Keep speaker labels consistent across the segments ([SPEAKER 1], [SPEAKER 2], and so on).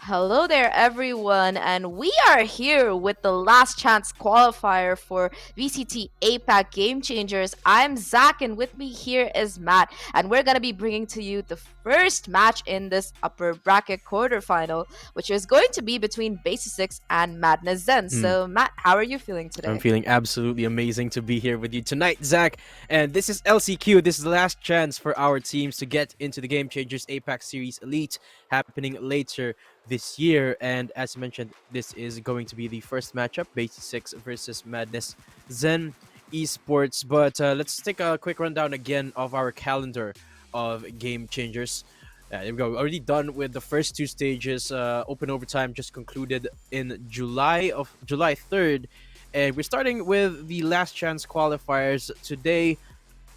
[SPEAKER 1] Hello there, everyone, and we are here with the last chance qualifier for VCT APAC Game Changers. I'm Zach, and with me here is Matt, and we're gonna be bringing to you the first match in this upper bracket quarterfinal, which is going to be between BASISSIX and Madness Zen.
[SPEAKER 2] Hmm.
[SPEAKER 1] So, Matt, how are you feeling
[SPEAKER 2] I'm
[SPEAKER 1] today?
[SPEAKER 2] feeling absolutely amazing to be here with you tonight, Zach. And this is LCQ. This is the last chance for our teams to get into the Game Changers APAC Series Elite happening later this year. And as mentioned, this is going to be the first matchup, Base 6 versus Madness Zen Esports. But let's take a quick rundown again of our calendar of Game Changers. There we go. Already done with the first two stages. Open overtime just concluded in July 3rd, and we're starting with the last chance qualifiers today,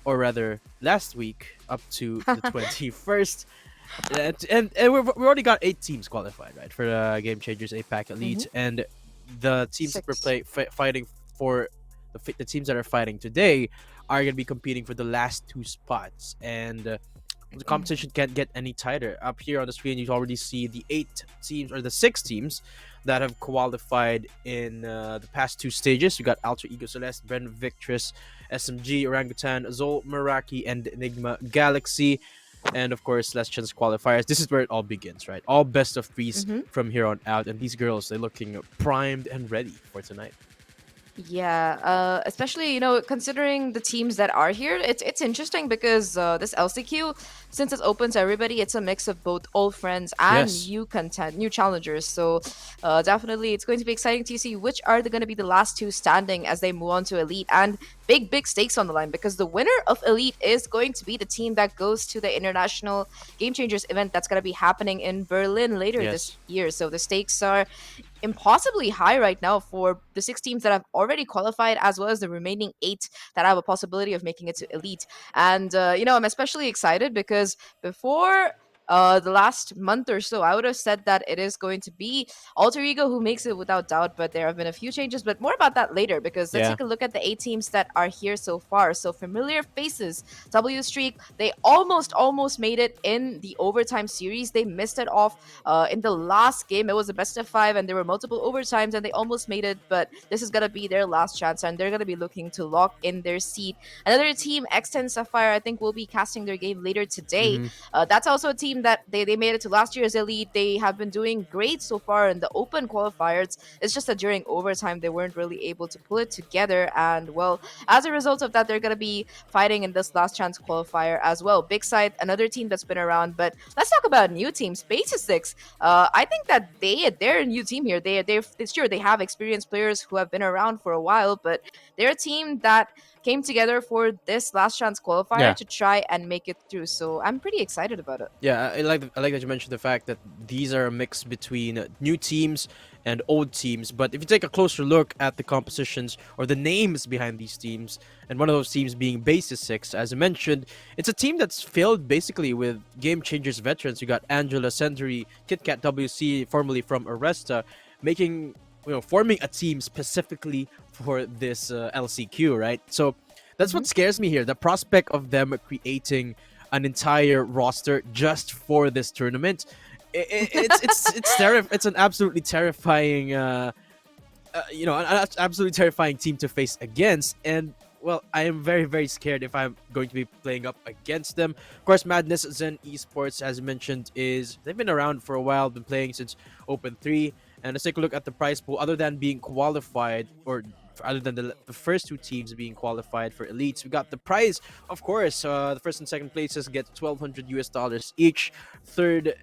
[SPEAKER 2] or rather last week, up to the 21st. And we already got 8 teams qualified, right, for the Game Changers APAC Elite,
[SPEAKER 1] Mm-hmm.
[SPEAKER 2] and the teams that
[SPEAKER 1] Six.
[SPEAKER 2] fighting for the teams that are fighting today are going to be competing for the last 2 spots, and the competition can't get any tighter. Up here on the screen, you already see the 8 teams or the 6 teams that have qualified in the past 2 stages. We got Alter Ego Celeste, Ben Victress, SMG, Orangutan, Zol Meraki, and Enigma Galaxy. And of course, last chance qualifiers. This is where it all begins, right? All best of threes
[SPEAKER 1] Mm-hmm.
[SPEAKER 2] from here on out. And these girls, they're looking primed and ready for tonight.
[SPEAKER 1] Yeah, especially considering the teams that are here, it's interesting because this LCQ, since it's open to everybody, it's a mix of both old friends and
[SPEAKER 2] Yes.
[SPEAKER 1] new content, new challengers. So definitely, it's going to be exciting to see which are going to be the last two standing as they move on to Elite, and big stakes on the line because the winner of Elite is going to be the team that goes to the International Game Changers event that's going to be happening in Berlin later this
[SPEAKER 2] Yes.
[SPEAKER 1] year. So the stakes are impossibly high right now for the 6 teams that have already qualified, as well as the remaining 8 that have a possibility of making it to Elite. And, I'm especially excited because before the last month or so, I would have said that it is going to be Alter Ego who makes it without doubt, but there have been a few changes, but more about that later because let's
[SPEAKER 2] Yeah.
[SPEAKER 1] take a look at the 8 teams that are here so far. So, familiar faces, W Streak, they almost made it in the overtime series. They missed it off in the last game. It was a best of 5, and there were multiple overtimes, and they almost made it. But this is gonna be their last chance, and they're gonna be looking to lock in their seat. Another team, X10 Sapphire, I think will be casting their game later today.
[SPEAKER 2] Mm-hmm.
[SPEAKER 1] That's also a team that they made it to last year's elite. They have been doing great so far in the open qualifiers. It's just that during overtime they weren't really able to pull it together, and well, as a result of that, they're gonna be fighting in this last chance qualifier as well. Big Side, another team that's been around, but let's talk about new teams. BASISSIX, I think that they're a new team here. They're sure they have experienced players who have been around for a while, but they're a team that came together for this last chance qualifier
[SPEAKER 2] Yeah.
[SPEAKER 1] to try and make it through. So I'm pretty excited about it.
[SPEAKER 2] Yeah, I like that you mentioned the fact that these are a mix between new teams and old teams. But if you take a closer look at the compositions or the names behind these teams, and one of those teams being Basis 6, as I mentioned, it's a team that's filled basically with Game Changers veterans. You got Angela Sendry, KitKat WC, formerly from Arresta, making forming a team specifically for this LCQ, right? So that's
[SPEAKER 1] Hmm.
[SPEAKER 2] what scares me here. The prospect of them creating an entire roster just for this tournament. It's an absolutely terrifying an absolutely terrifying team to face against. And well, I am very scared if I'm going to be playing up against them. Of course, Madness Zen Esports, as mentioned, is they've been around for a while, been playing since Open 3. And let's take a look at the prize pool. Other than being qualified, or other than the first 2 teams being qualified for elites, we got the prize. Of course, the first and second places get $1,200 each. Third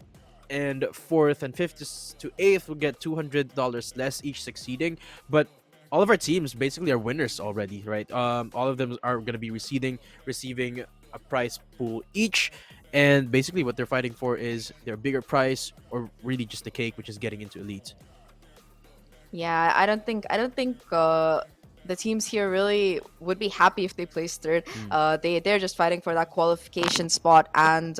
[SPEAKER 2] and fourth and fifth to eighth will get $200 less each succeeding. But all of our teams basically are winners already, right? All of them are going to be receiving a prize pool each, and basically what they're fighting for is their bigger prize, or really just the cake, which is getting into elite.
[SPEAKER 1] Yeah, I don't think the teams here really would be happy if they placed third.
[SPEAKER 2] Mm.
[SPEAKER 1] They're just fighting for that qualification spot, and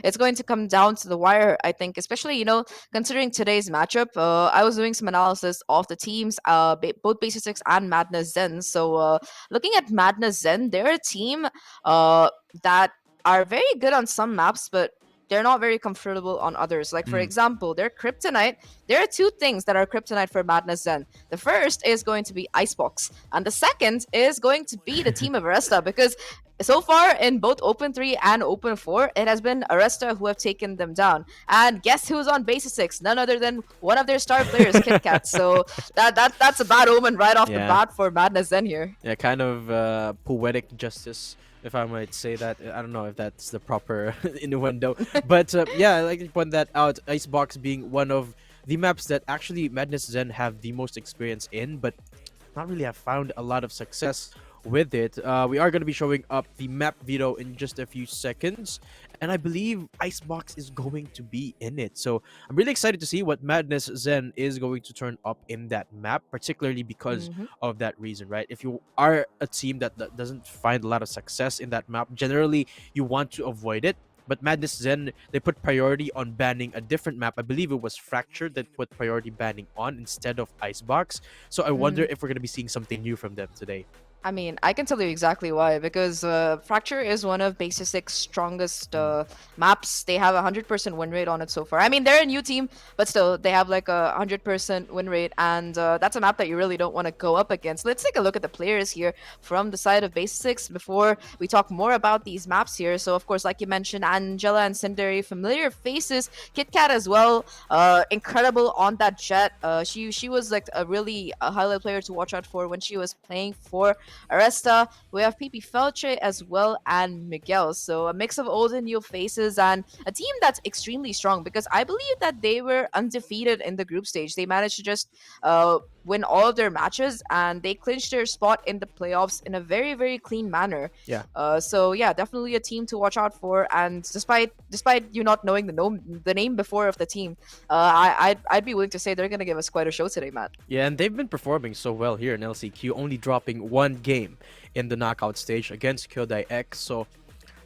[SPEAKER 1] it's going to come down to the wire. I think, especially considering today's matchup. I was doing some analysis of the teams, both Basic Six and Madness Zen. So looking at Madness Zen, they're a team that are very good on some maps, but they're not very comfortable on others. Like for
[SPEAKER 2] Mm.
[SPEAKER 1] example, their kryptonite. There are two things that are kryptonite for Madness Zen. The first is going to be Icebox, and the second is going to be the team of Aresta, because so far in both Open 3 and Open 4, it has been Aresta who have taken them down. And guess who's on BASISSIX? None other than one of their star players, KitKat. So that's a bad omen right off the
[SPEAKER 2] Yeah.
[SPEAKER 1] bat for Madness Zen here.
[SPEAKER 2] Yeah, kind of poetic justice, if I might say that. I don't know if that's the proper innuendo, but yeah, I like to point that out. Icebox being one of the maps that actually Madness Zen have the most experience in, but not really have found a lot of success with it. We are going to be showing up the map video in just a few seconds, and I believe Icebox is going to be in it. So I'm really excited to see what Madness Zen is going to turn up in that map, particularly because
[SPEAKER 1] Hmm.
[SPEAKER 2] of that reason, right? If you are a team that doesn't find a lot of success in that map, generally you want to avoid it. But Madness Zen, they put priority on banning a different map. I believe it was Fracture that put priority banning on instead of Icebox. So I wonder if we're going to be seeing something new from them today.
[SPEAKER 1] I mean, I can tell you exactly why, because Fracture is one of BASISSIX's strongest
[SPEAKER 2] Mm.
[SPEAKER 1] maps. They have a 100% win rate on it so far. I mean, they're a new team, but still, they have like a 100% win rate, and that's a map that you really don't want to go up against. Let's take a look at the players here from the side of BASISSIX before we talk more about these maps here. So, of course, like you mentioned, Angela and Sinderi, familiar faces. KitKat as well, incredible on that jet. She was like a really highlight player to watch out for when she was playing for Aresta. We have Pipi Felche as well, and Miguel. So a mix of old and new faces, and a team that's extremely strong, because I believe that they were undefeated in the group stage. They managed to just win all of their matches, and they clinched their spot in the playoffs in a very, very clean manner.
[SPEAKER 2] Yeah.
[SPEAKER 1] So yeah, definitely a team to watch out for. And despite you not knowing the name before of the team, I'd be willing to say they're gonna give us quite a show today, Matt.
[SPEAKER 2] Yeah, and they've been performing so well here in LCQ, only dropping one game in the knockout stage against Kyodai X. So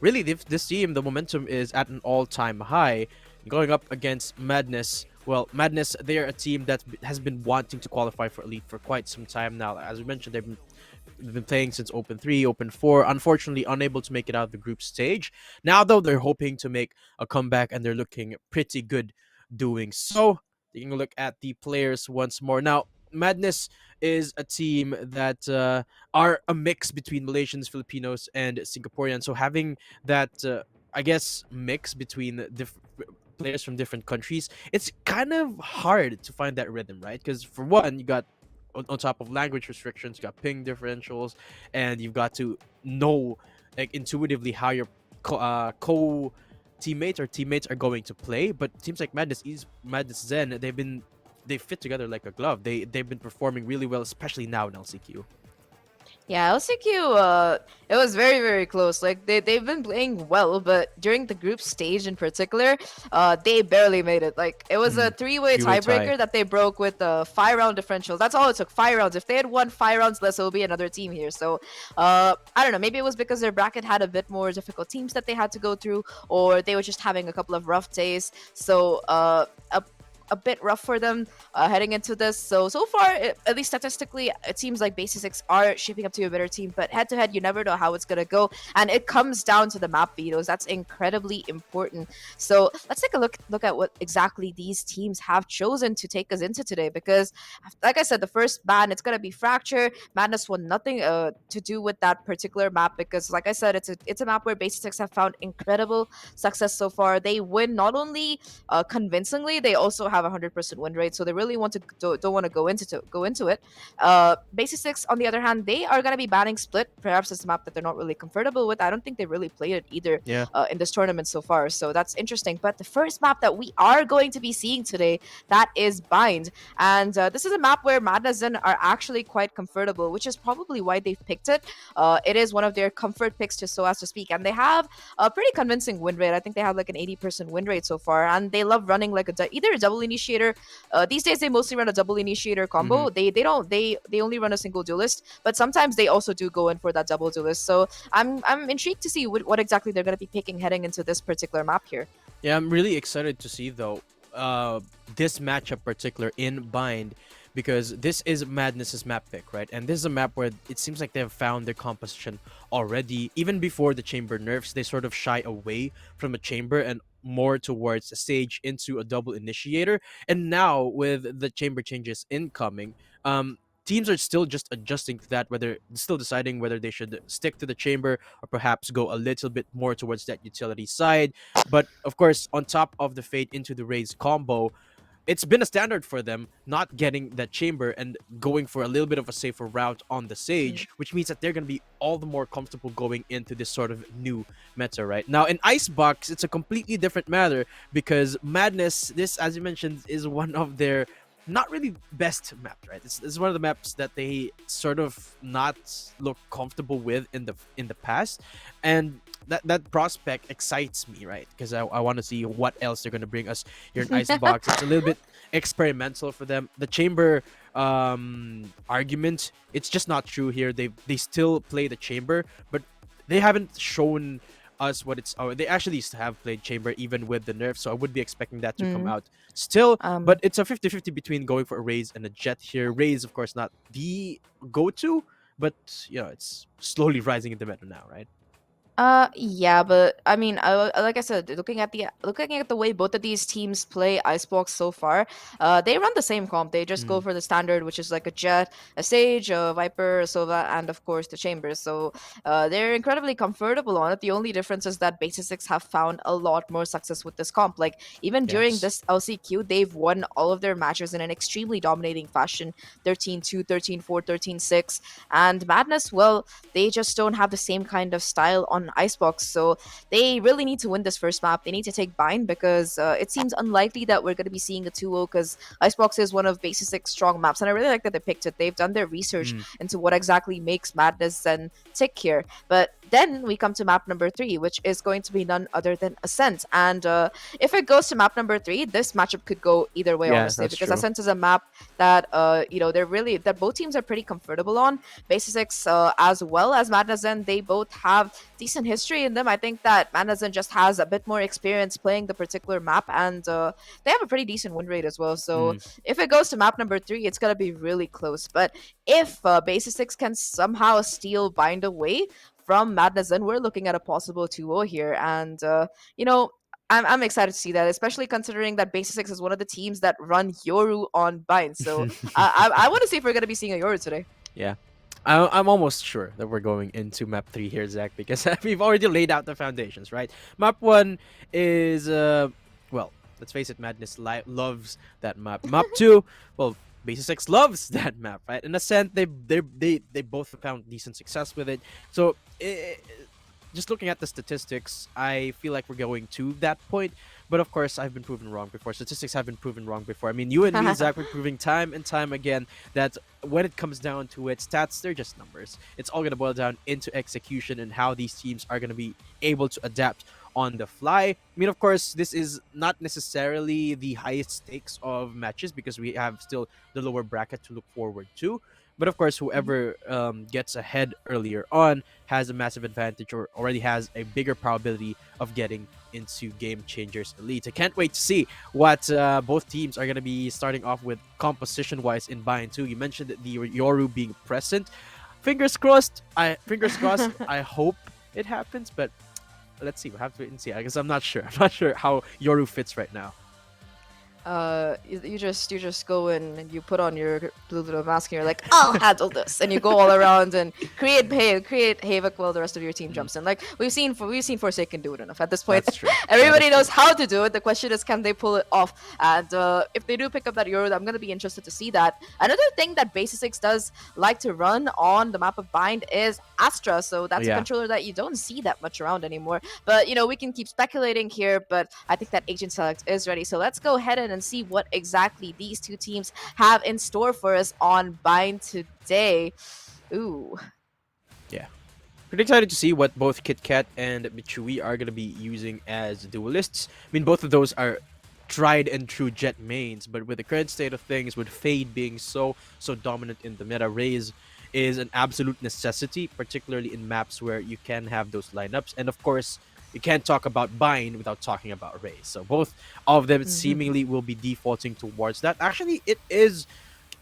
[SPEAKER 2] really, this team, the momentum is at an all-time high. Going up against Madness, well, Madness, they're a team that has been wanting to qualify for Elite for quite some time now. As we mentioned, they've been playing since Open 3, Open 4, unfortunately unable to make it out of the group stage. Now, though, they're hoping to make a comeback, and they're looking pretty good doing so. Taking a look at the players once more. Now, Madness is a team that are a mix between Malaysians, Filipinos, and Singaporeans. So having that, I guess, mix between players from different countries, it's kind of hard to find that rhythm, right? Because for one, you got on top of language restrictions, you got ping differentials, and you've got to know like intuitively how your co teammates or teammates are going to play. But teams like Madness Zen, they fit together like a glove. They've been performing really well, especially now in LCQ.
[SPEAKER 1] Yeah, LCQ, it was very, very close. Like, they've been playing well, but during the group stage in particular, they barely made it. Like, it was a
[SPEAKER 2] Mm.
[SPEAKER 1] three-way
[SPEAKER 2] Three-way tie.
[SPEAKER 1] tiebreaker that they broke with a 5-round differential. That's all it took, 5 rounds. If they had won 5 rounds less, it would be another team here. So, I don't know, maybe it was because their bracket had a bit more difficult teams that they had to go through, or they were just having a couple of rough days. So, a bit rough for them heading into this. So far, at least statistically, it seems like BASISSIX are shaping up to be a better team. But head to head, you never know how it's gonna go, and it comes down to the map vetoes. That's incredibly important. So let's take a look at what exactly these teams have chosen to take us into today. Because, like I said, the first ban, it's gonna be Fracture. Madness won nothing to do with that particular map, because, like I said, it's a map where BASISSIX have found incredible success so far. They win not only convincingly, they also have a 100% win rate, so they really want to don't want to go into it. BASISSIX, on the other hand, they are going to be banning Split. Perhaps it's a map that they're not really comfortable with. I don't think they really played it either
[SPEAKER 2] Yeah.
[SPEAKER 1] in this tournament so far, so that's interesting. But the first map that we are going to be seeing today, that is Bind, and this is a map where Madness Zen are actually quite comfortable, which is probably why they've picked it. It is one of their comfort picks, just so as to speak, and they have a pretty convincing win rate. I think they have like an 80% win rate so far, and they love running like either a double initiator. These days they mostly run a double initiator
[SPEAKER 2] Hmm.
[SPEAKER 1] combo. They only run a single duelist, but sometimes they also do go in for that double duelist. So I'm intrigued to see what exactly they're going to be picking heading into this particular map here.
[SPEAKER 2] Yeah, I'm really excited to see though this matchup particular in Bind, because this is Madness's map pick, right? And this is a map where it seems like they've found their composition already. Even before the chamber nerfs, they sort of shy away from a chamber and more towards a stage into a double initiator. And now with the chamber changes incoming, teams are still just adjusting to that, whether still deciding whether they should stick to the chamber or perhaps go a little bit more towards that utility side. But of course, on top of the fade into the raise combo, it's been a standard for them not getting that chamber and going for a little bit of a safer route on the
[SPEAKER 1] Mm.
[SPEAKER 2] Sage, which means that they're going to be all the more comfortable going into this sort of new meta right now. In Icebox, it's a completely different matter because Madness, this, as you mentioned, is one of their not really best maps, right? It's one of the maps that they sort of not look comfortable with in the past, and that prospect excites me, right? Because I want to see what else they're going to bring us here in Icebox. It's a little bit experimental for them. The chamber argument, it's just not true here. They still play the chamber, but they haven't shown us what it's. Oh, they actually used to have played chamber even with the nerf, so I would be expecting that to come
[SPEAKER 1] Mm.
[SPEAKER 2] out still. But
[SPEAKER 1] Um,
[SPEAKER 2] it's a 50-50 between going for a raise and a jet here. Raise, of course, not the go-to, but it's slowly rising in the meta now, right?
[SPEAKER 1] yeah, but I mean, like I said, looking at the way both of these teams play Icebox so far, they run the same comp. They just go
[SPEAKER 2] Mm,
[SPEAKER 1] for the standard, which is like a Jet, a Sage, a Viper, a Sova, and of course the Chambers. So, they're incredibly comfortable on it. The only difference is that BASISSIX have found a lot more success with this comp. Like even during
[SPEAKER 2] yes.
[SPEAKER 1] this LCQ, they've won all of their matches in an extremely dominating fashion: 13-2, 13-4, 13-6, and Madness. Well, they just don't have the same kind of style on Icebox. So they really need to win this first map. They need to take Bind because it seems unlikely that we're going to be seeing a 2-0 because Icebox is one of BASISSIX's strong maps. And I really like that they picked it. They've done their research
[SPEAKER 2] Mm,
[SPEAKER 1] into what exactly makes Madness and Tick here. But then we come to map number 3, which is going to be none other than Ascent. And if it goes to map number 3, this matchup could go either way,
[SPEAKER 2] yeah,
[SPEAKER 1] honestly,
[SPEAKER 2] that's
[SPEAKER 1] because
[SPEAKER 2] true.
[SPEAKER 1] Ascent is a map that that both teams are pretty comfortable on. BASISSIX as well as Madness Zen, they both have decent history in them. I think that Madness Zen just has a bit more experience playing the particular map, and they have a pretty decent win rate as well. So
[SPEAKER 2] Mm.
[SPEAKER 1] if it goes to map number 3, it's gonna be really close. But if BASISSIX can somehow steal Bind away from Madness Zen, we're looking at a possible 2-0 here, and you know. I'm excited to see that, especially considering that BASISSIX is one of the teams that run Yoru on Bind. So I want to see if we're going to be seeing a Yoru today.
[SPEAKER 2] Yeah. I'm almost sure that we're going into map 3 here, Zach, because we've already laid out the foundations, right? Map 1 is, well, let's face it, Madness loves that map. Map 2, well, Basis 6 loves that map, right? In a sense, they both found decent success with it. So, just looking at the statistics, I feel like we're going to that point. But of course, I've been proven wrong before. Statistics have been proven wrong before. I mean, you and me, Zach, we're proving time and time again that when it comes down to it, stats, they're just numbers. It's all going to boil down into execution and how these teams are going to be able to adapt on the fly. I mean, of course, this is not necessarily the highest stakes of matches because we have still the lower bracket to look forward to. But of course,
[SPEAKER 1] Mhm.
[SPEAKER 2] whoever gets ahead earlier on has a massive advantage or already has a bigger probability of getting into Game Changers Elite. I can't wait to see what both teams are going to be starting off with composition wise in Bind 2. You mentioned that the Yoru being present. Fingers crossed. I hope it happens, but let's see. We'll have to wait and see. I guess I'm not sure. I'm not sure how Yoru fits right now.
[SPEAKER 1] You just go in and you put on your blue little mask and you're like, I'll handle this, and you go all around and create havoc while the rest of your team
[SPEAKER 2] Mm,
[SPEAKER 1] jumps in. Like we've seen Forsaken do it enough. At this point,
[SPEAKER 2] that's true. That is
[SPEAKER 1] everybody knows
[SPEAKER 2] true.
[SPEAKER 1] how to do it. The question is, can they pull it off? And if they do pick up that Euro, I'm gonna be interested to see that. Another thing that Basic does like to run on the map of Bind is Astra, so
[SPEAKER 2] Oh,
[SPEAKER 1] that's a
[SPEAKER 2] yeah.
[SPEAKER 1] controller that you don't see that much around anymore. But we can keep speculating here, but I think that Agent Select is ready. So let's go ahead and see what exactly these two teams have in store for us on Bind today. Ooh.
[SPEAKER 2] Yeah. Pretty excited to see what both Kit Kat and Michui are going to be using as duelists. I mean, both of those are tried and true Jet mains, but with the current state of things, with Fade being so dominant in the meta, Raze is an absolute necessity, particularly in maps where you can have those lineups. And of course, you can't talk about Bind without talking about Raze. So both of them
[SPEAKER 1] Mhm.
[SPEAKER 2] seemingly will be defaulting towards that. Actually, it is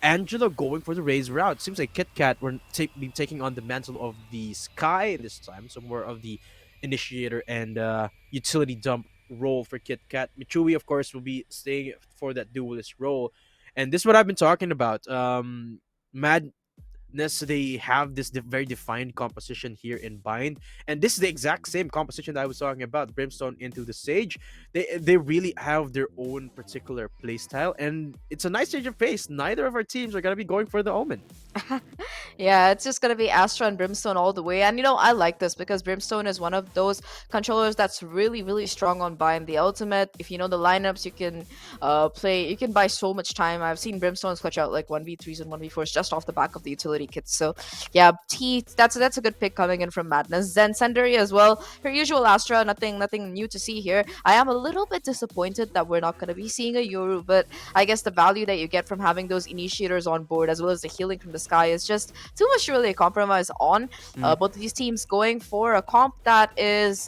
[SPEAKER 2] Angela going for the Raze route. Seems like KitKat were be taking on the mantle of the Sky this time, so more of the initiator and utility dump role for KitKat. Michui, of course, will be staying for that duelist role, and this is what I've been talking about. Mad they have this very defined composition here in Bind, and this is the exact same composition that I was talking about. Brimstone into the Sage, they really have their own particular playstyle, and it's a nice change of pace. Neither of our teams are gonna be going for the Omen.
[SPEAKER 1] Yeah, it's just gonna be Astra and Brimstone all the way. And I like this because Brimstone is one of those controllers that's really, really strong on buying the ultimate. If you know the lineups, you can you can buy so much time. I've seen Brimstones clutch out like 1v3s and 1v4s just off the back of the utility kits. So yeah, that's a good pick coming in from Madness. Then Senderi as well. Her usual Astra, nothing new to see here. I am a little bit disappointed that we're not gonna be seeing a Yoru, but I guess the value that you get from having those initiators on board as well as the healing from the sky is just too much to really compromise on.
[SPEAKER 2] Mm.
[SPEAKER 1] Both of these teams going for a comp that is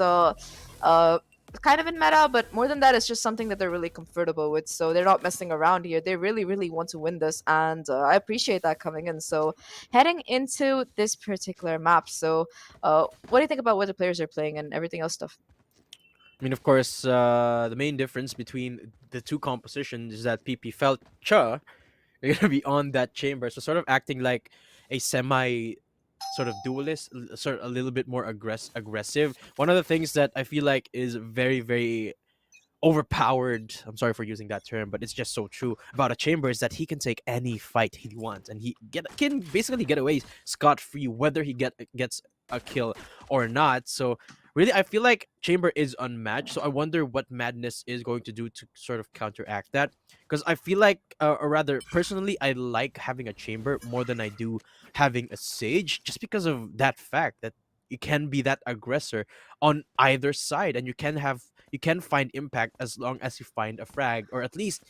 [SPEAKER 1] kind of in meta, but more than that, it's just something that they're really comfortable with. So they're not messing around here. They really, really want to win this, and I appreciate that coming in. So heading into this particular map, so what do you think about what the players are playing and everything else stuff?
[SPEAKER 2] I mean, of course, the main difference between the two compositions is that PP felt Cha are gonna be on that chamber, so sort of acting like a semi sort of duelist, sort of a little bit more aggressive. One of the things that I feel like is very, very overpowered, I'm sorry for using that term, but it's just so true about a chamber, is that he can take any fight he wants, and can basically get away scot free whether he gets a kill or not. So really, I feel like chamber is unmatched, so I wonder what Madness is going to do to sort of counteract that, because I feel like, or rather personally, I like having a chamber more than I do having a Sage, just because of that fact that you can be that aggressor on either side, and you can find impact as long as you find a frag, or at least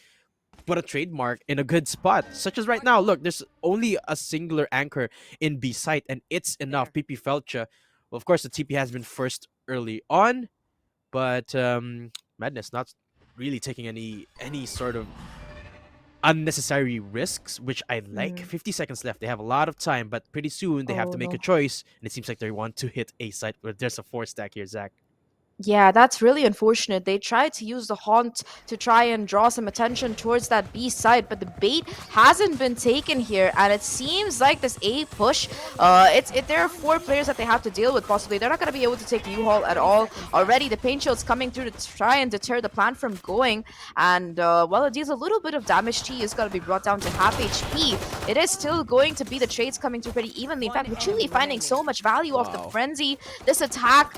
[SPEAKER 2] put a trademark in a good spot. Such as right now, look, there's only a singular anchor in B site, and it's enough. PP Felcha. Well, of course, the TP has been first early on, but Madness not really taking any sort of unnecessary risks, which I like.
[SPEAKER 1] Mhm.
[SPEAKER 2] 50 seconds left. They have a lot of time, but pretty soon they have
[SPEAKER 1] Oh
[SPEAKER 2] to make a
[SPEAKER 1] no.
[SPEAKER 2] choice, and it seems like they want to hit A site where there's a 4 stack here, Zach.
[SPEAKER 1] Yeah, that's really unfortunate. They tried to use the haunt to try and draw some attention towards that B side, but the bait hasn't been taken here, and it seems like this A push. There are 4 players that they have to deal with. Possibly, they're not going to be able to take U-Haul at all. Already, the pain shield's coming through to try and deter the plan from going, and while it deals a little bit of damage, T is going to be brought down to half HP. It is still going to be the trades coming through pretty evenly. In fact, Machuli finding so much value off the
[SPEAKER 2] Wow.
[SPEAKER 1] frenzy. This attack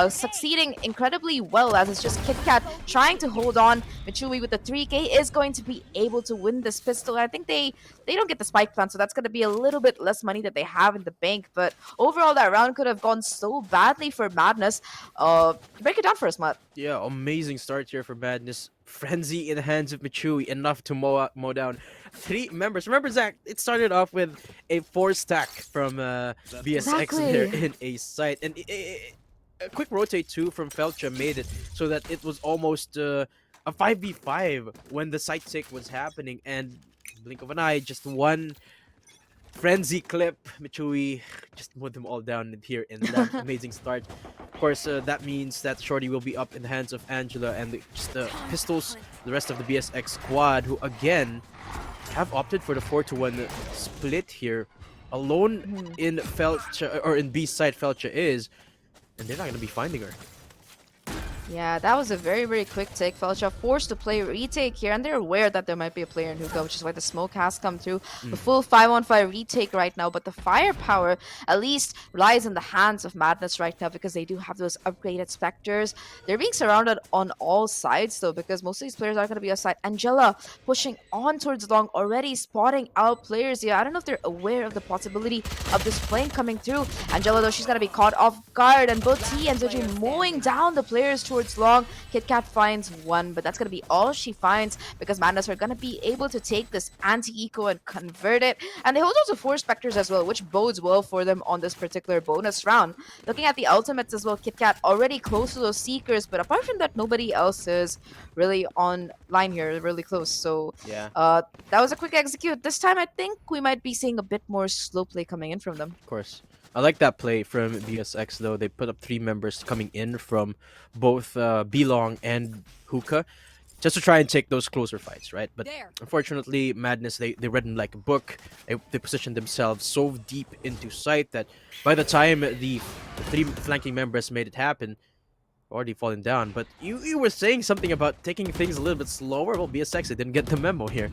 [SPEAKER 1] succeeding incredibly well as it's just KitKat trying to hold on. Michui with the 3k is going to be able to win this pistol. I think they don't get the spike plant, so that's going to be a little bit less money that they have in the bank. But overall, that round could have gone so badly for Madness. Break it down for us, Matt.
[SPEAKER 2] Yeah, amazing start here for Madness. Frenzy in the hands of Michui, enough to mow down 3 members. Remember, Zach, it started off with a 4 stack from BSX there
[SPEAKER 1] Exactly.
[SPEAKER 2] in a site. And a quick rotate too from Felcha made it so that it was almost a 5v5 when the site take was happening. And blink of an eye, just one frenzy clip. Michui just mowed them all down here in left. Amazing start. Of course, that means that Shorty will be up in the hands of Angela and just the pistols, the rest of the BSX squad, who again have opted for the 4-to-1 split here. Alone
[SPEAKER 1] Mhm.
[SPEAKER 2] in Felcha, or in B side Felcha is, and they're not going to be finding her.
[SPEAKER 1] Yeah, that was a very, very quick take. Felcha forced to play retake here, and they're aware that there might be a player in Hookah, which is why the smoke has come through. The
[SPEAKER 2] Mm.
[SPEAKER 1] full 5-on-5 retake right now, but the firepower at least lies in the hands of Madness right now because they do have those upgraded Spectres. They're being surrounded on all sides, though, because most of these players are going to be aside. Angela pushing on towards long, already spotting out players here. I don't know if they're aware of the possibility of this flame coming through. Angela, though, she's going to be caught off guard, and both T and Zoji mowing down the players towards towards long. KitKat finds one, but that's going to be all she finds because Madness are going to be able to take this anti-eco and convert it. And they hold on to 4 Spectres as well, which bodes well for them on this particular bonus round. Looking at the ultimates as well, KitKat already close to those Seekers, but apart from that, nobody else is really on line here, really close. So
[SPEAKER 2] Yeah,
[SPEAKER 1] that was a quick execute. This time, I think we might be seeing a bit more slow play coming in from them.
[SPEAKER 2] of course. I like that play from BSX though. They put up 3 members coming in from both Belong and Hookah just to try and take those closer fights, right? But unfortunately, Madness, they read them like a book. They positioned themselves so deep into sight that by the time the 3 flanking members made it happen, already fallen down. But you were saying something about taking things a little bit slower. Well, BSX, they didn't get the memo here.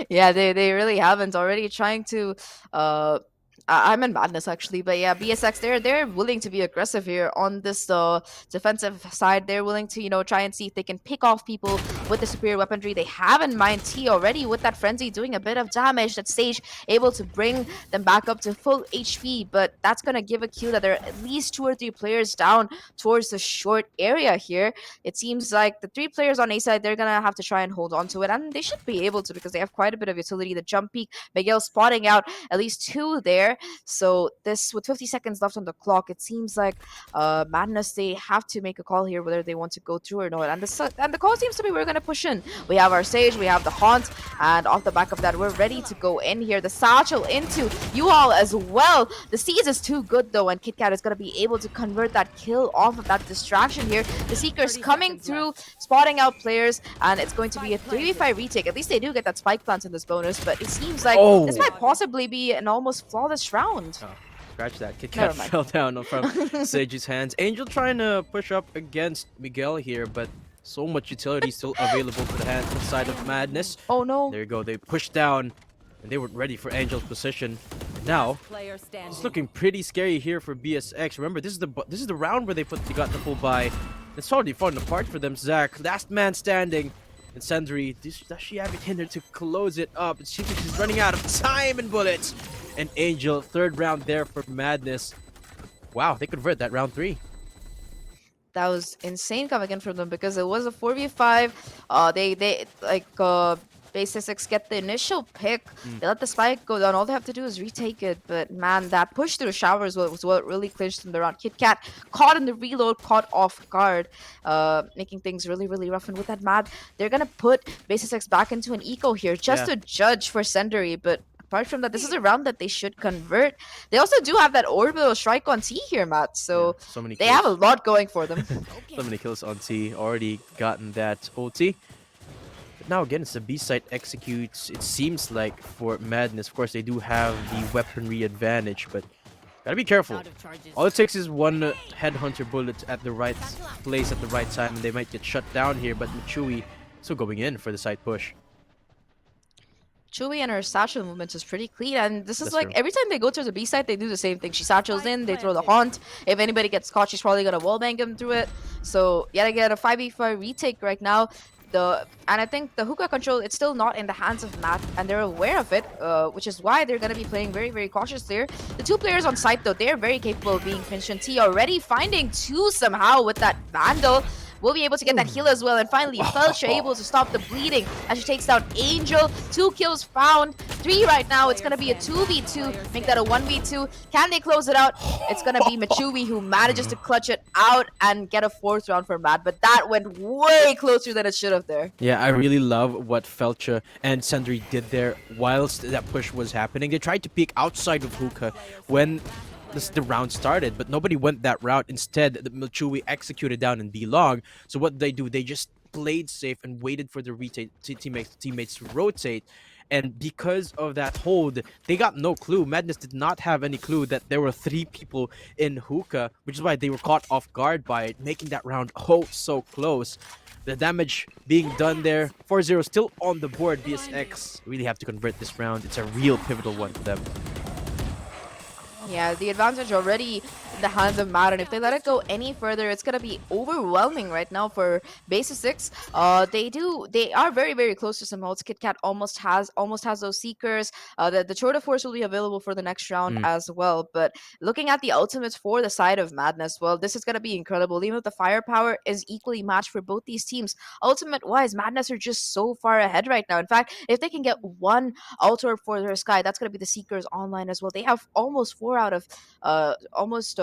[SPEAKER 1] Yeah, they really haven't. Already trying to I'm in Madness actually, but yeah, BSX they're willing to be aggressive here on this defensive side. They're willing to try and see if they can pick off people with the superior weaponry. They have in mind T already with that frenzy doing a bit of damage. That Sage able to bring them back up to full HP, but that's gonna give a cue that there are at least 2 or 3 players down towards the short area here. It seems like the 3 players on A side they're gonna have to try and hold on to it, and they should be able to because they have quite a bit of utility. The jump peak, Miguel spotting out at least 2 there. So this, with 50 seconds left on the clock, it seems like Madness, they have to make a call here whether they want to go through or not. And the call seems to be we're going to push in. We have our Sage, we have the Haunt, and off the back of that, we're ready to go in here. The Satchel into U-Haul as well. The Seize is too good though, and KitKat is going to be able to convert that kill off of that distraction here. The Seekers coming through, spotting out players, and it's going to be a 3v5 retake. At least they do get that spike plant in this bonus, but it seems like this might possibly be an almost flawless round.
[SPEAKER 2] Oh, scratch that. KitKat fell down from Sage's hands. Angel trying to push up against Miguel here, but so much utility still available for the hands inside of Madness.
[SPEAKER 1] Oh no.
[SPEAKER 2] There you go. They pushed down, and they weren't ready for Angel's position. And now, it's looking pretty scary here for BSX. Remember, this is the round where they got the full buy. It's already falling apart for them. Zach, last man standing. And Sandri, does she have it in her to close it up? She's running out of time and bullets. And Angel, 3rd round there for Madness. Wow, they convert that round 3.
[SPEAKER 1] That was insane coming in from them because it was a 4v5. BASISSIX get the initial pick. They let the spike go down. All they have to do is retake it. But man, that push through showers was what really clinched them around. KitKat caught in the reload, caught off guard, making things really, really rough. And with that Mad, they're gonna put BASISSIX back into an eco here just to judge for Senderi. But apart from that, this is a round that they should convert. They also do have that orbital strike on T here, Matt. So,
[SPEAKER 2] many
[SPEAKER 1] they
[SPEAKER 2] kills.
[SPEAKER 1] have a lot going for them.
[SPEAKER 2] So many kills on T. Already gotten that ulti. But now again, it's a B site executes. It seems like for Madness, of course, they do have the weaponry advantage, but gotta be careful. All it takes is one headhunter bullet at the right place at the right time, and they might get shut down here. But Michui still going in for the side push.
[SPEAKER 1] Chewy and her satchel movements is pretty clean, and this is like every time they go to the B side, they do the same thing. She satchels in, they throw the Haunt. If anybody gets caught, she's probably gonna wallbang him through it. So yet again, a 5v5 retake right now. And I think the hookah control, it's still not in the hands of Matt, and they're aware of it, which is why they're going to be playing very, very cautious there. The 2 players on site, though, they're very capable of being pinched, and T already finding 2 somehow with that Vandal. Will be able to get that heal as well, and finally Felcha able to stop the bleeding as she takes down Angel. 2 kills found, 3 right now. It's gonna be a 2v2, make that a 1v2. Can they close it out? It's gonna be Michui who manages to clutch it out and get a 4th round for Matt, but that went way closer than it should have there.
[SPEAKER 2] Yeah, I really love what Felcha and Sandri did there whilst that push was happening. They tried to peek outside of Hookah when the round started, but nobody went that route. Instead, the Michui executed down and belong. So what they do, they just played safe and waited for the teammates to rotate. And because of that hold, they got no clue. Madness did not have any clue that there were 3 people in Hookah, which is why they were caught off guard by it, making that round so close. The damage being done there. 4-0 still on the board. BSX really have to convert this round. It's a real pivotal one for them.
[SPEAKER 1] Yeah, the advantage already in the hands of Madden. If they let it go any further, it's gonna be overwhelming right now for BASISSIX. They are very, very close to some holds. KitKat almost has those seekers. The Chorta Force will be available for the next round
[SPEAKER 2] Mm,
[SPEAKER 1] as well. But looking at the ultimates for the side of Madness, well, this is gonna be incredible. Even if the firepower is equally matched for both these teams, ultimate wise, Madness are just so far ahead right now. In fact, if they can get one Altor for their Sky, that's going to be the Seekers online as well. They have almost four out of almost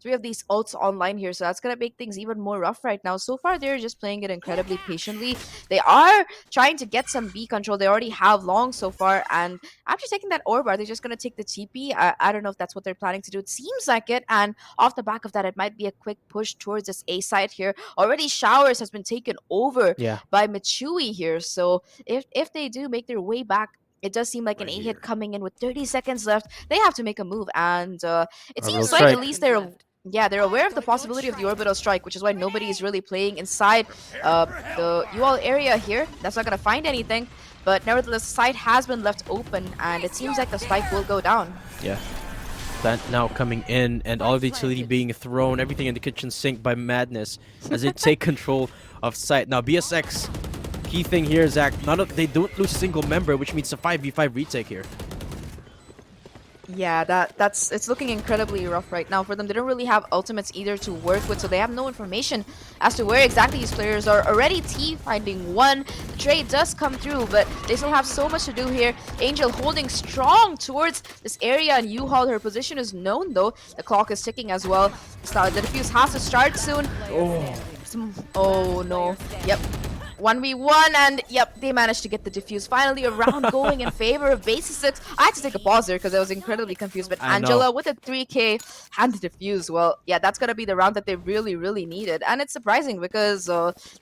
[SPEAKER 1] three of these ults online here, so that's going to make things even more rough right now. So far, they're just playing it incredibly patiently. They are trying to get some B control. They already have long so far, and after taking that orb, are they just going to take the TP? I don't know if that's what they're planning to do. It seems like it, and off the back of that, it might be a quick push towards this A side here. Already, Showers has been taken over
[SPEAKER 2] yeah,
[SPEAKER 1] by Michui here, so if they do make their way back, it does seem like an
[SPEAKER 2] right
[SPEAKER 1] A hit
[SPEAKER 2] here.
[SPEAKER 1] coming in with 30 seconds left. They have to make a move, and it
[SPEAKER 2] Orbital
[SPEAKER 1] seems like at
[SPEAKER 2] strike.
[SPEAKER 1] least they're aware of the possibility of the orbital strike, which is why nobody is really playing inside uh, the UL area here. That's not gonna find anything, but nevertheless, the site has been left open, and it seems like the spike will go down.
[SPEAKER 2] Yeah. That now coming in and all of the utility being thrown, everything in the kitchen sink by Madness as they take control of site. Now BSX, key thing here, Zach, they don't lose a single member, which means a 5v5 retake here.
[SPEAKER 1] Yeah, that's it's looking incredibly rough right now for them. They don't really have ultimates either to work with, so they have no information as to where exactly these players are. Already T finding one. The trade does come through, but they still have so much to do here. Angel holding strong towards this area, and U-Haul, her position is known though. The clock is ticking as well. The defuse has to start soon. Oh no. Yep. 1v1, and yep, they managed to get the defuse. Finally, a round going in favor of BASISSIX. I had to take a pause there because I was incredibly confused. But
[SPEAKER 2] I know.
[SPEAKER 1] Angela with a 3k and the defuse. Well, yeah, that's going to be the round that they really, really needed. And it's surprising because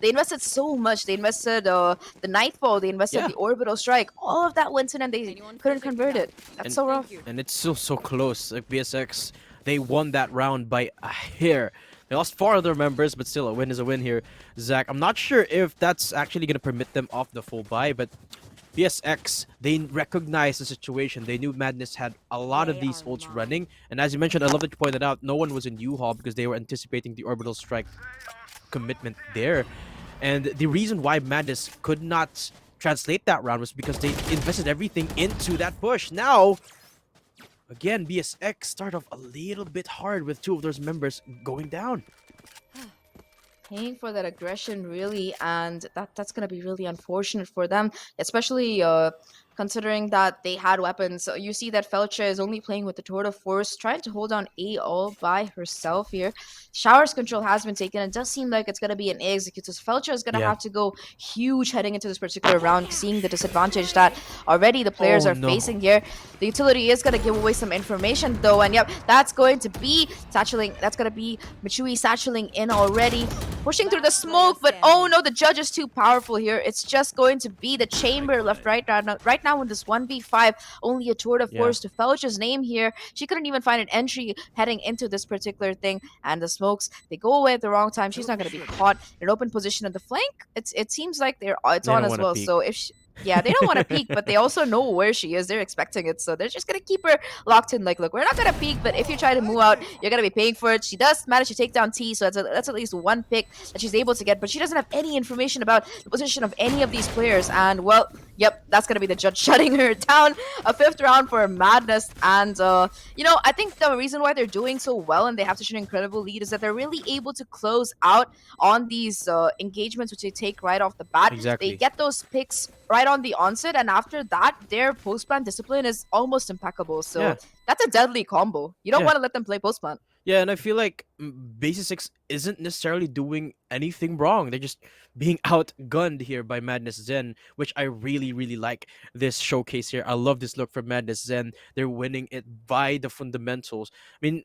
[SPEAKER 1] they invested so much. They invested the Nightfall, they invested
[SPEAKER 2] Yeah.
[SPEAKER 1] the Orbital Strike. All of that went in and they couldn't convert it. That's
[SPEAKER 2] And
[SPEAKER 1] so rough.
[SPEAKER 2] and it's still so close. Like BSX, they won that round by a hair. They lost four other members, but still a win is a win here. Zach, I'm not sure if that's actually gonna permit them off the full buy, but BSX, they recognized the situation. They knew Madness had a lot of these ults running, and as you mentioned, I love that you pointed out, no one was in U-Haul because they were anticipating the orbital strike commitment there. And the reason why Madness could not translate that round was because they invested everything into that push. Now, again, BSX start off a little bit hard with two of those members going down.
[SPEAKER 1] Paying for that aggression really, and that's going to be really unfortunate for them, especially considering that they had weapons. So you see that Felcha is only playing with the Tour de Force, trying to hold on A all by herself here. Showers control has been taken. It does seem like it's going to be an A execute, so Felcha is going to
[SPEAKER 2] Yeah.
[SPEAKER 1] have to go huge heading into this particular round, seeing the disadvantage that already the players
[SPEAKER 2] Oh
[SPEAKER 1] are
[SPEAKER 2] no.
[SPEAKER 1] facing here. The utility is going to give away some information though, and yep, that's going to be satcheling. That's going to be Michui satcheling in already, pushing through the smoke, but oh no, the judge is too powerful here. It's just going to be the chamber left right now in this 1v5. Only a tour de
[SPEAKER 2] Yeah.
[SPEAKER 1] force to Felch's name here. She couldn't even find an entry heading into this particular thing, and the smokes, they go away at the wrong time. She's not going to be caught in an open position at the flank. It seems like it's
[SPEAKER 2] They
[SPEAKER 1] on
[SPEAKER 2] don't
[SPEAKER 1] as
[SPEAKER 2] want to
[SPEAKER 1] well.
[SPEAKER 2] peek.
[SPEAKER 1] So if she, yeah, they don't want to peek, but they also know where she is. They're expecting it, so they're just gonna keep her locked in. Like, look, we're not gonna peek, but if you try to move out, you're gonna be paying for it. She does manage to take down T, so that's at least one pick that she's able to get, but she doesn't have any information about the position of any of these players. And well, yep, that's gonna be the judge shutting her down. A fifth round for Madness, and I think the reason why they're doing so well and they have such an incredible lead is that they're really able to close out on these engagements, which they take right off the bat. They
[SPEAKER 2] Exactly.
[SPEAKER 1] get those picks right on the onset, and after that, their post plant discipline is almost impeccable. So
[SPEAKER 2] Yeah.
[SPEAKER 1] that's a deadly combo. You don't
[SPEAKER 2] Yeah.
[SPEAKER 1] want to let them play post plant.
[SPEAKER 2] Yeah, and I feel like BASISSIX isn't necessarily doing anything wrong. They're just being outgunned here by Madness Zen, which I really, really like this showcase here. I love this look from Madness Zen. They're winning it by the fundamentals. I mean,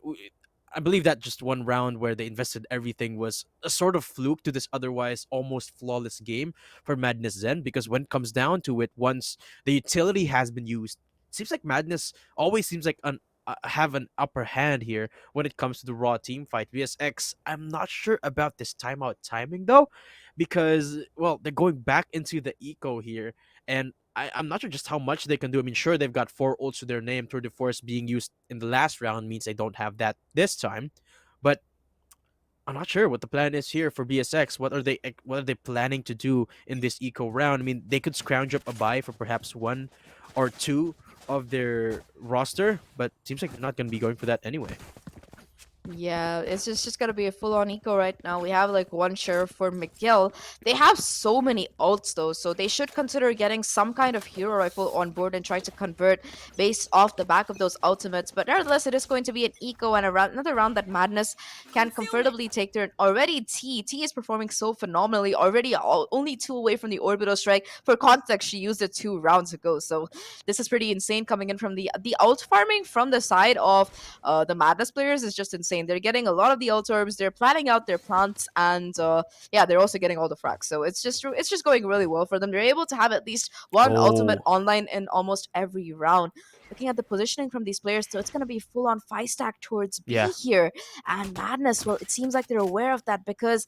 [SPEAKER 2] I believe that just one round where they invested everything was a sort of fluke to this otherwise almost flawless game for Madness Zen, because when it comes down to it, once the utility has been used, it seems like Madness always seems like have an upper hand here when it comes to the raw team fight. VSX, I'm not sure about this timeout timing though, because well, they're going back into the eco here, and I'm not sure just how much they can do. I mean, sure, they've got 4 ults to their name. Tour de Force being used in the last round means they don't have that this time. But I'm not sure what the plan is here for BSX. What are they planning to do in this eco round? I mean, they could scrounge up a buy for perhaps 1 or 2 of their roster, but seems like they're not going to be going for that anyway.
[SPEAKER 1] Yeah, it's just gonna be a full-on eco right now. We have like one sheriff for Miguel. They have so many ults though, so they should consider getting some kind of hero rifle on board and try to convert based off the back of those ultimates. But nevertheless, it is going to be an eco and a round, another round that Madness can comfortably take turn. Already T is performing so phenomenally. Already only 2 away from the orbital strike. For context, she used it 2 rounds ago, so this is pretty insane coming in from the ult farming from the side of the Madness players is just insane. They're getting a lot of the ult orbs, they're planning out their plants, and yeah, they're also getting all the frags. So it's just going really well for them. They're able to have at least one ultimate
[SPEAKER 2] Oh,
[SPEAKER 1] online in almost every round. Looking at the positioning from these players, so it's going to be full on 5 stack towards B
[SPEAKER 2] yeah.
[SPEAKER 1] here. And Madness, well, it seems like they're aware of that because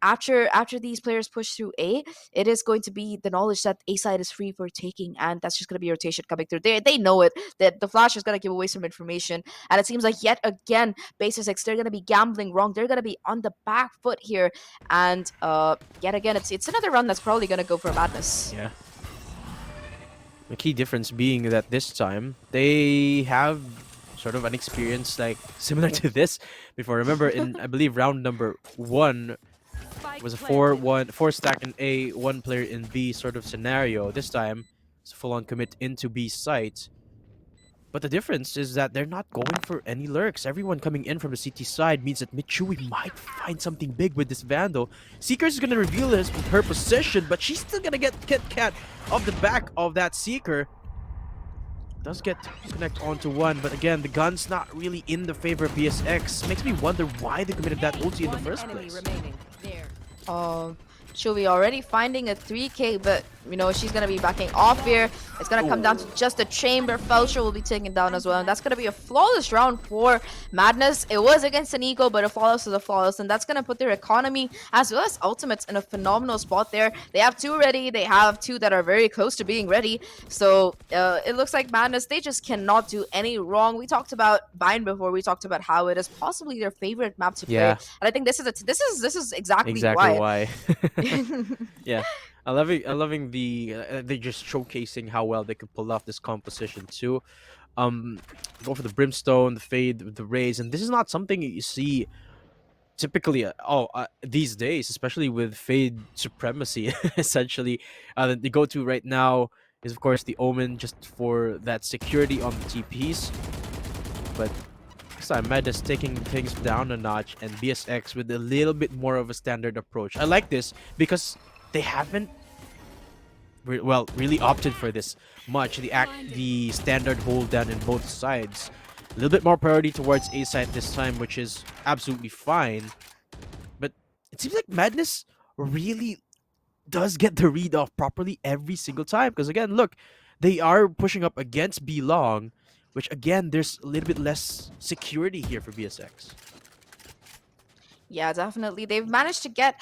[SPEAKER 1] after these players push through A, it is going to be the knowledge that A side is free for taking, and that's just going to be rotation coming through. They know it that the flash is going to give away some information, and it seems like yet again, BASISSIX, they're going to be gambling wrong. They're going to be on the back foot here, and yet again, it's another run that's probably going to go for Madness.
[SPEAKER 2] Yeah. The key difference being that this time they have sort of an experience like similar to this before. Remember, in I believe round number 1 was a 4 stack in A, 1 player in B sort of scenario. This time, it's a full-on commit into B site. But the difference is that they're not going for any lurks. Everyone coming in from the CT side means that Michui might find something big with this Vandal. Seeker is going to reveal her position, but she's still going to get Kit Kat off the back of that Seeker. Does get to connect onto one, but again, the gun's not really in the favor of BSX. Makes me wonder why they committed that ulti in the first place.
[SPEAKER 1] Um, she'll be already finding a 3K, but you know she's gonna be backing off here. It's gonna come down to just a chamber. Felcher will be taken down as well, and that's gonna be a flawless round for Madness. It was against an eco, but a flawless is a flawless, and that's gonna put their economy as well as ultimates in a phenomenal spot there. They have 2 ready. They have 2 that are very close to being ready. So it looks like Madness, they just cannot do any wrong. We talked about Bind before. We talked about how it is possibly their favorite map to play,
[SPEAKER 2] Yeah,
[SPEAKER 1] and I think this is exactly
[SPEAKER 2] exactly
[SPEAKER 1] why.
[SPEAKER 2] why. Yeah, I'm loving the they're just showcasing how well they could pull off this composition too. Um, go for the brimstone, the fade, the raise, and this is not something you see typically these days, especially with fade supremacy. Essentially, the go-to right now is of course the omen, just for that security on the TPs. But this time, Madness taking things down a notch, and BSX with a little bit more of a standard approach. I like this because they haven't really opted for this much. The standard hold down in both sides. A little bit more priority towards A side this time, which is absolutely fine. But it seems like Madness really does get the read off properly every single time. Because again, look, they are pushing up against B Long, which again, there's a little bit less security here for BSX.
[SPEAKER 1] Yeah, definitely. They managed to get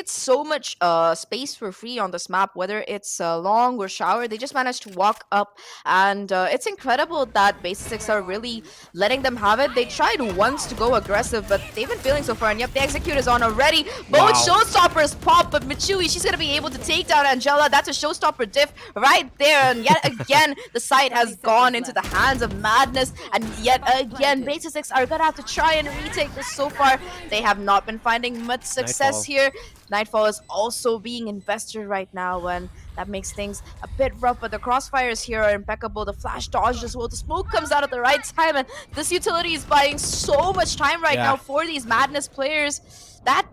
[SPEAKER 1] so much space for free on this map, whether it's long or shower. They just managed to walk up, and it's incredible that BASISSIX are really letting them have it. They tried once to go aggressive, but they've been failing so far. And yep, the execute is on already. Both
[SPEAKER 2] Wow.
[SPEAKER 1] showstoppers pop, but Michui, she's gonna be able to take down Angela. That's a showstopper diff right there. And yet again, the site has gone into the hands of Madness, and yet again, BASISSIX are gonna have to try and retake this. So far, they have not been finding much success
[SPEAKER 2] Nightfall.
[SPEAKER 1] here. Nightfall is also being invested right now, and that makes things a bit rough, but the crossfires here are impeccable. The flash dodged as well. The smoke comes out at the right time, and this utility is buying so much time right
[SPEAKER 2] Yeah.
[SPEAKER 1] now for these Madness players. That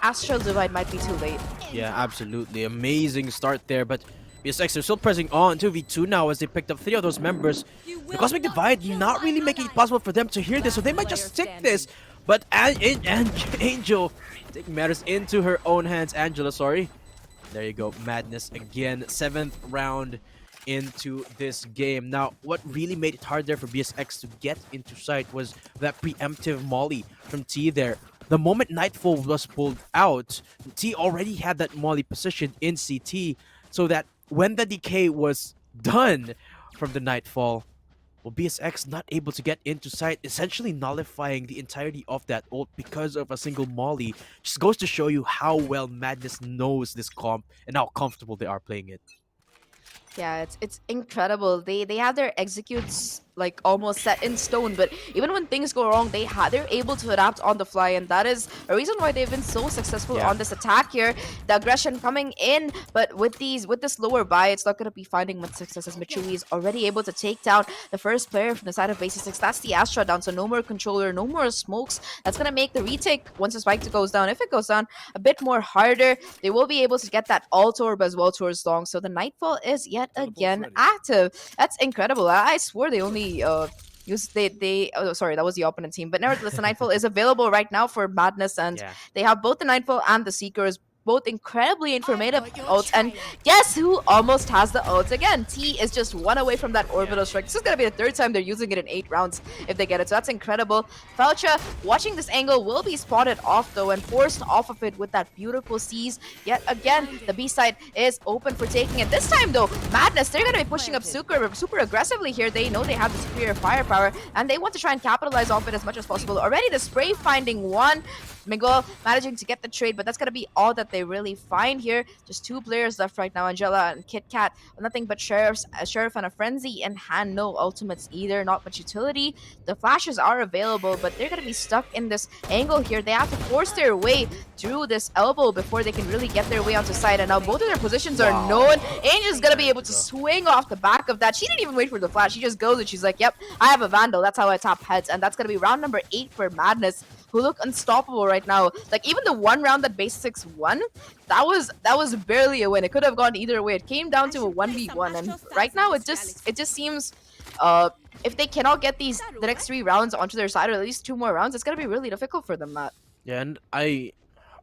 [SPEAKER 1] Astral Divide might be too late.
[SPEAKER 2] Yeah, absolutely. Amazing start there, but BSX are still pressing on 2v2 now as they picked up 3 of those members. The Cosmic Divide not really making it possible for them to hear this, so they might just stick this. But Angel taking matters into her own hands. Angela, sorry. There you go. Madness again. 7th round into this game. Now, what really made it hard there for BSX to get into sight was that preemptive molly from T there. The moment Nightfall was pulled out, T already had that molly positioned in CT, so that when the decay was done from the Nightfall, well, BSX not able to get into sight, essentially nullifying the entirety of that ult because of a single molly. Just goes to show you how well Madness knows this comp and how comfortable they are playing it.
[SPEAKER 1] Yeah, it's incredible. They have their executes like almost set in stone, but even when things go wrong, they're able to adapt on the fly, and that is a reason why they've been so successful
[SPEAKER 2] Yeah.
[SPEAKER 1] on this attack here. The aggression coming in, but with this lower buy, it's not gonna be finding much success as Michui is already able to take down the first player from the side of BASISSIX. That's the Astra down, so no more controller, no more smokes. That's gonna make the retake once the spike goes down. If it goes down, a bit more harder. They will be able to get that alt orb as well towards long. So the Nightfall is yet again active. That's incredible. I swore they only use they oh sorry, that was the opponent team. But nevertheless, the Nightfall is available right now for Madness, and
[SPEAKER 2] Yeah.
[SPEAKER 1] they have both the Nightfall and the Seekers. Both incredibly informative ults, and guess who almost has the ult again? T is just one away from that orbital strike. This is gonna be the third time they're using it in 8 rounds if they get it, so that's incredible. Felcha, watching this angle, will be spotted off though and forced off of it with that beautiful seize. Yet again, the B side is open for taking it. This time though, Madness, they're gonna be pushing up super aggressively here. They know they have the superior firepower, and they want to try and capitalize off it as much as possible. Already the spray finding one. Miguel managing to get the trade, but that's going to be all that they really find here. Just 2 players left right now, Angela and Kit Kat. Nothing but Sheriff and a Frenzy in hand. No ultimates either, not much utility. The flashes are available, but they're going to be stuck in this angle here. They have to force their way through this elbow before they can really get their way onto side. And now both of their positions are known. Angel's going to be able to swing off the back of that. She didn't even wait for the flash. She just goes and she's like, yep, I have a Vandal. That's how I tap heads. And that's going to be round number 8 for Madness, who look unstoppable right now. Like even the one round that BASISSIX won, that was barely a win. It could have gone either way. It came down to a 1v1, and right now it just seems if they cannot get the next 3 rounds onto their side, or at least 2 more rounds, it's gonna be really difficult for them, Matt.
[SPEAKER 2] Yeah, and I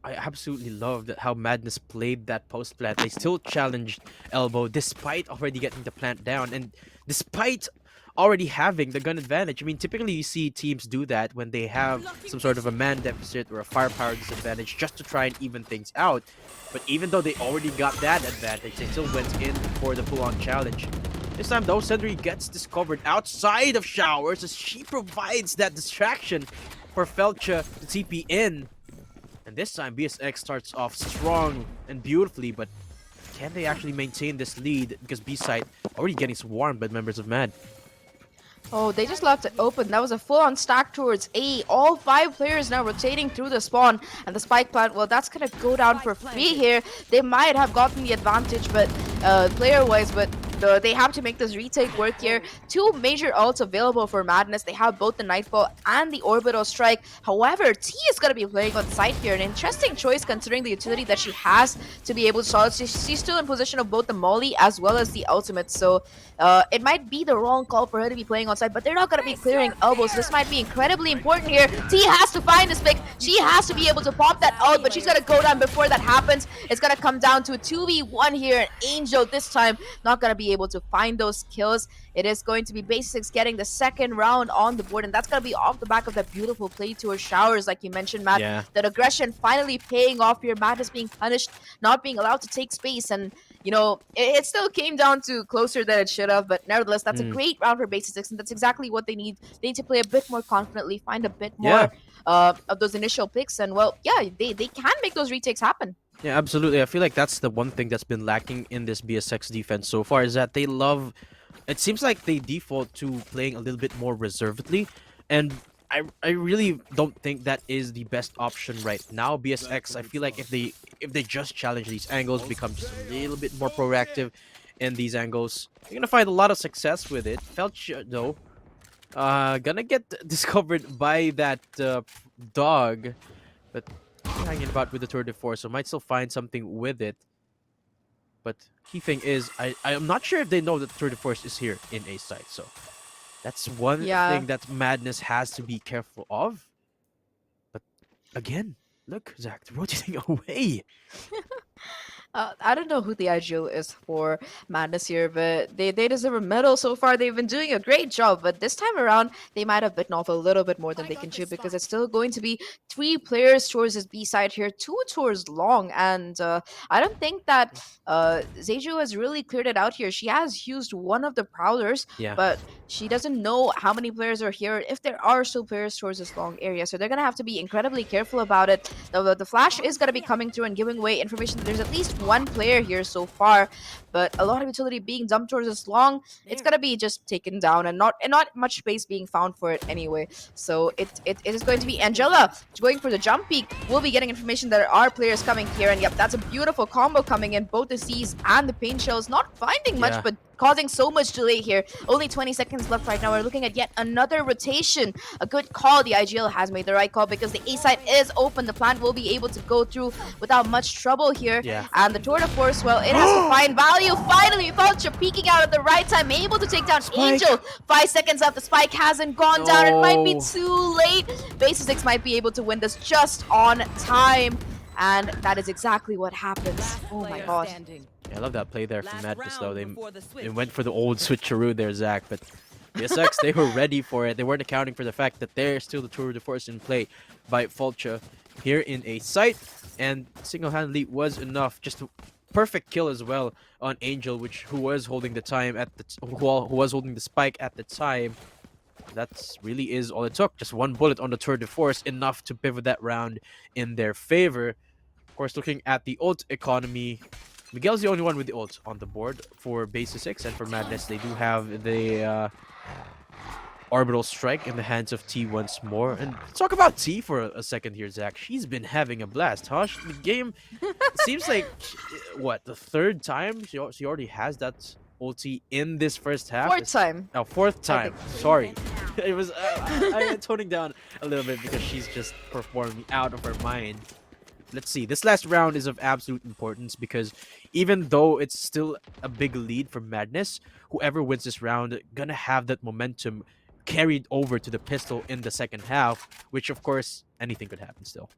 [SPEAKER 2] absolutely loved how Madness played that post plant. They still challenged Elbow despite already getting the plant down and despite already having the gun advantage. I mean, typically you see teams do that when they have some sort of a man deficit or a firepower disadvantage just to try and even things out. But even though they already got that advantage, they still went in for the full-on challenge. This time though, Sundry gets discovered outside of Showers as she provides that distraction for Felcha to TP in. And this time, BSX starts off strong and beautifully, but can they actually maintain this lead? Because B-side already getting swarmed by members of MAD.
[SPEAKER 1] Oh, they just left it open. That was a full-on stack towards A. All 5 players now rotating through the spawn. And the spike plant, well, that's going to go down for free here. They might have gotten the advantage, but player-wise, but they have to make this retake work here. 2 major ults available for Madness. They have both the Nightfall and the Orbital Strike. However, T is going to be playing on site here. An interesting choice considering the utility that she has to be able to solve. She's still in position of both the Molly as well as the ultimate. So it might be the wrong call for her to be playing on site, but they're not going to be clearing elbows. So this might be incredibly important here. T has to find this pick. She has to be able to pop that out, but she's going to go down before that happens. It's going to come down to a 2v1 here. And Angel this time not going to be able to find those kills. It is going to be BASISSIX getting the second round on the board, and that's going to be off the back of that beautiful play towards Showers, like you mentioned, Matt.
[SPEAKER 2] Yeah.
[SPEAKER 1] That aggression finally paying off here. Madness being punished, not being allowed to take space, and you know, it still came down to closer than it should have, but nevertheless, that's a great round for BASISSIX, and that's exactly what they need. They need to play a bit more confidently, find a bit more of those initial picks, and well, yeah, they can make those retakes happen.
[SPEAKER 2] Yeah, absolutely. I feel like that's the one thing that's been lacking in this BSX defense so far is that they love... It seems like they default to playing a little bit more reservedly, and I really don't think that is the best option right now. BSX, I feel like if they just challenge these angles, become just a little bit more proactive in these angles, you're gonna find a lot of success with it. Felch, though, gonna get discovered by that dog, but hanging about with the tour de force, so might still find something with it. But key thing is, I am not sure if they know that the tour de force is here in A site, so that's one thing that Madness has to be careful of. But again, look, Zach, they're rotating away.
[SPEAKER 1] I don't know who the ideal is for Madness here, but they deserve a medal so far. They've been doing a great job, but this time around, they might have bitten off a little bit more than they can chew because it's still going to be three players towards this B side here, two tours long, and I don't think that Zeju has really cleared it out here. She has used one of the Prowlers,
[SPEAKER 2] Yeah.
[SPEAKER 1] but she doesn't know how many players are here, if there are still players towards this long area, so they're gonna have to be incredibly careful about it. The flash is gonna be coming through and giving away information that there's at least one player here so far, but a lot of utility being dumped towards this long, it's gonna be just taken down and not much space being found for it anyway. So it is going to be Angela going for the jump peak. We'll be getting information that there are players coming here, and yep, that's a beautiful combo coming in. Both the C's and the pain shells not finding much,
[SPEAKER 2] Yeah.
[SPEAKER 1] but causing so much delay here. Only 20 seconds left right now. We're looking at yet another rotation. A good call. The IGL has made the right call because the A side is open. The plant will be able to go through without much trouble here.
[SPEAKER 2] Yeah.
[SPEAKER 1] And the Tour de Force, well, it has to find value. Finally, Vulture peeking out at the right time, able to take down
[SPEAKER 2] Spike.
[SPEAKER 1] Angel. 5 seconds left. The spike hasn't gone down. It might be
[SPEAKER 2] No.
[SPEAKER 1] too late. BASISSIX might be able to win this just on time. And that is exactly what happens. Oh my god.
[SPEAKER 2] Yeah, I love that play there from Madness, though. They went for the old switcheroo there, Zach, but VSX, they were ready for it. They weren't accounting for the fact that there's still the Tour de Force in play by Fulcha here in a site, and single-handedly was enough. Just a perfect kill as well on Angel, who was holding the time at the who was holding the spike at the time. That really is all it took. Just one bullet on the Tour de Force, enough to pivot that round in their favor. Of course, looking at the ult economy, Miguel's the only one with the ult on the board for BASISSIX, and for Madness, they do have the Orbital Strike in the hands of T once more. And let's talk about T for a second here, Zach. She's been having a blast, huh? The game, it seems like, what, the third time she already has that ulti in this first half?
[SPEAKER 1] Fourth time.
[SPEAKER 2] Oh, fourth
[SPEAKER 1] I
[SPEAKER 2] time.
[SPEAKER 1] think.
[SPEAKER 2] Sorry. It was, I'm toning down a little bit because she's just performing out of her mind. Let's see. This last round is of absolute importance because even though it's still a big lead for Madness, whoever wins this round gonna have that momentum carried over to the pistol in the second half, which of course anything could happen still.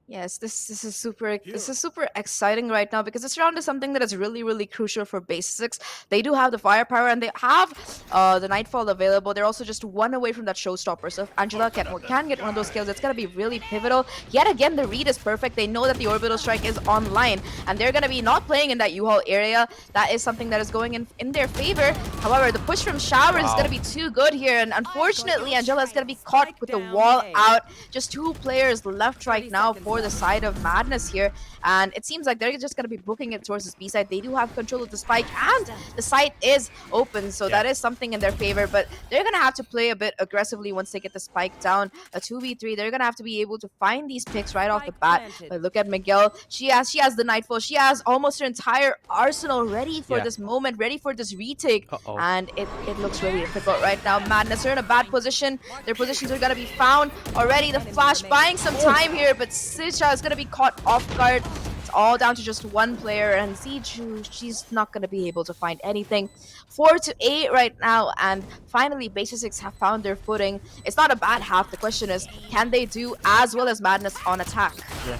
[SPEAKER 1] Yes, this is super exciting right now because this round is something that is really crucial for BASISSIX. They do have the firepower and they have the Nightfall available. They're also just one away from that showstopper. So if Angela can get one of those kills, it's gonna be really pivotal. Yet again, the read is perfect. They know that the Orbital Strike is online and they're gonna be not playing in that U-Haul area. That is something that is going in their favor. However, the push from Showers is gonna be too good here, and unfortunately, Angela is gonna be caught with the wall out. Just two players left right now for the side of Madness here, and it seems like they're just going to be booking it towards this B side. They do have control of the spike and the site is open, so that is something in their favor, but they're going to have to play a bit aggressively once they get the spike down. A 2v3, they're going to have to be able to find these picks right off the bat. But look at Miguel. She has the Nightfall. She has almost her entire arsenal ready for this moment, ready for this retake. And it looks really difficult right now. Madness are in a bad position. Their positions are going to be found already. The Flash buying some time here, but Sisha is going to be caught off guard. It's all down to just one player, and Ziju, she's not going to be able to find anything. 4-8 right now, and finally BASISSIX have found their footing. It's not a bad half. The question is, can they do as well as Madness on attack?
[SPEAKER 2] Yeah,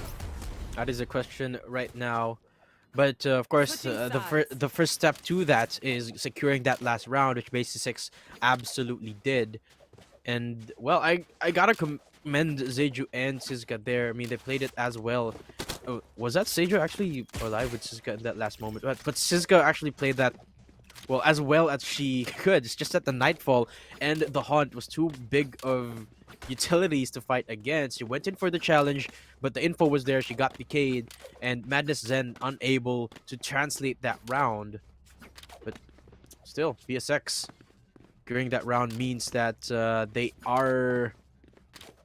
[SPEAKER 2] that is a question right now. But of course, the first step to that is securing that last round, which BASISSIX absolutely did. And well, I gotta commend Zeju and Sizka there. I mean, they played it as well. Oh, was that Zeju actually alive with Sizka in that last moment? But Sizka actually played that as well as she could. It's just that the Nightfall and the Haunt was too big of utilities to fight against. She went in for the challenge, but the info was there. She got decayed, and Madness Zen unable to translate that round. But still, VSX during that round means that they are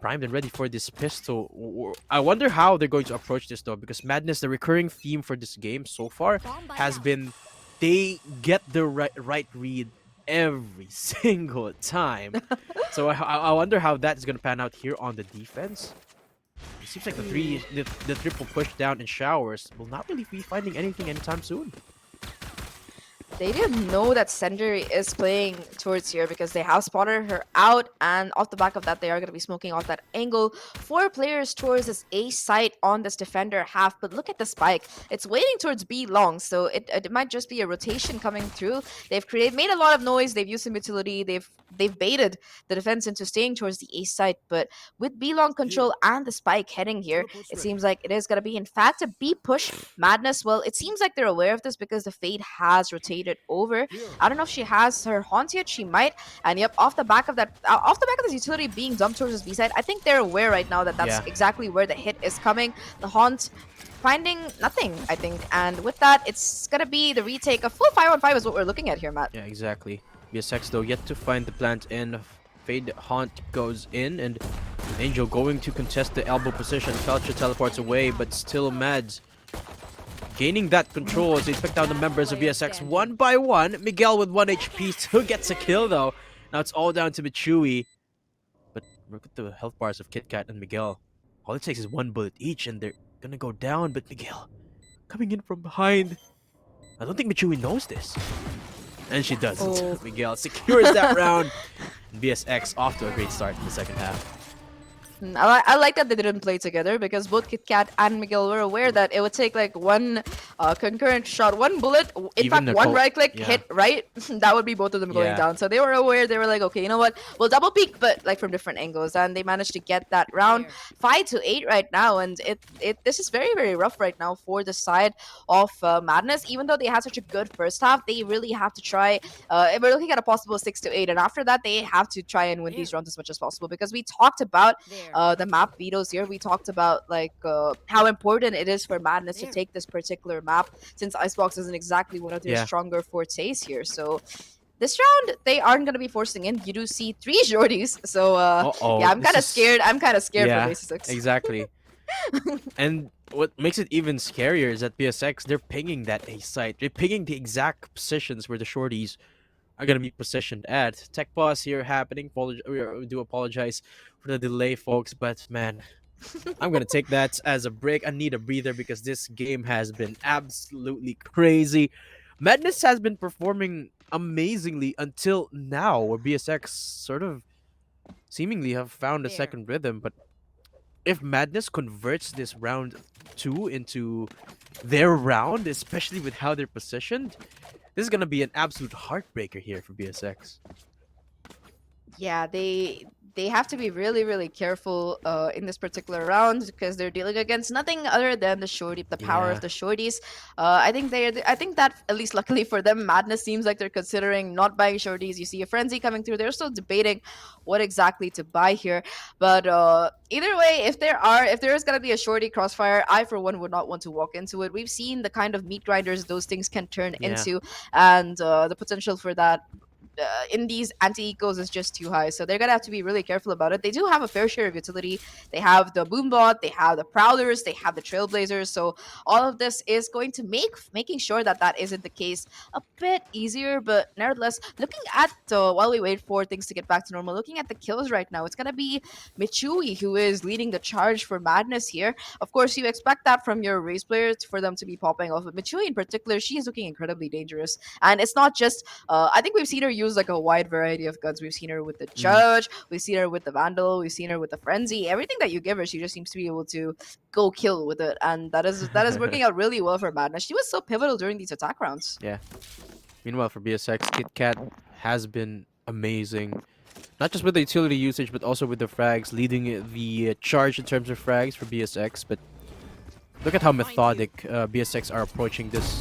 [SPEAKER 2] primed and ready for this pistol. I wonder how they're going to approach this though, because Madness, the recurring theme for this game so far has been they get the right read every single time. So I wonder how that is going to pan out here on the defense. It seems like the triple push down in Showers will not really be finding anything anytime soon.
[SPEAKER 1] They didn't know that Sender is playing towards here because they have spotted her out, and off the back of that, they are going to be smoking off that angle. 4 players towards this A site on this defender half, but look at the spike. It's waiting towards B long, so it might just be a rotation coming through. They've made a lot of noise. They've used some utility. They've baited the defense into staying towards the A site, but with B long control and the spike heading here, it seems like it is going to be in fact a B push. Madness, well, it seems like they're aware of this because the Fade has rotated over. I don't know if she has her haunt yet. She might. And yep, off the back of that, off the back of this utility being dumped towards this B side, I think they're aware right now that that's
[SPEAKER 2] Yeah.
[SPEAKER 1] exactly where the hit is coming. The haunt finding nothing, I think. And with that, it's gonna be the retake. A full 5-on-5 is what we're looking at here, Matt.
[SPEAKER 2] Yeah, exactly. BSX though yet to find the plant in. Fade Haunt goes in, and Angel going to contest the elbow position. Felcher teleports away, but still Mads gaining that control as they pick down the members of BSX one by one. Miguel with 1 HP still gets a kill though. Now it's all down to Michui. But look at the health bars of KitKat and Miguel. All it takes is 1 bullet each and they're gonna go down, but Miguel coming in from behind. I don't think Michui knows this. And she doesn't.
[SPEAKER 1] Oh.
[SPEAKER 2] Miguel secures that round. And BSX off to a great start in the second half.
[SPEAKER 1] I like that they didn't play together because both KitKat and Miguel were aware that it would take like one concurrent shot, one bullet, in
[SPEAKER 2] Even
[SPEAKER 1] fact, one
[SPEAKER 2] Nicole-
[SPEAKER 1] right click
[SPEAKER 2] yeah.
[SPEAKER 1] hit right. That would be both of them going
[SPEAKER 2] Yeah.
[SPEAKER 1] down. So they were aware. They were like, okay, you know what? We'll double peek, but like from different angles, and they managed to get that round 5-8 right now. And this is very very rough right now for the side of Madness. Even though they had such a good first half, they really have to try. We're looking at a possible 6-8, and after that, they have to try and win these rounds as much as possible because we talked about the map vetoes here. We talked about like how important it is for Madness to take this particular map since Icebox isn't exactly one of their
[SPEAKER 2] Yeah.
[SPEAKER 1] stronger fortes here. So this round they aren't going to be forcing in. You do see 3 Jordies, so
[SPEAKER 2] Uh-oh,
[SPEAKER 1] yeah, I'm
[SPEAKER 2] this
[SPEAKER 1] kind of
[SPEAKER 2] is-
[SPEAKER 1] scared. I'm kind of scared
[SPEAKER 2] Yeah,
[SPEAKER 1] for BASISSIX.
[SPEAKER 2] Exactly. And what makes it even scarier is that BSX, they're pinging that A site. They're pinging the exact positions where the shorties are going to be positioned at. Tech pause here happening. We do apologize for the delay, folks, but man, I'm going to take that as a break. I need a breather because this game has been absolutely crazy. Madness has been performing amazingly until now, where BSX sort of seemingly have found a second rhythm, but if Madness converts this round 2 into their round, especially with how they're positioned, this is gonna be an absolute heartbreaker here for BSX.
[SPEAKER 1] Yeah, they have to be really really careful in this particular round because they're dealing against nothing other than the power
[SPEAKER 2] Yeah.
[SPEAKER 1] of the shorties. I think that at least luckily for them, Madness seems like they're considering not buying shorties. You see a frenzy coming through. They're still debating what exactly to buy here, but either way, if there is gonna be a shorty crossfire, I for one would not want to walk into it. We've seen the kind of meat grinders those things can turn
[SPEAKER 2] Yeah.
[SPEAKER 1] into, and the potential for that in these anti-ecos is just too high. So they're gonna have to be really careful about it. They do have a fair share of utility. They have the Boombot, they have the Prowlers, they have the Trailblazers. So all of this is going to making sure that that isn't the case a bit easier. But nevertheless, looking at while we wait for things to get back to normal, looking at the kills right now, it's gonna be Michui who is leading the charge for Madness here. Of course, you expect that from your race players for them to be popping off. But Michui in particular, she is looking incredibly dangerous. And it's not just I think we've seen her use like a wide variety of guns. We've seen her with the Judge, we've seen her with the Vandal, we've seen her with the Frenzy. Everything that you give her, she just seems to be able to go kill with it, and that is working out really well for Madness. She was so pivotal during these attack rounds.
[SPEAKER 2] Yeah. Meanwhile, for BSX, KitKat has been amazing. Not just with the utility usage, but also with the frags, leading the charge in terms of frags for BSX. But look at how methodic BSX are approaching this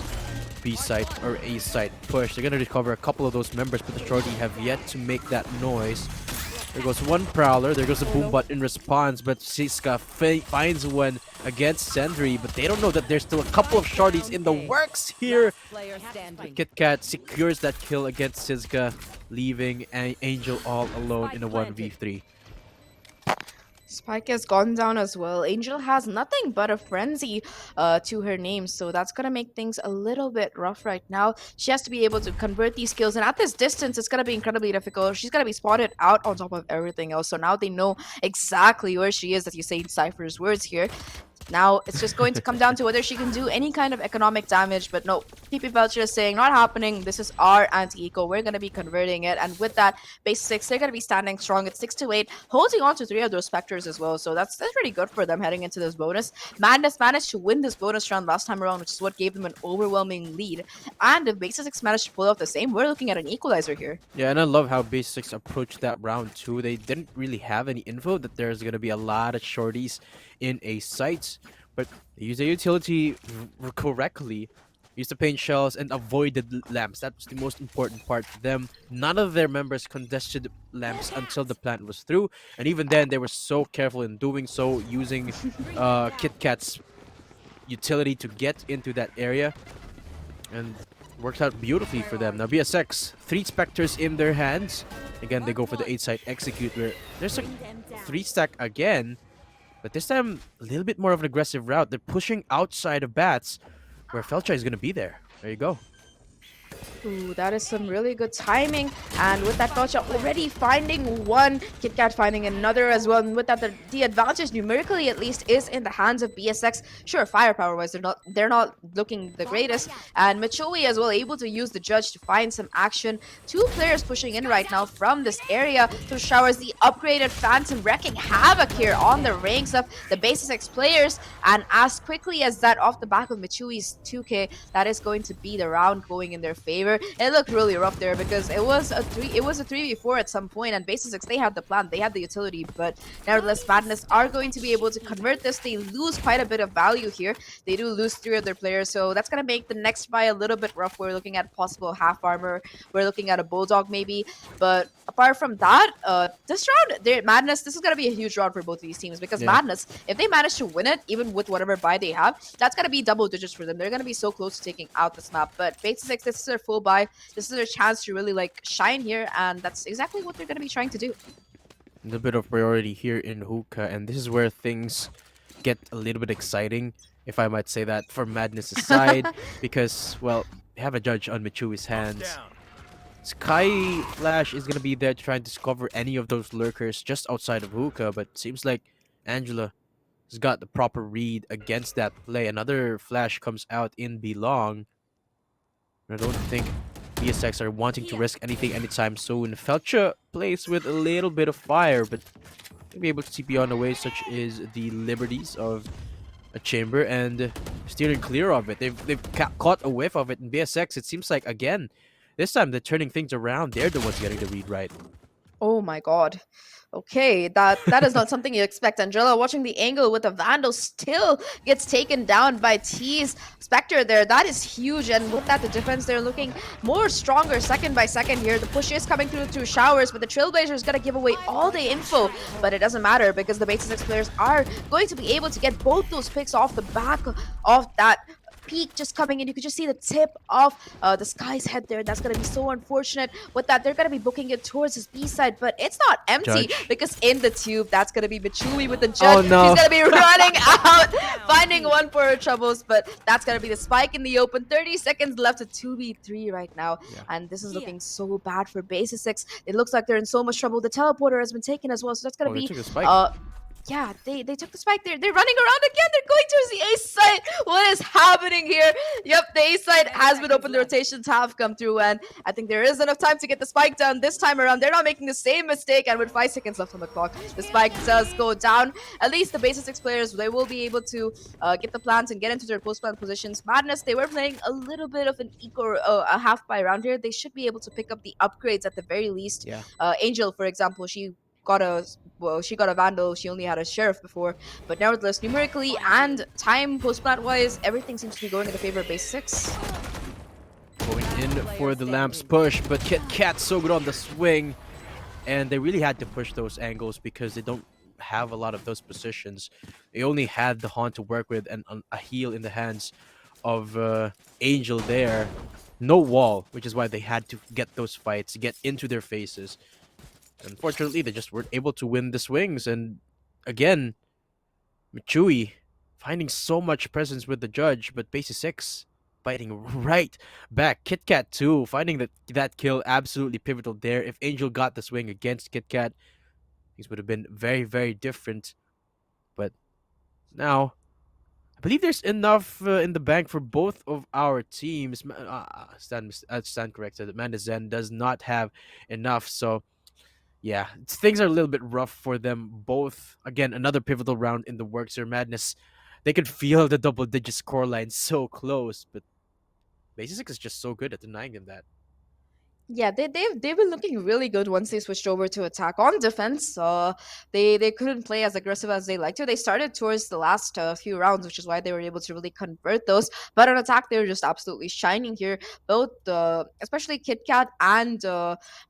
[SPEAKER 2] B site or A site push. They're gonna recover a couple of those members, but the shorty have yet to make that noise. There goes one Prowler, there goes the Boombot in response, but Siska finds one against Sendry, but they don't know that there's still a couple of shorties in the works here. KitKat secures that kill against Siska, leaving Angel all alone in a 1v3.
[SPEAKER 1] Spike has gone down as well. Angel has nothing but a frenzy to her name, so that's gonna make things a little bit rough right now. She has to be able to convert these kills, and at this distance, it's gonna be incredibly difficult. She's gonna be spotted out on top of everything else, so now they know exactly where she is, as you say in Cypher's words here. Now it's just going to come down to whether she can do any kind of economic damage, but no, TP Belcher is saying, not happening. This is our anti-eco. We're going to be converting it. And with that, base six, they're going to be standing strong at 6 to 8, holding on to 3 of those Spectres as well. So that's pretty good for them heading into this bonus. Madness managed to win this bonus round last time around, which is what gave them an overwhelming lead. And if base six managed to pull off the same, we're looking at an equalizer here.
[SPEAKER 2] Yeah, and I love how BASISSIX approached that round too. They didn't really have any info that there's gonna be a lot of shorties in a site, but they used the utility correctly. Used the paint shells and avoided lamps. That was the most important part for them. None of their members contested lamps until the plant was through, and even then they were so careful in doing so, using Kit Kat's utility to get into that area, and worked out beautifully for them. Now BSX, 3 Spectres in their hands. Again, they go for the 8-side execute where there's a 3-stack again, but this time a little bit more of an aggressive route. They're pushing outside of bats where Felcha is going to be there. There you go.
[SPEAKER 1] Ooh, that is some really good timing. And with that gotcha already finding one, KitKat finding another as well. And with that, the advantage numerically at least is in the hands of BSX. Sure, firepower wise, they're not looking the greatest. And Machoui as well able to use the judge to find some action. 2 players pushing in right now from this area to showers the upgraded Phantom wrecking havoc here on the ranks of the BASISSIX players. And as quickly as that off the back of Machui's 2K, that is going to be the round going in their favor. It looked really rough there because it was a 3v4 at some point, and BASISSIX, they had the plan, they had the utility, but nevertheless Madness are going to be able to convert this. They lose quite a bit of value here. They do lose 3 of their players, so that's going to make the next fight a little bit rough. We're looking at possible half armor, we're looking at a bulldog maybe, but apart from that, this round, Madness, this is going to be a huge round for both of these teams because
[SPEAKER 2] Yeah.
[SPEAKER 1] Madness, if they manage to win it, even with whatever buy they have, that's going to be double digits for them. They're going to be so close to taking out this map, but BASISSIX, this is their full buy. This is their chance to really like shine here, and that's exactly what they're going to be trying to do.
[SPEAKER 2] A little bit of priority here in Hookah, and this is where things get a little bit exciting, if I might say that, for Madness' side, because, well, they have a judge on Michui's hands. Sky Flash is going to be there to try and discover any of those lurkers just outside of Hookah, but seems like Angela has got the proper read against that play. Another flash comes out in Belong. I don't think BSX are wanting to risk anything anytime soon. Felcha plays with a little bit of fire, but they'll be able to TP on the way, such is the liberties of a chamber, and steering clear of it. They've caught a whiff of it in BSX. It seems like, again, this time they're turning things around. They're the ones getting the read right.
[SPEAKER 1] Oh my god. Okay, that is not something you expect. Angela watching the angle with the Vandal still gets taken down by T's Spectre there. That is huge, and with that, the defense, they're looking more stronger second by second here. The push is coming through showers, but the Trailblazer is going to give away all the info, but it doesn't matter because the BASISSIX players are going to be able to get both those picks off the back of that peak just coming in. You could just see the tip of the Sky's head there. That's going to be so unfortunate. With that, they're going to be booking it towards his B side, but it's not empty
[SPEAKER 2] Judge.
[SPEAKER 1] because in the tube, that's going to be Michui with the
[SPEAKER 2] Oh,
[SPEAKER 1] judge.
[SPEAKER 2] no.
[SPEAKER 1] She's going to be running out, finding one for her troubles, but that's going to be the spike in the open. 30 seconds left to 2v3 right now,
[SPEAKER 2] Yeah.
[SPEAKER 1] and this is looking so bad for BASISSIX. It looks like they're in so much trouble. The teleporter has been taken as well, so that's going
[SPEAKER 2] Oh,
[SPEAKER 1] to
[SPEAKER 2] they
[SPEAKER 1] be
[SPEAKER 2] took a spike.
[SPEAKER 1] yeah, they took the spike. They're running around again. They're going towards the ace side. What is happening here? Yep, the ace side has been open. The rotations have come through, and I think there is enough time to get the spike down this time around. They're not making the same mistake, and with 5 seconds left on the clock, the spike does go down. At least the BASISSIX players, they will be able to get the plants and get into their post-plant positions. Madness, they were playing a little bit of an eco, a half buy round here. They should be able to pick up the upgrades at the very least.
[SPEAKER 2] Yeah.
[SPEAKER 1] Angel, for example, she got a Vandal. She only had a Sheriff before, but nevertheless, numerically and time post-plant wise, everything seems to be going in the favor of BASISSIX.
[SPEAKER 2] Going in for the lamps push, but Cat's so good on the swing, and they really had to push those angles because they don't have a lot of those positions. They only had the Haunt to work with and a heal in the hands of Angel there. No wall, which is why they had to get those fights, get into their faces. Unfortunately, they just weren't able to win the swings, and again, Michui finding so much presence with the judge, but BASISSIX fighting right back. KitKat too, finding that kill absolutely pivotal there. If Angel got the swing against KitKat, things would have been very, very different. But now, believe there's enough in the bank for both of our teams. Stand corrected. Amanda Zen does not have enough, so yeah, things are a little bit rough for them both. Again, another pivotal round in the works here. Madness, they could feel the double-digit scoreline so close, but BASISSIX is just so good at denying them that.
[SPEAKER 1] Yeah, they've been looking really good once they switched over to attack. On defense, they couldn't play as aggressive as they like to. They started towards the last few rounds, which is why they were able to really convert those. But on attack, they were just absolutely shining here. Both, especially KitKat and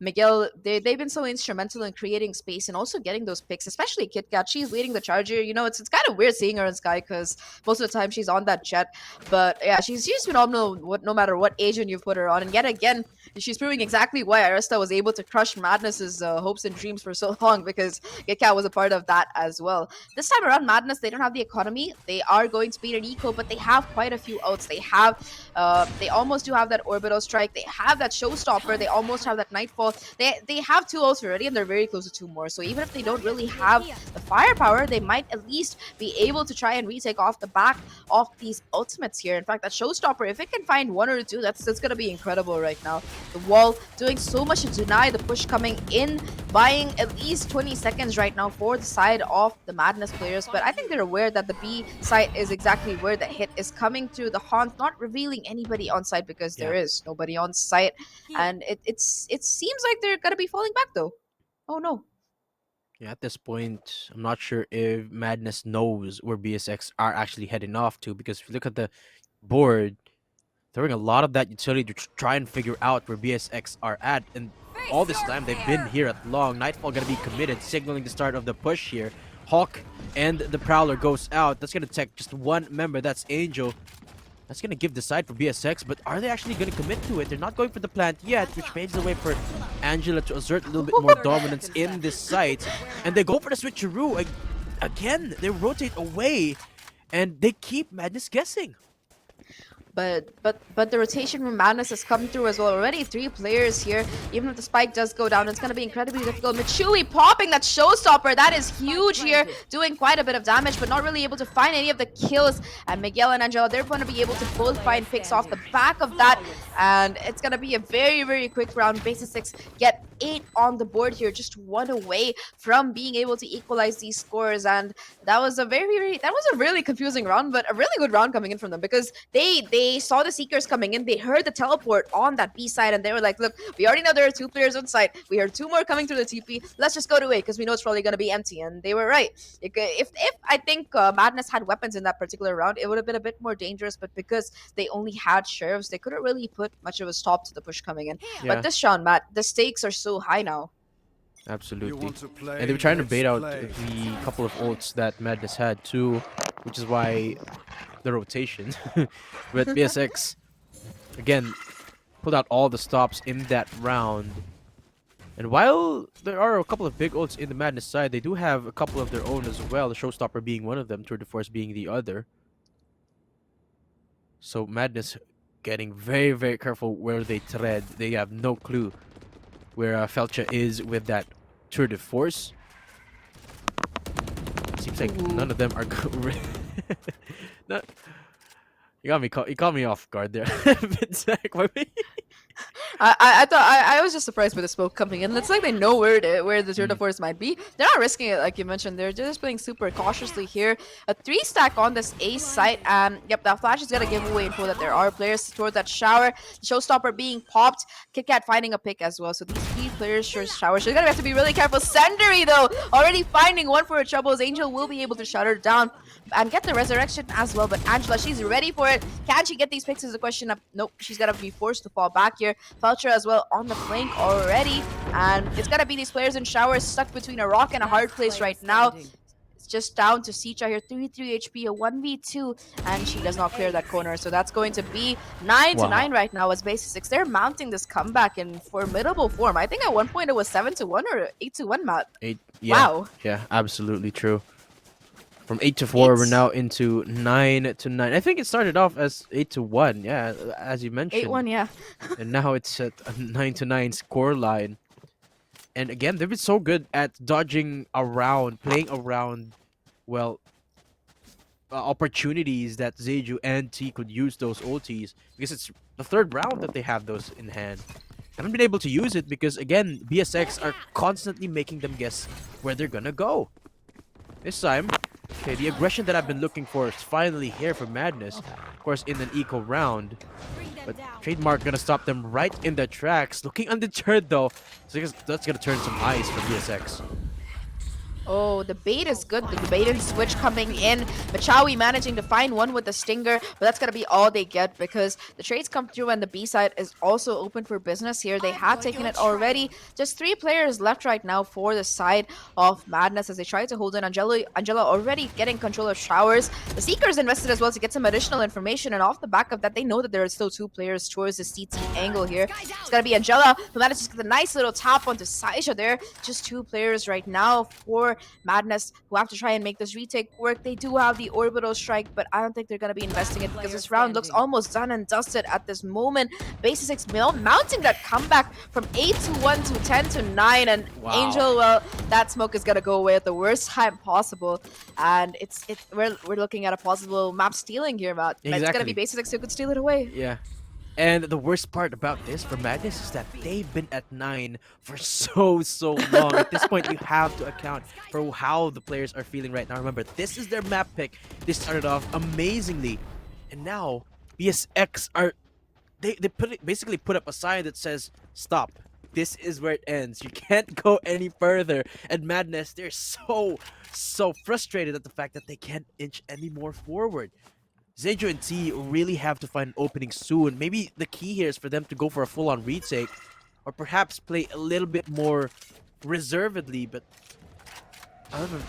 [SPEAKER 1] Miguel, they've been so instrumental in creating space and also getting those picks. Especially KitKat, she's leading the charge here. You know, it's kind of weird seeing her in Sky because most of the time she's on that jet. But yeah, she's phenomenal. No matter what agent you put her on, and yet again she's proving exactly why Arista was able to crush Madness's hopes and dreams for so long because Gekka was a part of that as well. This time around, Madness, they don't have the economy. They are going to beat an eco, but they have quite a few outs. They almost do have that orbital strike. They have that showstopper. They almost have that nightfall. They have two outs already, and they're very close to two more. So even if they don't really have the firepower, they might at least be able to try and retake off the back of these ultimates here. In fact, that showstopper, if it can find one or two, that's going to be incredible right now. The wall doing so much to deny the push coming in, buying at least 20 seconds right now for the side of the Madness players. But I think they're aware that the B site is exactly where the hit is coming through. The Haunt not revealing anybody on site because
[SPEAKER 2] Yeah.
[SPEAKER 1] there is nobody on site. And it seems like they're going to be falling back though. Oh no.
[SPEAKER 2] Yeah, at this point, I'm not sure if Madness knows where BSX are actually heading off to because if you look at the board, throwing a lot of that utility to try and figure out where BSX are at. And all this time, they've been here at long. Nightfall going to be committed, signaling the start of the push here. Hawk and the Prowler goes out. That's going to take just one member. That's Angel. That's going to give the side for BSX, but are they actually going to commit to it? They're not going for the plant yet, which paves the way for Angela to assert a little bit more dominance in this site. And they go for the switcheroo. Again, they rotate away, and they keep Madness guessing.
[SPEAKER 1] But the rotation from Madness has come through as well. Already 3 players here. Even if the spike does go down, it's going to be incredibly difficult. Michui popping that showstopper. That is huge here. Doing quite a bit of damage, but not really able to find any of the kills. And Miguel and Angela, they're going to be able to both find picks off the back of that. And it's going to be a very, very quick round. BASISSIX get 8 on the board here. Just 1 away from being able to equalize these scores. And that was a really confusing round, but a really good round coming in from them because they saw the Seekers coming in. They heard the teleport on that B side, and they were like, look, we already know there are 2 players on site. We heard 2 more coming through the TP. Let's just go to A because we know it's probably going to be empty. And they were right. If I think Madness had weapons in that particular round, it would have been a bit more dangerous, but because they only had sheriffs, they couldn't really put much of a stop to the push coming in.
[SPEAKER 2] Yeah.
[SPEAKER 1] But this round, Matt, the stakes are so high now.
[SPEAKER 2] Absolutely. And they were trying to bait out the couple of ults that Madness had too, which is why the rotation. But BSX, again, pulled out all the stops in that round. And while there are a couple of big ults in the Madness side, they do have a couple of their own as well, the Showstopper being one of them, Tour de Force being the other. So Madness getting very, very careful where they tread. They have no clue where Felcha is with that Tour de Force. Seems like none of them are no, you caught me off guard there. Zach,
[SPEAKER 1] I was just surprised by the smoke coming in. It's like they know where the Tour de Force might be. They're not risking it, like you mentioned. They're just playing super cautiously here. A 3 stack on this A site, and yep, that flash is gonna give away info that there are players toward that shower. Showstopper being popped. KitKat finding a pick as well. So these 3 players sure shower. She's gonna have to be really careful. Senderi though, already finding one for her troubles. Angel will be able to shut her down and get the resurrection as well. But Angela, she's ready for it. Can she get these picks is the question of nope, she's gonna be forced to fall back here. Felcher as well on the flank already. And it's gonna be these players in showers stuck between a rock and a hard place right now. It's just down to Sicha here, 33 HP, a 1v2, and she does not clear that corner. So that's going to be 9-9 right now as BASISSIX. They're mounting this comeback in formidable form. I think at one point it was 7-1 or 8-1, Matt.
[SPEAKER 2] 8, yeah.
[SPEAKER 1] Wow.
[SPEAKER 2] Yeah, absolutely true. From 8-4, we're now into 9-9. I think it started off as 8-1, yeah, as you mentioned.
[SPEAKER 1] 8-1, yeah.
[SPEAKER 2] And now it's at a 9-9 score line. And again, they've been so good at dodging around, playing around, well, opportunities that Zeju and T could use those ultis, because it's the third round that they have those in hand. Haven't been able to use it because, again, BSX are constantly making them guess where they're gonna go. This time, okay, the aggression that I've been looking for is finally here for Madness. Of course, in an eco round. But Trademark gonna stop them right in their tracks. Looking undeterred though. So I guess that's gonna turn some eyes for BSX.
[SPEAKER 1] Oh, the bait is good. The bait and switch coming in. Machawi managing to find one with the stinger, but that's going to be all they get because the trades come through and the B side is also open for business here. They had taken it already. Just 3 players left right now for the side of Madness as they try to hold in. Angela already getting control of Showers. The Seekers invested as well to get some additional information, and off the back of that, they know that there are still 2 players towards the CT angle here. It's going to be Angela who manages to get a nice little tap onto Saisha there. Just 2 players right now for Madness who have to try and make this retake work. They do have the orbital strike, but I don't think they're going to be investing it because this round looks almost done and dusted at this moment. BASISSIX mounting that comeback from 8 to 1 to 10 to 9, and
[SPEAKER 2] Wow.
[SPEAKER 1] Angel, well, that smoke is going to go away at the worst time possible, and we're looking at a possible map stealing here, Matt. It's going to be
[SPEAKER 2] Exactly.
[SPEAKER 1] BASISSIX who could steal it away.
[SPEAKER 2] Yeah. And the worst part about this for Madness is that they've been at 9 for so long. At this point, you have to account for how the players are feeling right now. Remember, this is their map pick. They started off amazingly, and now BSX are they basically put up a sign that says stop. This is where it ends. You can't go any further. And Madness, they're so frustrated at the fact that they can't inch any more forward. Zeju and T really have to find an opening soon. Maybe the key here is for them to go for a full-on retake, or perhaps play a little bit more reservedly. But other than,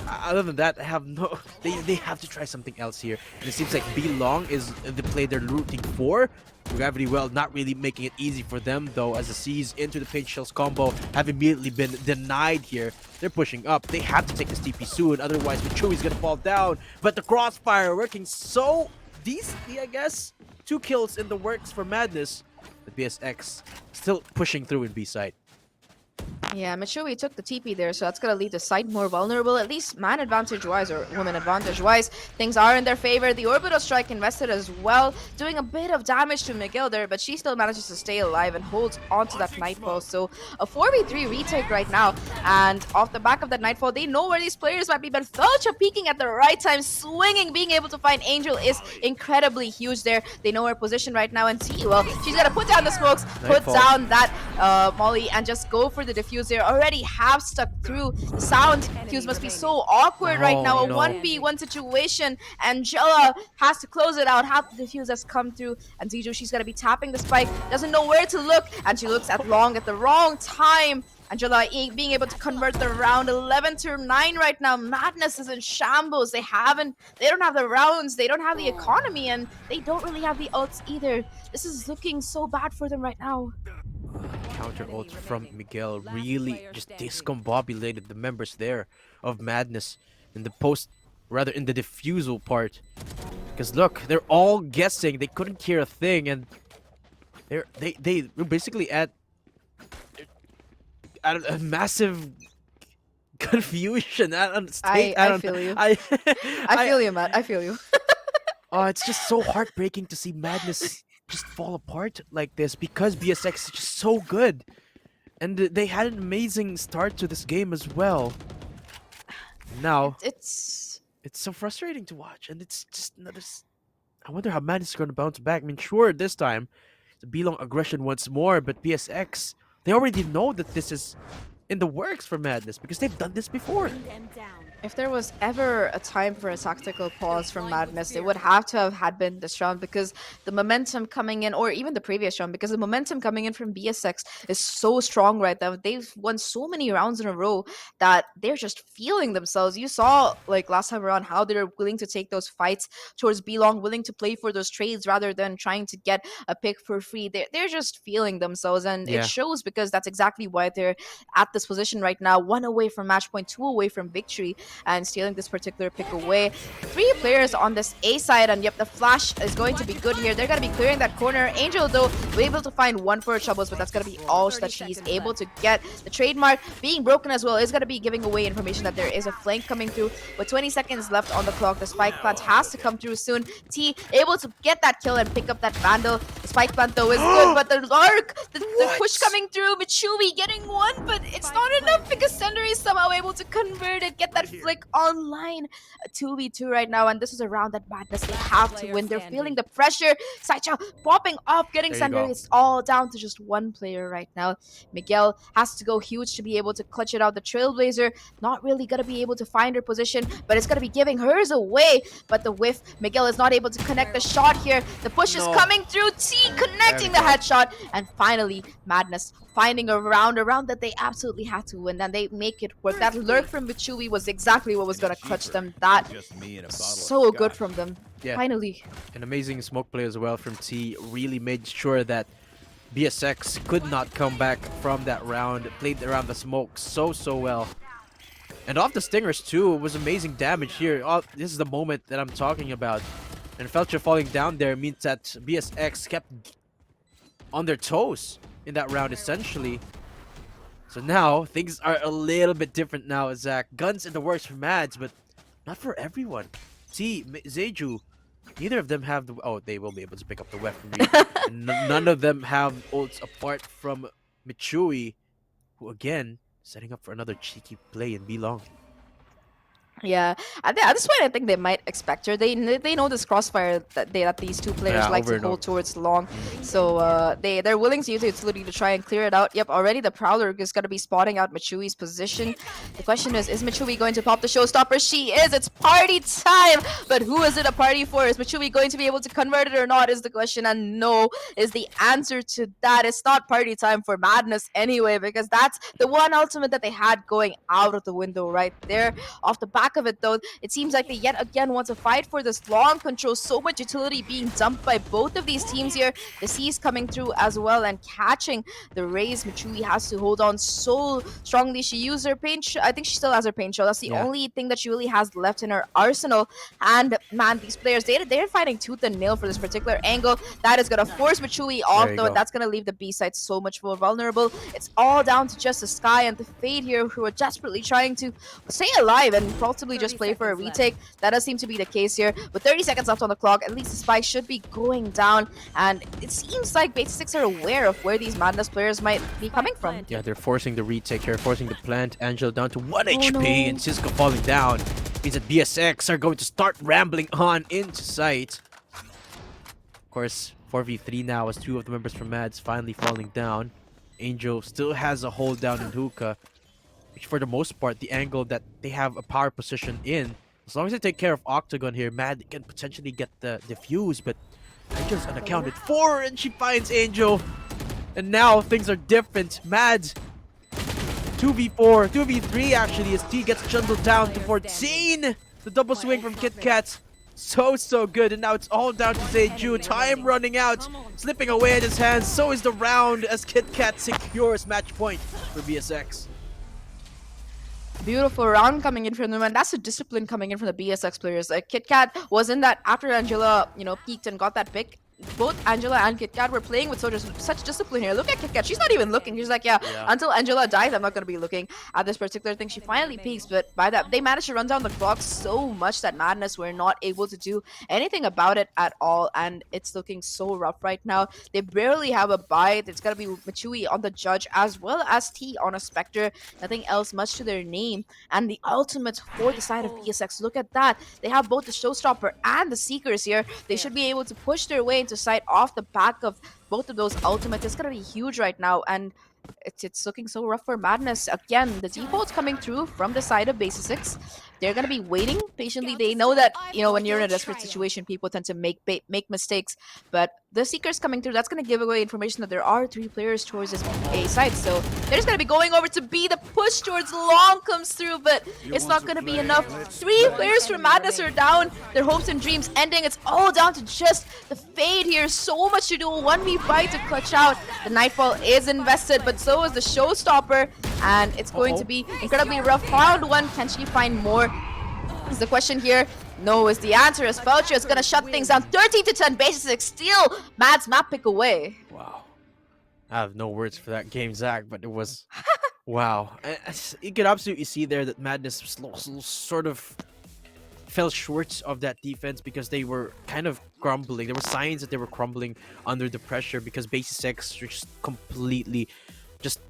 [SPEAKER 2] other than that, I have no. They have to try something else here. And it seems like B Long is the play they're rooting for. Gravity Well not really making it easy for them though, as the C's into the Paint Shells combo have immediately been denied here. They're pushing up. They have to take this TP soon, otherwise Machui's gonna fall down. But the crossfire working so decently, I guess. 2 kills in the works for Madness. But BSX still pushing through in B side.
[SPEAKER 1] Yeah, Mitsui took the TP there, so that's going to leave the site more vulnerable, at least man advantage-wise or woman advantage-wise. Things are in their favor. The Orbital Strike invested as well, doing a bit of damage to Miguel there, but she still manages to stay alive and holds onto that Nightfall. So a 4v3 retake right now, and off the back of that Nightfall, they know where these players might be, but Felcha peeking at the right time, swinging, being able to find Angel is incredibly huge there. They know her position right now, and T, well, she's going to put down the smokes, put
[SPEAKER 2] Nightfall.
[SPEAKER 1] down that Molly, and just go for the defuse. They're already half stuck through. The sound cues must be so awkward right now. A
[SPEAKER 2] no.
[SPEAKER 1] 1v1 situation. Angela has to close it out. Half the defuse has come through. And Ziju, she's going to be tapping the spike. Doesn't know where to look. And she looks at Long at the wrong time. Angela being able to convert the round 11 to 9 right now. Madness is in shambles. They don't have the rounds. They don't have the economy. And they don't really have the ults either. This is looking so bad for them right now.
[SPEAKER 2] Counter ult from Miguel really just discombobulated the members there of Madness in the in the defusal part. Because look, they're all guessing. They couldn't hear a thing, and they were basically at a massive confusion.
[SPEAKER 1] I feel you. I feel you, Matt. I feel you.
[SPEAKER 2] Oh, it's just so heartbreaking to see Madness just fall apart like this because BSX is just so good. And they had an amazing start to this game as well. Now,
[SPEAKER 1] It's
[SPEAKER 2] so frustrating to watch, and it's just I wonder how Madness is going to bounce back. I mean, sure, this time, the Belong aggression once more, but BSX, they already know that this is in the works for Madness because they've done this before.
[SPEAKER 1] if there was ever a time for a tactical pause from Madness, it would have to have had been this round because the momentum coming in, or even the previous round, because the momentum coming in from BSX is so strong right now. They've won so many rounds in a row that they're just feeling themselves. You saw like last time around how they're willing to take those fights towards Belong, willing to play for those trades rather than trying to get a pick for free. They're just feeling themselves, and it
[SPEAKER 2] Yeah.
[SPEAKER 1] shows because that's exactly why they're at this position right now. 1 away from match point, 2 away from victory. and stealing this particular pick away. 3 players on this A side, and yep, the flash is going to be good here. They're going to be clearing that corner. Angel, though, will be able to find one for her troubles, but that's going to be all that she's able to get. The trademark being broken as well is going to be giving away information that there is a flank coming through. With 20 seconds left on the clock, the spike plant has to come through soon. T able to get that kill and pick up that vandal. The spike plant, though, is good, but the arc, the push coming through. Michui getting one, but it's not enough because Sender is somehow able to convert it, get that flick online. A 2v2 right now, and this is a round that Madness they have to win. They're feeling the pressure. Saicha popping off, getting Sender. It's all down to just one player right now. Miguel has to go huge to be able to clutch it out. The Trailblazer not really going to be able to find her position, but it's going to be giving hers away. But the whiff, Miguel is not able to connect the shot here. The push is coming through. T connecting the headshot, and finally Madness finding a round that they absolutely had to win, and they make it work. That lurk from Michui was exactly what was going to clutch them. That so good from them.
[SPEAKER 2] Yeah.
[SPEAKER 1] Finally.
[SPEAKER 2] An amazing smoke play as well from T. Really made sure that BSX could not come back from that round. Played around the smoke so well. And off the stingers too, it was amazing damage here. This is the moment that I'm talking about. And Felcher falling down there means that BSX kept on their toes in that round essentially. So now things are a little bit different now, Zach. Guns in the works for Mads, but not for everyone. See, Zeju, neither of them have the... Oh, they will be able to pick up the weaponry. None of them have ults apart from Michui, who again, setting up for another cheeky play in B-Long.
[SPEAKER 1] Yeah, at this point, I think they might expect her. They know this crossfire that these 2 players like to hold towards long, so they're willing to use the utility to try and clear it out. Yep, already the Prowler is going to be spotting out Michui's position. The question is Michui going to pop the showstopper? She is. It's party time, but who is it a party for? Is Michui going to be able to convert it or not? Is the question, and no is the answer to that. It's not party time for Madness anyway, because that's the one ultimate that they had going out of the window right there. Off the back of it, though, it seems like they yet again want to fight for this long control. So much utility being dumped by both of these teams here. The C's coming through as well and catching the raise. Michui has to hold on so strongly. She used her paint. I think she still has her paint shell. That's the only thing that she really has left in her arsenal. And man, these players, they're fighting tooth and nail for this particular angle. That is going to force Michui off, though, and that's going to leave the B side so much more vulnerable. It's all down to just the Sky and the Fade here, who are desperately trying to stay alive and possibly just play for a retake. That does seem to be the case here. With 30 seconds left on the clock, at least the spike should be going down, and it seems like BASISSIX are aware of where these Madness players might be coming from.
[SPEAKER 2] Yeah, they're forcing the retake here, forcing the plant. Angel down to 1 HP, and Cisco falling down. Means that BSX are going to start rambling on into sight. Of course, 4v3 now as 2 of the members from Mads finally falling down. Angel still has a hold down in Hookah, which for the most part, the angle that they have a power position in, as long as they take care of Octagon here, Mad can potentially get the defuse, but Angel's unaccounted for, and she finds Angel. And now things are different. Mad 2v4, 2v3 actually, as T gets trundled down to 14. The double swing from KitKat. So good, and now it's all down to Zeju. Time running out, slipping away in his hands. So is the round as KitKat secures match point for BSX.
[SPEAKER 1] Beautiful round coming in from them, and that's a discipline coming in from the BSX players. Like KitKat was in that after Angela, peaked and got that pick. Both Angela and KitKat were playing with such discipline here. Look at KitKat. She's not even looking. She's like, yeah, until Angela dies, I'm not going to be looking at this particular thing. She finally peaks, but by that, they managed to run down the clock so much that Madness were not able to do anything about it at all, and it's looking so rough right now. They barely have a bite. It's going to be Michui on the Judge as well as T on a Spectre. Nothing else much to their name. And the ultimate for the side of BSX. Look at that. They have both the Showstopper and the Seekers here. They should be able to push their way into sight off the back of both of those ultimates. It's gonna be huge right now, and it's looking so rough for Madness. Again, the default's coming through from the side of BASISSIX. They're gonna be waiting patiently. They know that when you're in a desperate situation, people tend to make mistakes. But the Seekers coming through, that's gonna give away information that there are 3 players towards this A side. So they're just gonna be going over to B. The push towards long comes through, but it's not gonna be enough. 3 players from Madness are down. Their hopes and dreams ending. It's all down to just the Fade here. So much to do. 1v5 to clutch out. The Nightfall is invested, but so is the Showstopper, and it's going to be incredibly rough. Round 1, can she find more? Is the question here? No is the answer, as Felcher is going to shut things down. 13-10, BASISSIX still Mad's map pick away.
[SPEAKER 2] Wow. I have no words for that game, Zach, but it was wow. You could absolutely see there that Madness sort of fell short of that defense because they were kind of crumbling. There were signs that they were crumbling under the pressure because BASISSIX were just completely just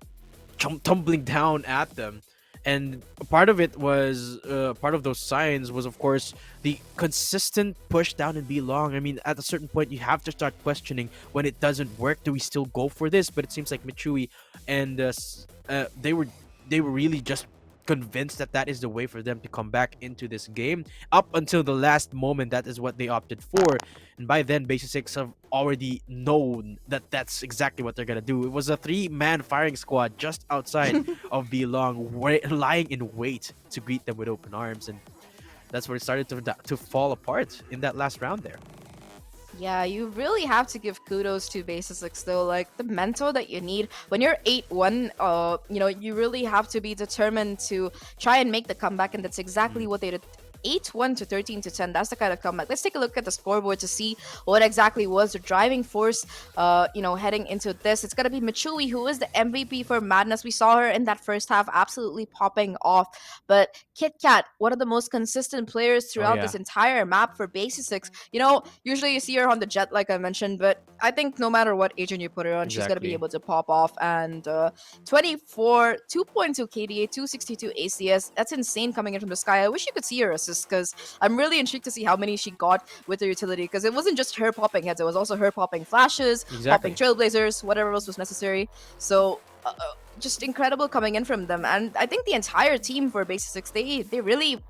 [SPEAKER 2] tumbling down at them. And part of it was part of those signs was, of course, the consistent push down and be long. I mean, at a certain point, you have to start questioning when it doesn't work. Do we still go for this? But it seems like Michui and they were really just convinced that that is the way for them to come back into this game. Up until the last moment, that is what they opted for, and by then BASISSIX have already known that that's exactly what they're gonna do. It was a 3-man firing squad just outside of Belong, lying in wait to greet them with open arms, and that's where it started to fall apart in that last round there.
[SPEAKER 1] Yeah, you really have to give kudos to BASISSIX though. Like the mental that you need when you're 8-1, you really have to be determined to try and make the comeback, and that's exactly what they did. 8-1 to 13-10. That's the kind of comeback. Let's take a look at the scoreboard to see what exactly was the driving force, heading into this. It's gonna be Michui, who is the MVP for Madness. We saw her in that first half absolutely popping off. But KitKat, one of the most consistent players
[SPEAKER 2] Oh
[SPEAKER 1] throughout
[SPEAKER 2] yeah,
[SPEAKER 1] this entire map for BASISSIX. Usually you see her on the jet, like I mentioned, but I think no matter what agent you put her on, she's gonna be
[SPEAKER 2] exactly.
[SPEAKER 1] able to pop off. And 24, 2.2 KDA, 262 ACS. That's insane coming in from the sky. I wish you could see her assist because I'm really intrigued to see how many she got with the utility, because it wasn't just her popping heads, it was also her popping flashes, popping
[SPEAKER 2] Exactly.
[SPEAKER 1] trailblazers, whatever else was necessary. So just incredible coming in from them. And I think the entire team for BASISSIX, they really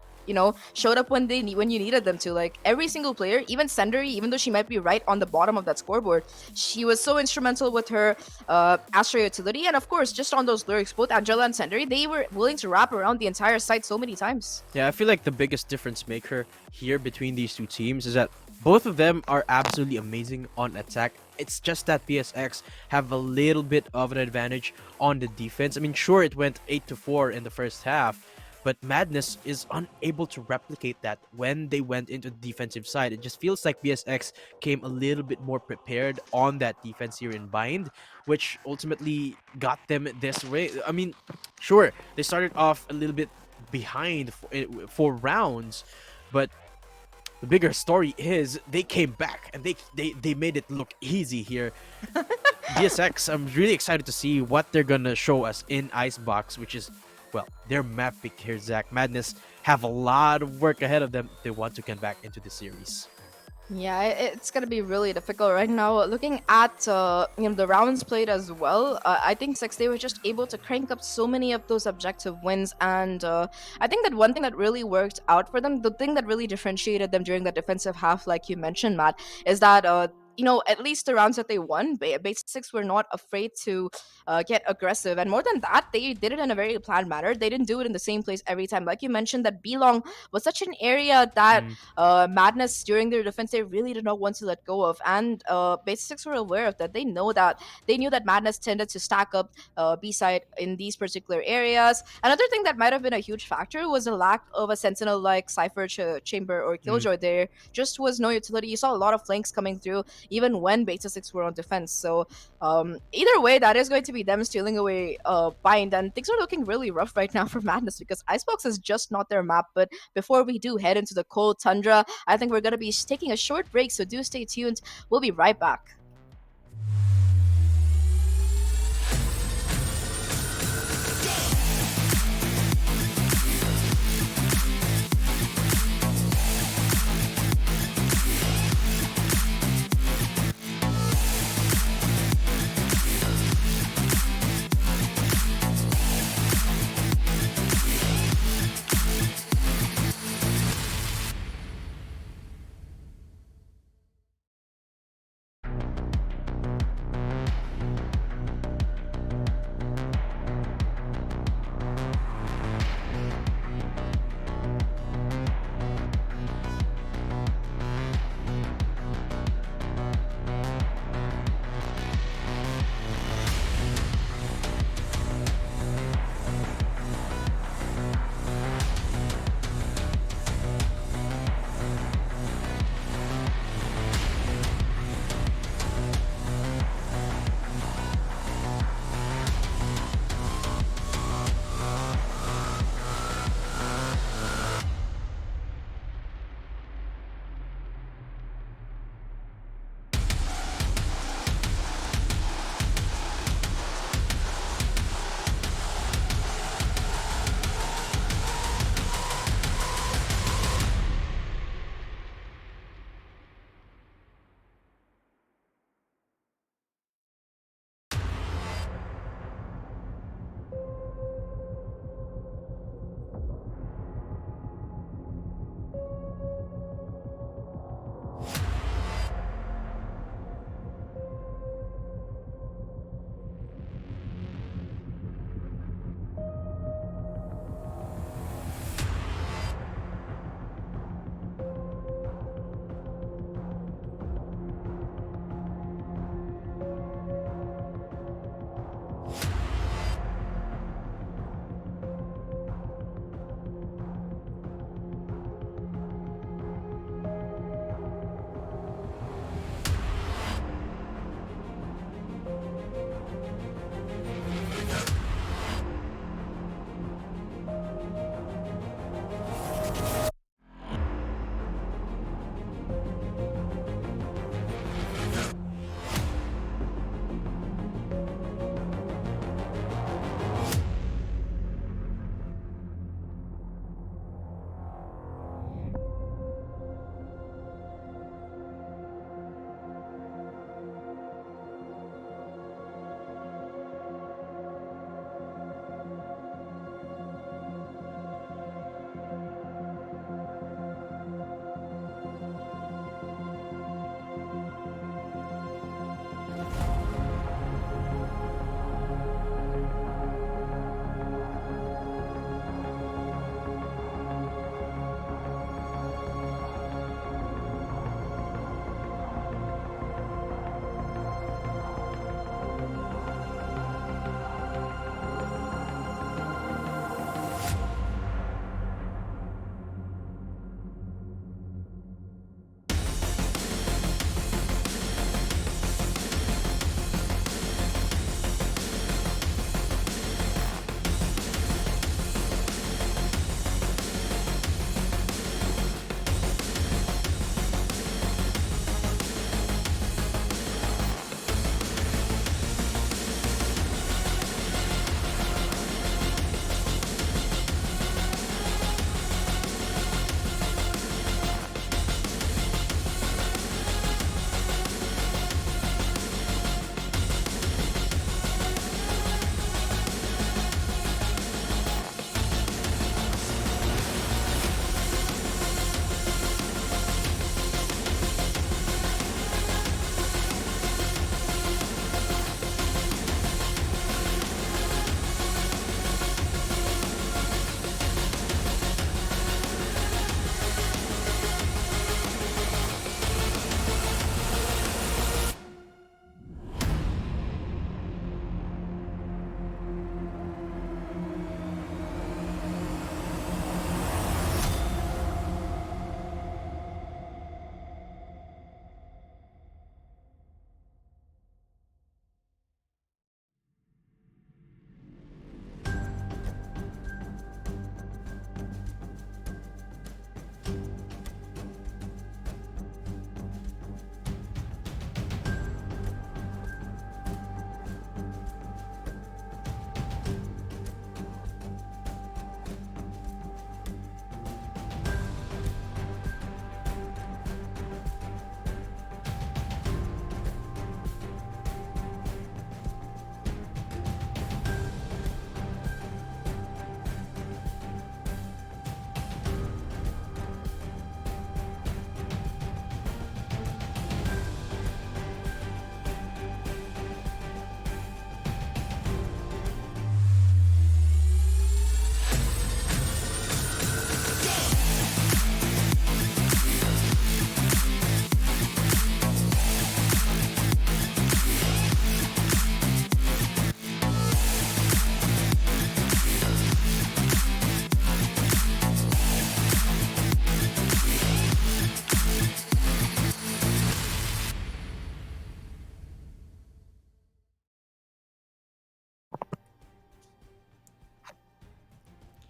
[SPEAKER 1] showed up when you needed them to. Like every single player, even Senderi, even though she might be right on the bottom of that scoreboard, she was so instrumental with her Astra utility. And of course, just on those lyrics, both Angela and Senderi, they were willing to wrap around the entire site so many times.
[SPEAKER 2] Yeah, I feel like the biggest difference maker here between these two teams is that both of them are absolutely amazing on attack. It's just that BSX have a little bit of an advantage on the defense. I mean, sure, it went 8-4 in the first half, but Madness is unable to replicate that when they went into the defensive side. It just feels like BSX came a little bit more prepared on that defense here in Bind, which ultimately got them this way. I mean, sure, they started off a little bit behind for rounds, but the bigger story is they came back and they made it look easy here. BSX, I'm really excited to see what they're gonna show us in Icebox, which is, well, their map pick here, Zach. Madness have a lot of work ahead of them if they want to get back into the series.
[SPEAKER 1] Yeah, it's gonna be really difficult right now. Looking at the rounds played as well, I think Six, they were just able to crank up so many of those objective wins, and I think that one thing that really worked out for them, the thing that really differentiated them during the defensive half, like you mentioned, Matt, is that at least the rounds that they won, BASISSIX were not afraid to get aggressive. And more than that, they did it in a very planned manner. They didn't do it in the same place every time. Like you mentioned, that Belong was such an area that
[SPEAKER 2] Mm,
[SPEAKER 1] Madness during their defense, they really did not want to let go of. And BASISSIX were aware of that. They knew that Madness tended to stack up B side in these particular areas. Another thing that might have been a huge factor was the lack of a Sentinel like Cypher Chamber or
[SPEAKER 2] mm.
[SPEAKER 1] Killjoy. There just was no utility. You saw a lot of flanks coming through even when BASISSIX were on defense. So either way, that is going to be them stealing away Bind, and things are looking really rough right now for Madness because Icebox is just not their map. But before we do head into the cold tundra, I think we're going to be taking a short break, so do stay tuned. We'll be right back.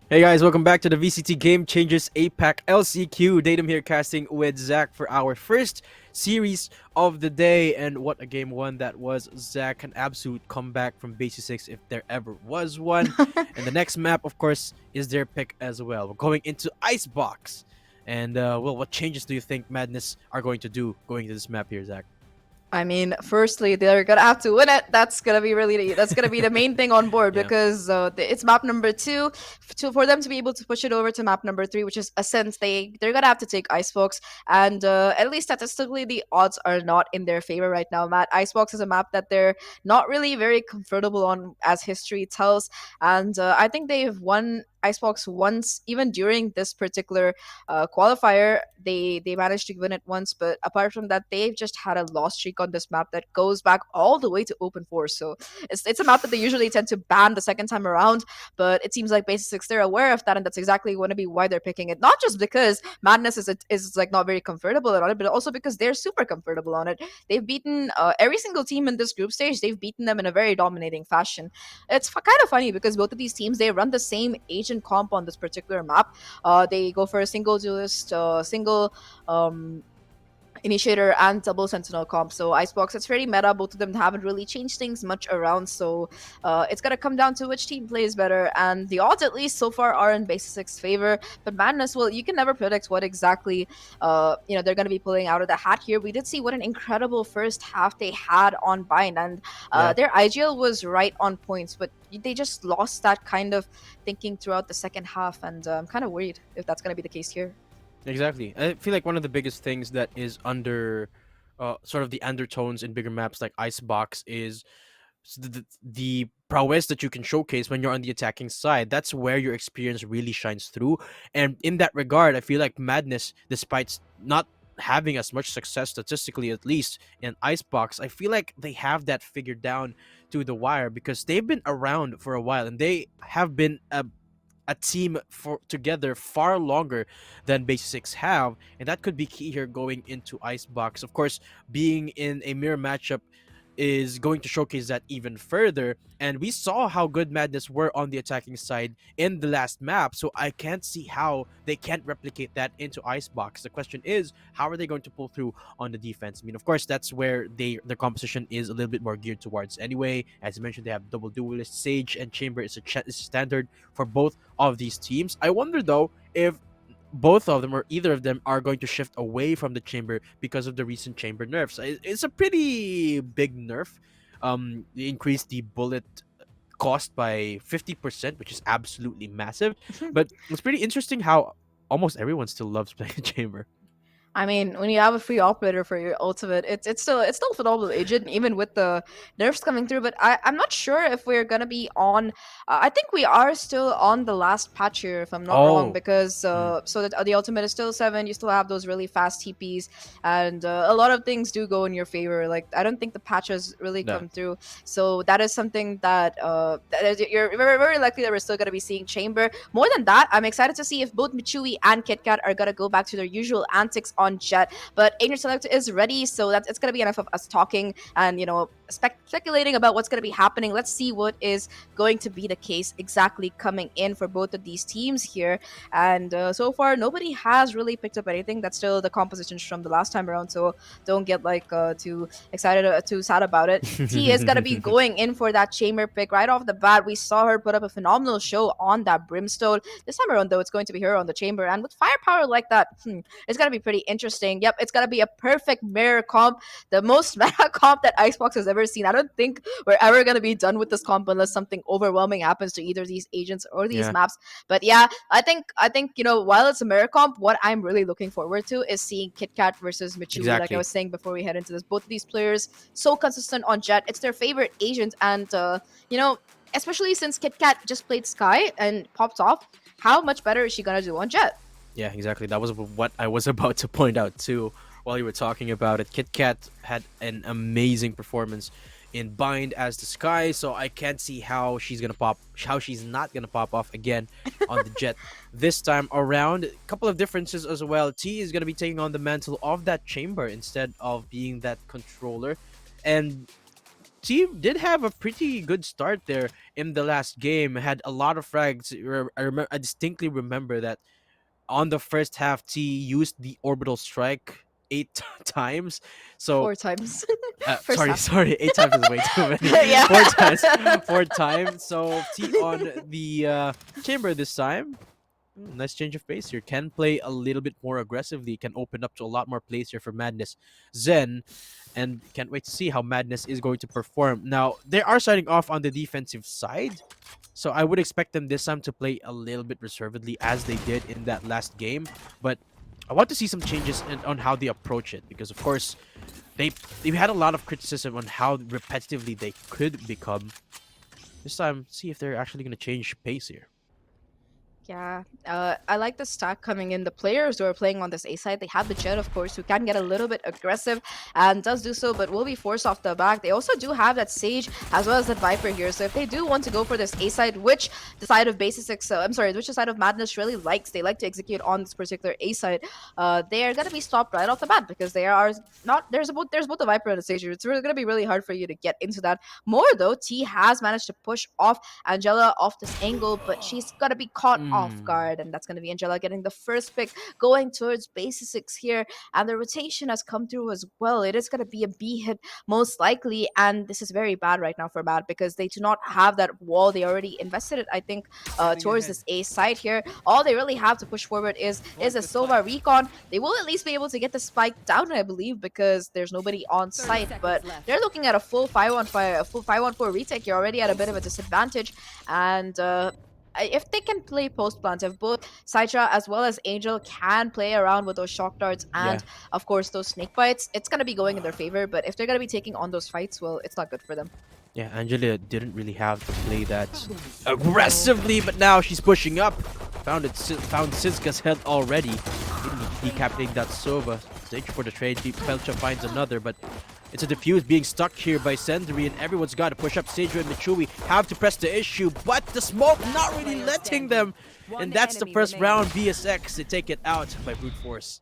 [SPEAKER 2] Hey guys, welcome back to the VCT Game Changers APAC LCQ. Datum here casting with Zach for our first series of the day. And what a game one that was. Zach, an absolute comeback from BASISSIX if there ever was one. And the next map, of course, is their pick as well. We're going into Icebox. And, well, what changes do you think Madness are going to do going to this map here, Zach?
[SPEAKER 1] I mean, firstly, they're gonna have to win it. That's gonna be the main thing on board
[SPEAKER 2] Yeah,
[SPEAKER 1] because it's map number two. For them to be able to push it over to map number three, which is Ascent, they're gonna have to take Icebox. And at least statistically, the odds are not in their favor right now. Matt Icebox is a map that they're not really very comfortable on, as history tells. And I think they've won Icebox once, even during this particular qualifier. They managed to win it once, but apart from that, they've just had a loss streak on this map that goes back all the way to Open Force. So it's a map that they usually tend to ban the second time around, but it seems like BASISSIX, they're aware of that, and that's exactly going to be why they're picking it. Not just because Madness is like not very comfortable on it, but also because they're super comfortable on it. They've beaten every single team in this group stage. They've beaten them in a very dominating fashion. It's kind of funny because both of these teams, they run the same agent comp on this particular map. They go for a single duelist, single um, initiator, and double sentinel comp. So Icebox, it's very meta. Both of them haven't really changed things much around. So it's gonna come down to which team plays better. And the odds, at least so far, are in BASISSIX favor. But Madness, well, you can never predict what exactly they're gonna be pulling out of the hat here. We did see what an incredible first half they had on Bind, and
[SPEAKER 2] yeah.
[SPEAKER 1] their IGL was right on points, but they just lost that kind of thinking throughout the second half, and I'm kind of worried if that's gonna be the case here.
[SPEAKER 2] Exactly. I feel like one of the biggest things that is under sort of the undertones in bigger maps like Icebox is the prowess that you can showcase when you're on the attacking side. That's where your experience really shines through. And in that regard, I feel like Madness, despite not having as much success statistically, at least in Icebox, I feel like they have that figured down to the wire because they've been around for a while and they have been a team for together far longer than BASISSIX have, and that could be key here going into Icebox. Of course, being in a mirror matchup is going to showcase that even further. And we saw how good Madness were on the attacking side in the last map, so I can't see how they can't replicate that into Icebox. The question is, how are they going to pull through on the defense? I mean, of course, that's where their composition is a little bit more geared towards anyway. As I mentioned, they have double duelist, Sage, and Chamber is standard for both of these teams. I wonder though if both of them or either of them are going to shift away from the chamber because of the recent chamber nerfs. It's a pretty big nerf. They increased the bullet cost by 50%, which is absolutely massive. But it's pretty interesting how almost everyone still loves playing the chamber.
[SPEAKER 1] I mean, when you have a free operator for your ultimate, it's still a phenomenal agent, even with the nerfs coming through. But I'm not sure if we're gonna be on. I think we are still on the last patch here, if I'm not wrong,
[SPEAKER 2] Oh,
[SPEAKER 1] because
[SPEAKER 2] mm,
[SPEAKER 1] so that the ultimate is still 7. You still have those really fast TPs, and a lot of things do go in your favor. Like I don't think the patches really
[SPEAKER 2] yeah.
[SPEAKER 1] come through, so that is something that you're very, very likely that we're still gonna be seeing chamber. More than that, I'm excited to see if both Michui and KitKat are gonna go back to their usual antics on Jet. But Agent Select is ready, so that's it's gonna be enough of us talking and speculating about what's gonna be happening. Let's see what is going to be the case exactly coming in for both of these teams here. And so far, nobody has really picked up anything. That's still the compositions from the last time around, so don't get too excited, too sad about it. T is gonna be going in for that chamber pick right off the bat. We saw her put up a phenomenal show on that brimstone. This time around, though, it's going to be her on the chamber, and with firepower like that, it's gonna be pretty interesting. Yep, it's gonna be a perfect mirror comp, the most meta comp that Icebox has ever seen. I don't think we're ever gonna be done with this comp unless something overwhelming happens to either these agents or these
[SPEAKER 2] Yeah,
[SPEAKER 1] maps. But yeah, I think while it's a mirror comp, what I'm really looking forward to is seeing KitKat versus Michui. Like I
[SPEAKER 2] exactly.
[SPEAKER 1] was saying before we head into this, both of these players so consistent on Jet. It's their favorite agent, and you know, especially since KitKat just played Sky and popped off, how much better is she gonna do on Jet?
[SPEAKER 2] Yeah, exactly. That was what I was about to point out too while you were talking about it. Kit Kat had an amazing performance in Bind as the Sky, so I can't see how she's not gonna pop off again on the Jet this time around. A couple of differences as well. T is gonna be taking on the mantle of that chamber instead of being that controller, and team did have a pretty good start there in the last game. Had a lot of frags. I distinctly remember that on the first half, T used the orbital strike 8 times. So
[SPEAKER 1] 4 times. First
[SPEAKER 2] sorry,
[SPEAKER 1] half.
[SPEAKER 2] sorry, 8 times is way too many.
[SPEAKER 1] Yeah.
[SPEAKER 2] 4 times, 4 times. So T on the chamber this time. Nice change of pace here. Can play a little bit more aggressively. Can open up to a lot more plays here for Madness Zen. And can't wait to see how Madness is going to perform. Now, they are starting off on the defensive side. So I would expect them this time to play a little bit reservedly as they did in that last game. But I want to see some changes on how they approach it. Because, of course, they've had a lot of criticism on how repetitively they could become. This time, see if they're actually going to change pace here.
[SPEAKER 1] Yeah, I like the stack coming in. The players who are playing on this A side, they have the Jet, of course, who can get a little bit aggressive and does do so, but will be forced off the back. They also do have that Sage as well as that Viper here. So if they do want to go for this A side, which the side of BASISSIX, which the side of Madness really likes, they like to execute on this particular A side. They are gonna be stopped right off the bat because they are not. There's both the Viper and the Sage here. It's really gonna be really hard for you to get into that. More though, T has managed to push off Angela off this angle, but she's gonna be caught off guard, and that's going to be Angela getting the first pick, going towards BASISSIX here, and the rotation has come through as well. It is going to be a B hit most likely, and this is very bad right now for Mad because they do not have that wall. They already invested it, I think, towards this A side here. All they really have to push forward is a Sova recon. They will at least be able to get the spike down, I believe, because there's nobody on site, but they're looking at a full 5-on-5, a full 5-on-4 retake. You're already at a bit of a disadvantage, and if they can play post plant, if both Citra as well as Angel can play around with those shock darts and of course those snake bites, it's gonna be going in their favor. But if they're gonna be taking on those fights, well, it's not good for them.
[SPEAKER 2] Yeah, Angela didn't really have to play that aggressively, but now she's pushing up. Found Siska's head already. Decapitating that Sova. Stage for the trade. Felcha finds another, but it's a defuse being stuck here by Sendry, and everyone's got to push up. Seju and Michui have to press the issue, but the smoke not really letting them. And that's the first round. BSX, they take it out by brute force.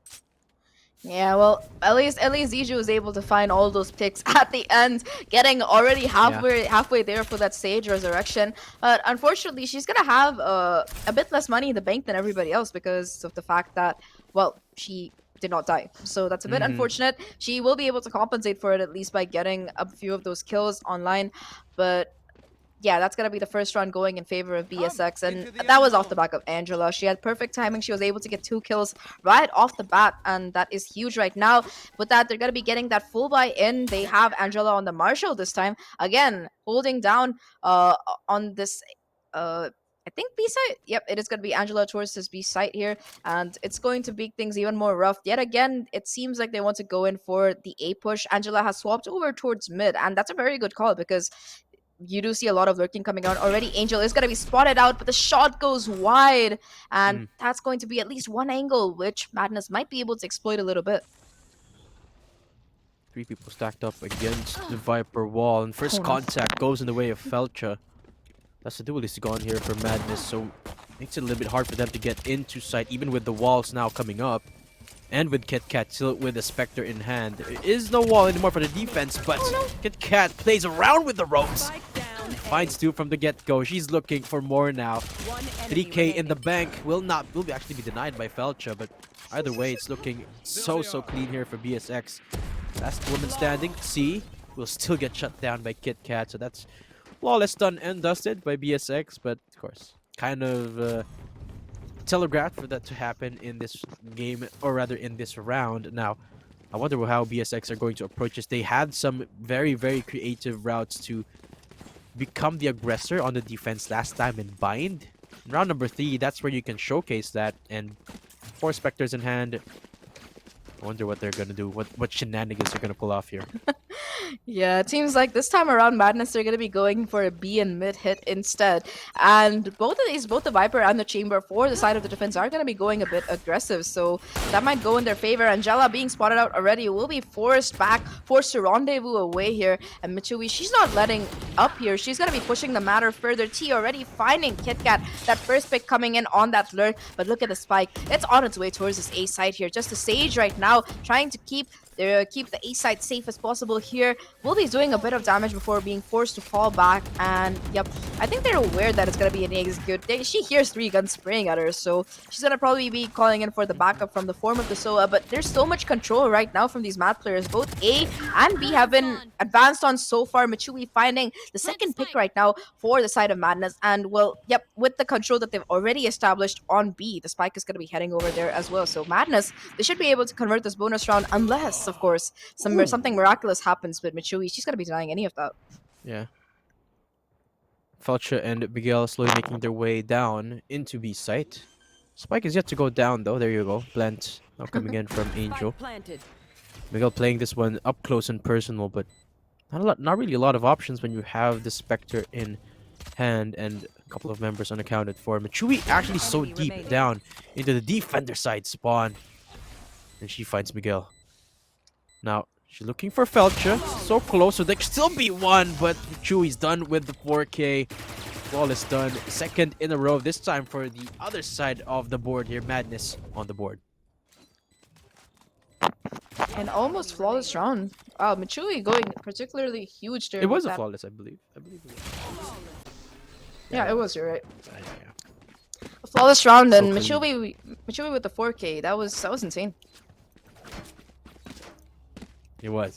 [SPEAKER 1] Yeah, well, at least Ziju was able to find all those picks at the end, getting already halfway there for that Sage resurrection. But unfortunately, she's gonna have a bit less money in the bank than everybody else because of the fact that, well, she did not die. So that's a bit unfortunate. She will be able to compensate for it at least by getting a few of those kills online, but yeah, that's going to be the first round going in favor of BSX, and that was off the back of Angela. She had perfect timing. She was able to get 2 kills right off the bat, and that is huge right now. With that, they're going to be getting that full buy-in. They have Angela on the Marshall this time. Again, holding down on this... I think B side. Yep, it is going to be Angela towards this B site here, and it's going to make things even more rough. Yet again, it seems like they want to go in for the A push. Angela has swapped over towards mid, and that's a very good call because you do see a lot of lurking coming out already. Angel is going to be spotted out, but the shot goes wide, and that's going to be at least one angle, which Madness might be able to exploit a little bit.
[SPEAKER 2] 3 people stacked up against the Viper wall, and first contact goes in the way of Felcha. That's the duelist gone here for Madness, so makes it a little bit hard for them to get into sight, even with the walls now coming up. And with KitKat still with a Spectre in hand. There is no wall anymore for the defense, but KitKat plays around with the ropes. Finds 2 from the get-go. She's looking for more now. 3k in the bank will actually be denied by Felcha, but either way, it's looking so clean here for BSX. Last woman standing, C, will still get shut down by KitKat, so that's flawless done and dusted by BSX, but of course, kind of telegraphed for that to happen in this game, or rather in this round. Now, I wonder how BSX are going to approach this. They had some very creative routes to become the aggressor on the defense last time in Bind. Round number 3, that's where you can showcase that, and 4 Spectres in hand. I wonder what they're gonna do, what shenanigans they're gonna pull off here.
[SPEAKER 1] Yeah, it seems like this time around Madness, they're going to be going for a B and mid hit instead. And both of these, both the Viper and the Chamber for the side of the defense are going to be going a bit aggressive. So that might go in their favor. Angela being spotted out already will be forced to rendezvous away here. And Michui, she's not letting up here. She's going to be pushing the matter further. T already finding KitKat, that first pick coming in on that lurk. But look at the spike. It's on its way towards this A side here. Just a Sage right now trying to keep They keep the A side safe as possible here. Will be doing a bit of damage before being forced to fall back. And yep, I think they're aware that it's gonna be an execute. She hears 3 guns spraying at her, so she's gonna probably be calling in for the backup from the form of the Soa. But there's so much control right now from these mad players. Both A and B have been advanced on so far. Michui finding the second pick right now for the side of Madness. And well, yep, with the control that they've already established on B, the spike is going to be heading over there as well. So Madness, they should be able to convert this bonus round unless, of course, something miraculous happens with Michui. She's going to be denying any of that.
[SPEAKER 2] Yeah. Felcha and Miguel slowly making their way down into B site. Spike is yet to go down though. There you go. Plant now coming in from Angel. Miguel playing this one up close and personal, but not really a lot of options when you have the Spectre in hand and a couple of members unaccounted for. Michui actually so deep down into the defender side spawn. And she finds Miguel. Now, she's looking for Felcha. So close, so there can still be one, but Michui's done with the 4K. Ball is done. Second in a row, this time for the other side of the board here. Madness on the board.
[SPEAKER 1] And almost flawless round. Wow, Michui going particularly huge there.
[SPEAKER 2] It was a flawless, I believe. I believe it was.
[SPEAKER 1] Yeah, it was, you're right.
[SPEAKER 2] Yeah.
[SPEAKER 1] A flawless round,
[SPEAKER 2] So
[SPEAKER 1] and
[SPEAKER 2] clean.
[SPEAKER 1] Michui with the 4K. That was insane.
[SPEAKER 2] It was.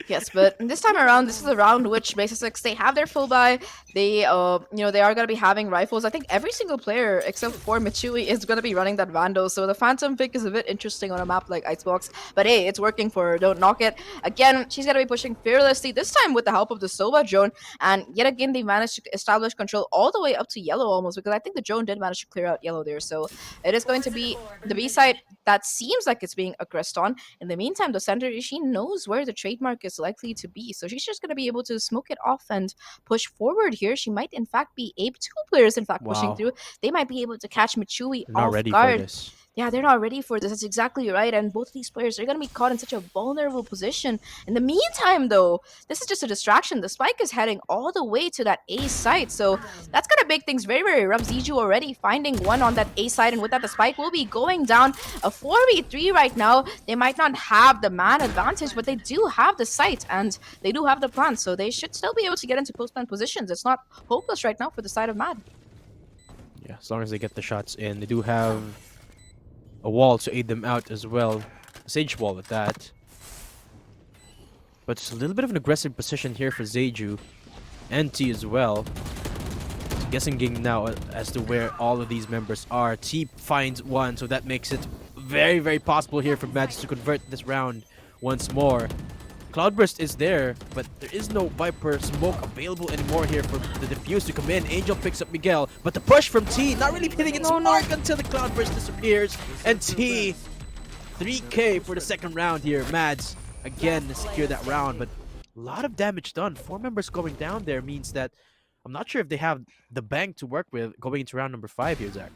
[SPEAKER 1] Yes, but this time around, this is a round which BASISSIX, they have their full buy. They, they are going to be having rifles. I think every single player except for Michui is going to be running that Vandal. So the Phantom pick is a bit interesting on a map like Icebox. But hey, it's working for her. Don't knock it. Again, she's going to be pushing fearlessly, this time with the help of the Soba drone. And yet again, they managed to establish control all the way up to yellow almost, because I think the drone did manage to clear out yellow there. So it is going to be the B side that seems like it's being aggressed on. In the meantime, the center, she knows where the trademark is likely to be. So she's just going to be able to smoke it off and push forward here. She might, in fact, be able, 2 players, in fact, pushing through. They might be able to catch Michui
[SPEAKER 2] They're not
[SPEAKER 1] off
[SPEAKER 2] ready
[SPEAKER 1] guard.
[SPEAKER 2] for this.
[SPEAKER 1] Yeah, they're not ready for this. That's exactly right. And both of these players are going to be caught in such a vulnerable position. In the meantime, though, this is just a distraction. The spike is heading all the way to that A site. So that's going to make things very, very rough. Ziju already finding one on that A side. And with that, the spike will be going down. A 4v3 right now. They might not have the man advantage, but they do have the site. And they do have the plan. So they should still be able to get into post-plan positions. It's not hopeless right now for the side of Mad.
[SPEAKER 2] Yeah, as long as they get the shots in. They do have a wall to aid them out as well. Sage wall at that. But it's a little bit of an aggressive position here for Zeju. And T as well. Guessing game now as to where all of these members are. T finds one, so that makes it very, very possible here for Madness to convert this round once more. Cloudburst is there, but there is no Viper smoke available anymore here for the defuse to come in. Angel picks up Miguel, but the push from T not really hitting its mark until the Cloudburst disappears. And T, 3K for the second round here. Mads again to secure that round, but a lot of damage done. 4 members going down there means that I'm not sure if they have the bank to work with going into round number 5 here, Zach.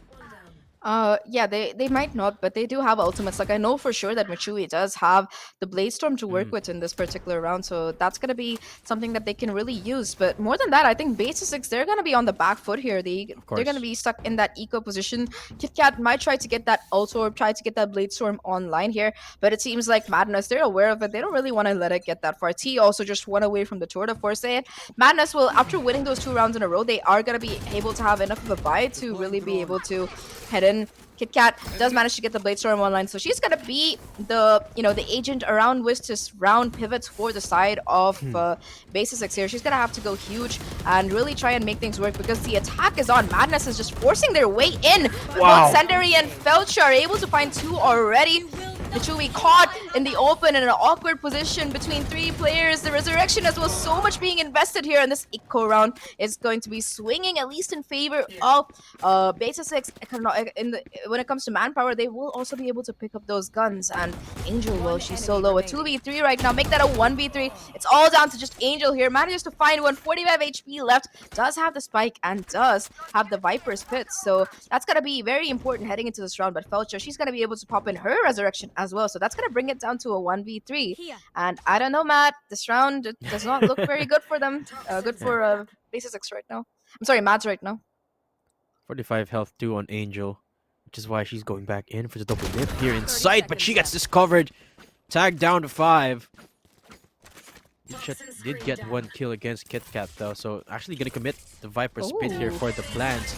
[SPEAKER 1] Yeah, they might not, but they do have ultimates. Like, I know for sure that Michui does have the Bladestorm to work with in this particular round, so that's gonna be something that they can really use. But more than that, I think BASISSIX, they're gonna be on the back foot here. They're gonna be stuck in that eco position. KitKat might try to get that Ult Orb, try to get that Bladestorm online here, but it seems like Madness, they're aware of it. They don't really want to let it get that far. T also just won away from the Tour to force it. Madness will, after winning those 2 rounds in a row, they are gonna be able to have enough of a buy to really be able to head in. KitKat does manage to get the Bladestorm online, so she's gonna be the the agent around which this round pivots for the side of BASISSIX here. She's gonna have to go huge and really try and make things work because the attack is on. Madness is just forcing their way in.
[SPEAKER 2] Wow.
[SPEAKER 1] Both Senderi and Felch are able to find 2 already. Michui caught in the open in an awkward position between 3 players. The resurrection as well, so much being invested here, and this eco round is going to be swinging at least in favor of BASISSIX. When it comes to manpower, they will also be able to pick up those guns. And Angel, well, she's so low. A 2v3 right now, make that a 1v3. It's all down to just Angel here. Manages to find 145 HP left, does have the spike and does have the Viper's pit. So that's going to be very important heading into this round. But Felcher, she's going to be able to pop in her resurrection as well. So that's going to bring it down to a 1v3. And I don't know, Matt, this round does not look very good for them. Good for BASISSIX right now. I'm sorry, Mads right now.
[SPEAKER 2] 45 health too on Angel, which is why she's going back in for the double nip here in sight, but she gets discovered. Tag down to 5. Did get 1 kill against Kit Kat though, so actually gonna commit the Viper Spit here
[SPEAKER 1] Oh,
[SPEAKER 2] for the plant.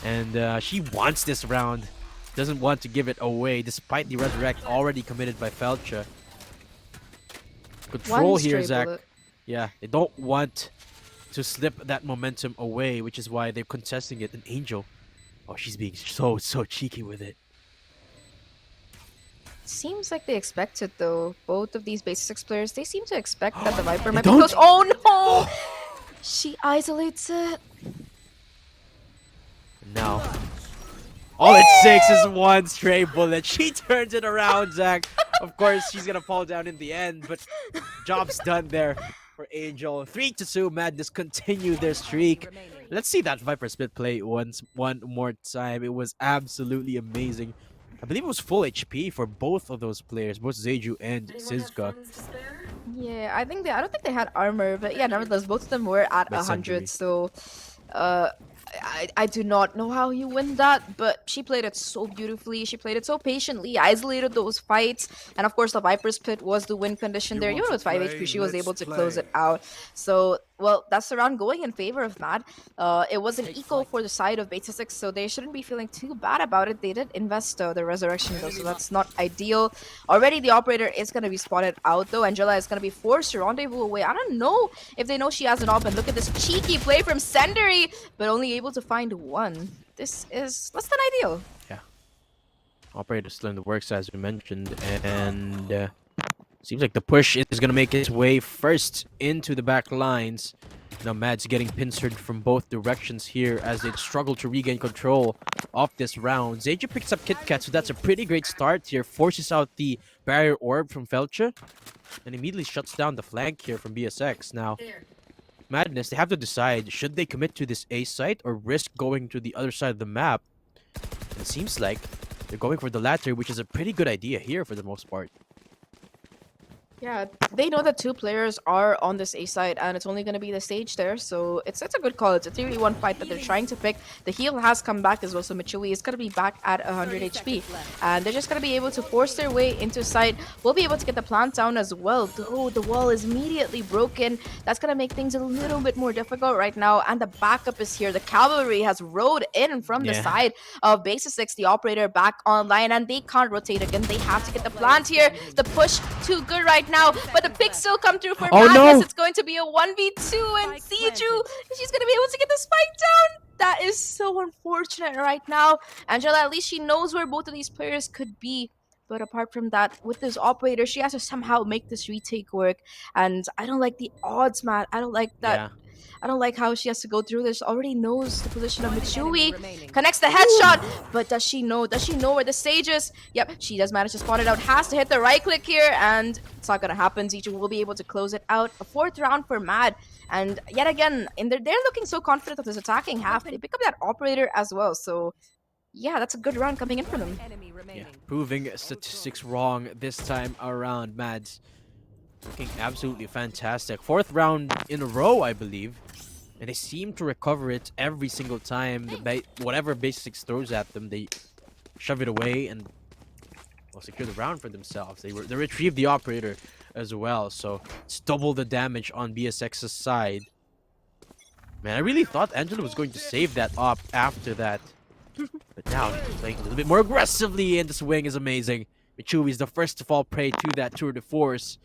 [SPEAKER 2] And she wants this round. Doesn't want to give it away, despite the resurrect already committed by Felcha.
[SPEAKER 1] one
[SPEAKER 2] Control here,
[SPEAKER 1] stray
[SPEAKER 2] Zach.
[SPEAKER 1] bullet.
[SPEAKER 2] Yeah, they don't want to slip that momentum away, which is why they're contesting it. An Angel. Oh, she's being so cheeky with it.
[SPEAKER 1] Seems like they expect it though. Both of these BASISSIX players, they seem to expect that the Viper
[SPEAKER 2] They
[SPEAKER 1] might be close.
[SPEAKER 2] don't.
[SPEAKER 1] Oh no! She isolates it.
[SPEAKER 2] Now, all it takes is one stray bullet. She turns it around, Zach. Of course, she's gonna fall down in the end, but job's done there for Angel. 3-2, Madness continue their streak. Let's see that Viper split play one more time. It was absolutely amazing. I believe it was full HP for both of those players, both Zeju and Sizka.
[SPEAKER 1] Yeah, I don't think they had armor, but yeah, nevertheless, both of them were at
[SPEAKER 2] By
[SPEAKER 1] 100.
[SPEAKER 2] Sundari.
[SPEAKER 1] So, uh, I do not know how you win that, but she played it so beautifully. She played it so patiently, isolated those fights, and of course, the Viper's Pit was the win condition there. Even with 5 HP, she was able to close it out. So, well, that's the round going in favor of Mad. It was an eco for the side of BASISSIX, so they shouldn't be feeling too bad about it. They did invest the resurrection though, so that's not ideal. Already, the operator is going to be spotted out though. Angela is going to be forced to rendezvous away. I don't know if they know she has an op, and look at this cheeky play from Senderi, but only able to find one. This is less than ideal.
[SPEAKER 2] Yeah. Operator still in the works, as we mentioned, and seems like the push is going to make its way first into the back lines. Now Mad's getting pincered from both directions here as they struggle to regain control of this round. Zeju picks up Kit Kat, so that's a pretty great start here. Forces out the barrier orb from Felcha and immediately shuts down the flank here from BSX. Now, Madness, they have to decide, should they commit to this A site or risk going to the other side of the map? And it seems like they're going for the latter, which is a pretty good idea here for the most part.
[SPEAKER 1] Yeah, they know that two players are on this A side, and it's only going to be the stage there, so it's a good call. It's a 3v1 fight that they're trying to pick. The heal has come back as well, so Michui is going to be back at 100 HP, and they're just going to be able to force their way into site. We'll be able to get the plant down as well, though the wall is immediately broken. That's going to make things a little bit more difficult right now, and the backup is here. The cavalry has rode in from the side of BASISSIX, the operator back online, and they can't rotate again. They have to get the plant here. The push too good right now, but the picks still come through for Madness.
[SPEAKER 2] No.
[SPEAKER 1] It's going to be a 1v2, and Siju, she's going to be able to get the spike down. That is so unfortunate right now. Angela, at least she knows where both of these players could be. But apart from that, with this operator, she has to somehow make this retake work. And I don't like the odds, man. I don't like that.
[SPEAKER 2] Yeah.
[SPEAKER 1] I don't like how she has to go through this. Already knows the position of Michui. Connects the headshot. But does she know? Does she know where the stage is? Yep, she does manage to spot it out. Has to hit the right click here. And it's not going to happen. Zichu will be able to close it out. A 4th round for Mad. And yet again, they're looking so confident of this attacking half. They pick up that operator as well. So yeah, that's a good round coming in for them.
[SPEAKER 2] Yeah, proving statistics wrong this time around. Mads looking absolutely fantastic. 4th round in a row, I believe. And they seem to recover it every single time. Whatever BASISSIX throws at them, they shove it away and secure the round for themselves. They retrieve the operator as well. So it's double the damage on BSX's side. Man, I really thought Angela was going to save that op after that. But now he's playing a little bit more aggressively, and the swing is amazing. Michui is the first to fall prey to that tour de force.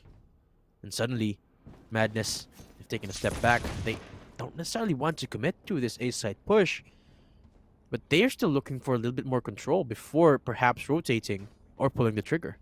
[SPEAKER 2] And suddenly, Madness have taken a step back. They don't necessarily want to commit to this A-side push, but they are still looking for a little bit more control before perhaps rotating or pulling the trigger.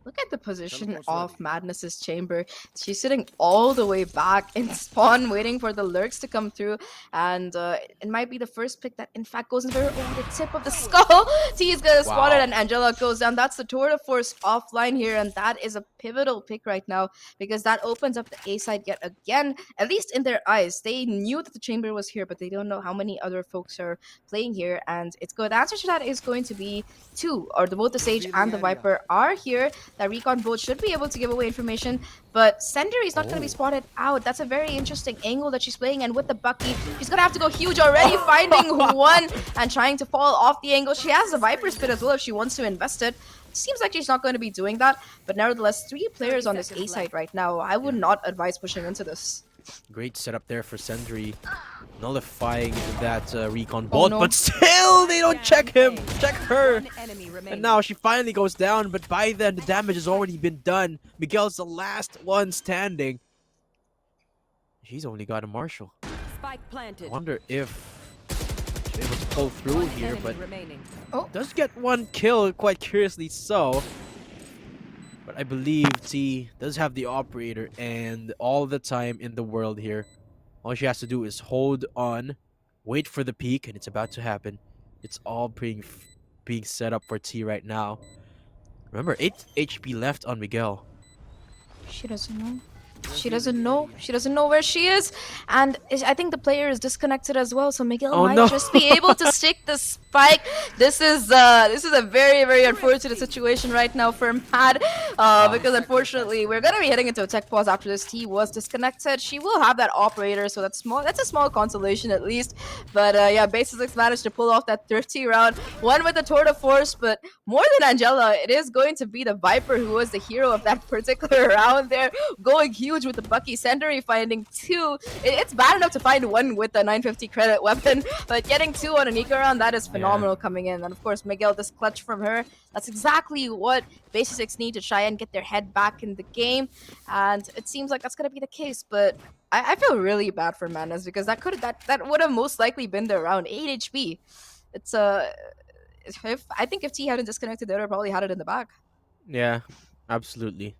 [SPEAKER 1] Look at the position of Madness's chamber. She's sitting all the way back in spawn, waiting for the lurks to come through. And it might be the first pick that, in fact, goes into the tip of the skull. T is going to spot it, and Angela goes down. That's the tour de force offline here, and that is a pivotal pick right now because that opens up the A side yet again, at least in their eyes. They knew that the chamber was here, but they don't know how many other folks are playing here, and it's good. The answer to that is going to be 2, or both the Sage and the Viper are here. That recon boat should be able to give away information, but Senderi is not going to be
[SPEAKER 2] Oh.
[SPEAKER 1] spotted out. That's a very interesting angle that she's playing, and with the Bucky, she's going to have to go huge already, finding one and trying to fall off the angle. She has a Viper Spit as well if she wants to invest it. Seems like she's not going to be doing that, but nevertheless, 3 players on this A side right now. I would
[SPEAKER 2] Yeah.
[SPEAKER 1] not advise pushing into this.
[SPEAKER 2] Great setup there for Sendri, nullifying that recon
[SPEAKER 1] Oh,
[SPEAKER 2] bolt,
[SPEAKER 1] no.
[SPEAKER 2] but still they don't check him, check her. And now she finally goes down, but by then the damage has already been done. Miguel's the last one standing. She's only got a Marshall.
[SPEAKER 3] Spike
[SPEAKER 2] I
[SPEAKER 3] planted.
[SPEAKER 2] wonder if she's able to pull through here, but
[SPEAKER 3] Remaining.
[SPEAKER 2] does get one kill, quite curiously so. But I believe T does have the operator and all the time in the world here. All she has to do is hold on, wait for the peak, and it's about to happen. It's all being set up for T right now. Remember, 8 HP left on Miguel.
[SPEAKER 1] She doesn't know. She doesn't know. She doesn't know where she is. And I think the player is disconnected as well. So Miguel
[SPEAKER 2] Oh,
[SPEAKER 1] might
[SPEAKER 2] no.
[SPEAKER 1] just be able to stick the spike. This is a very, very unfortunate situation right now for Mad. Because unfortunately we're gonna be heading into a tech pause after this. T was disconnected. She will have that operator, so that's a small consolation at least. But yeah, BASISSIX managed to pull off that 30 round. One with the tour de force, but more than Angela, it is going to be the Viper who was the hero of that particular round there, going huge with the Bucky. Senderi finding 2. It's bad enough to find 1 with the 950 credit weapon, but getting 2 on an eco round, that is phenomenal coming in. And of course, Miguel, this clutch from her, that's exactly what BASISSIX need to try and get their head back in the game. And it seems like that's going to be the case, but I feel really bad for Manas because that would have most likely been their round. 8 HP. It's I think if T hadn't disconnected, they would have probably had it in the back.
[SPEAKER 2] Yeah, absolutely.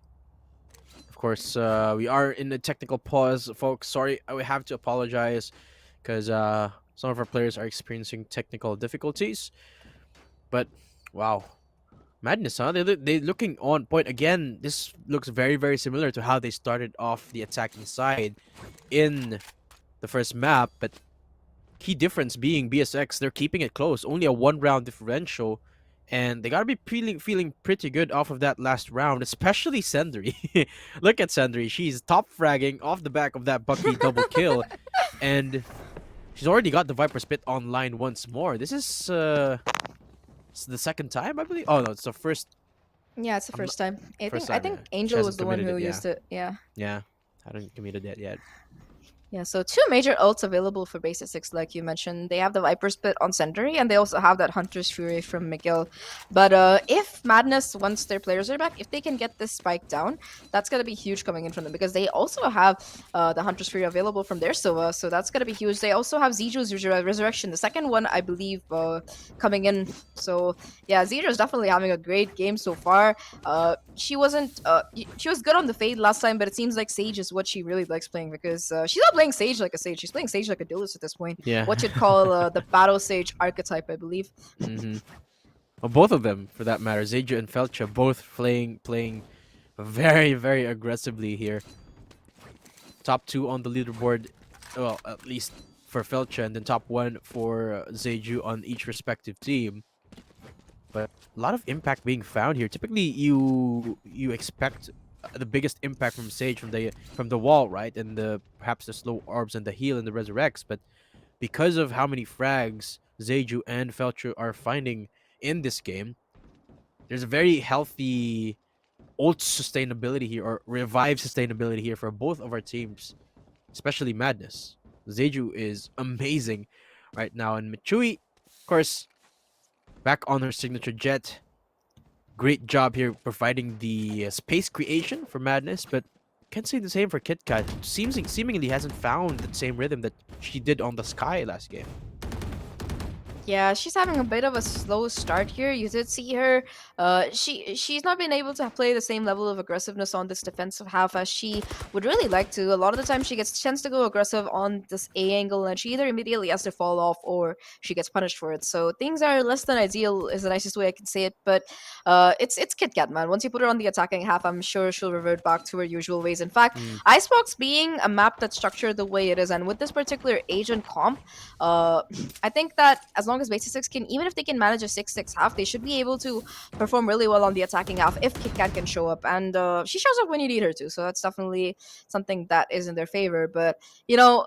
[SPEAKER 2] Of course, we are in the technical pause, folks. Sorry, I would have to apologize because some of our players are experiencing technical difficulties. But wow, madness, huh? They looking on point again. This looks very very similar to how they started off the attacking side in the first map. But key difference being BSX, they're keeping it close, only a 1 round differential. And they gotta be feeling pretty good off of that last round, especially Sendri. Look at Sendri. She's top fragging off the back of that Bucky double kill. And she's already got the Viper Spit online once more. This is it's the second time, I believe. Oh no, it's the first.
[SPEAKER 1] Yeah, it's the
[SPEAKER 2] I'm
[SPEAKER 1] first time.
[SPEAKER 2] First
[SPEAKER 1] I
[SPEAKER 2] time,
[SPEAKER 1] think
[SPEAKER 2] yeah. She
[SPEAKER 1] Angel was
[SPEAKER 2] hasn't
[SPEAKER 1] the one
[SPEAKER 2] committed
[SPEAKER 1] who
[SPEAKER 2] it, yeah.
[SPEAKER 1] used it. Yeah.
[SPEAKER 2] Yeah, haven't committed that yet.
[SPEAKER 1] Yeah, so 2 major ults available for BASISSIX, like you mentioned. They have the Viper Spit on Senderi, and they also have that Hunter's Fury from Miguel. But if Madness, once their players are back, if they can get this spike down, that's going to be huge coming in from them, because they also have the Hunter's Fury available from their Sova, so that's going to be huge. They also have Ziju's Resurrection, the second one, I believe, coming in. So yeah, Ziju is definitely having a great game so far. She wasn't, she was good on the Fade last time, but it seems like Sage is what she really likes playing, because she's not playing Sage like a Sage. She's playing Sage like a Duelist at this point.
[SPEAKER 2] Yeah.
[SPEAKER 1] What you'd call the Battle Sage archetype, I believe.
[SPEAKER 2] Mm-hmm. Well, both of them, for that matter, Zeju and Felcha, both playing very, very aggressively here. Top 2 on the leaderboard, well, at least for Felcha, and then top 1 for Zeju on each respective team. But a lot of impact being found here. Typically, you expect the biggest impact from Sage from the wall, right, and the perhaps the slow orbs and the heal and the resurrects. But because of how many frags Zeju and Felcher are finding in this game, there's a very healthy ult sustainability here, or revive sustainability here for both of our teams, especially Madness. Zeju is amazing right now, and Michui, of course, back on her signature jet. Great job here providing the space creation for Madness, but can't say the same for KitKat. Seemingly hasn't found the same rhythm that she did on the Sky last game.
[SPEAKER 1] Yeah, she's having a bit of a slow start here. You did see her. She's not been able to play the same level of aggressiveness on this defensive half as she would really like to. A lot of the time, she tends to go aggressive on this A angle, and she either immediately has to fall off or she gets punished for it. So things are less than ideal, is the nicest way I can say it. But it's KitKat, man. Once you put her on the attacking half, I'm sure she'll revert back to her usual ways. In fact, Icebox being a map that's structured the way it is, and with this particular agent comp, I think that as long long as BASISSIX can, even if they can manage a 6-6 half, they should be able to perform really well on the attacking half if KitKat can show up. And she shows up when you need her to, so that's definitely something that is in their favor. But, you know,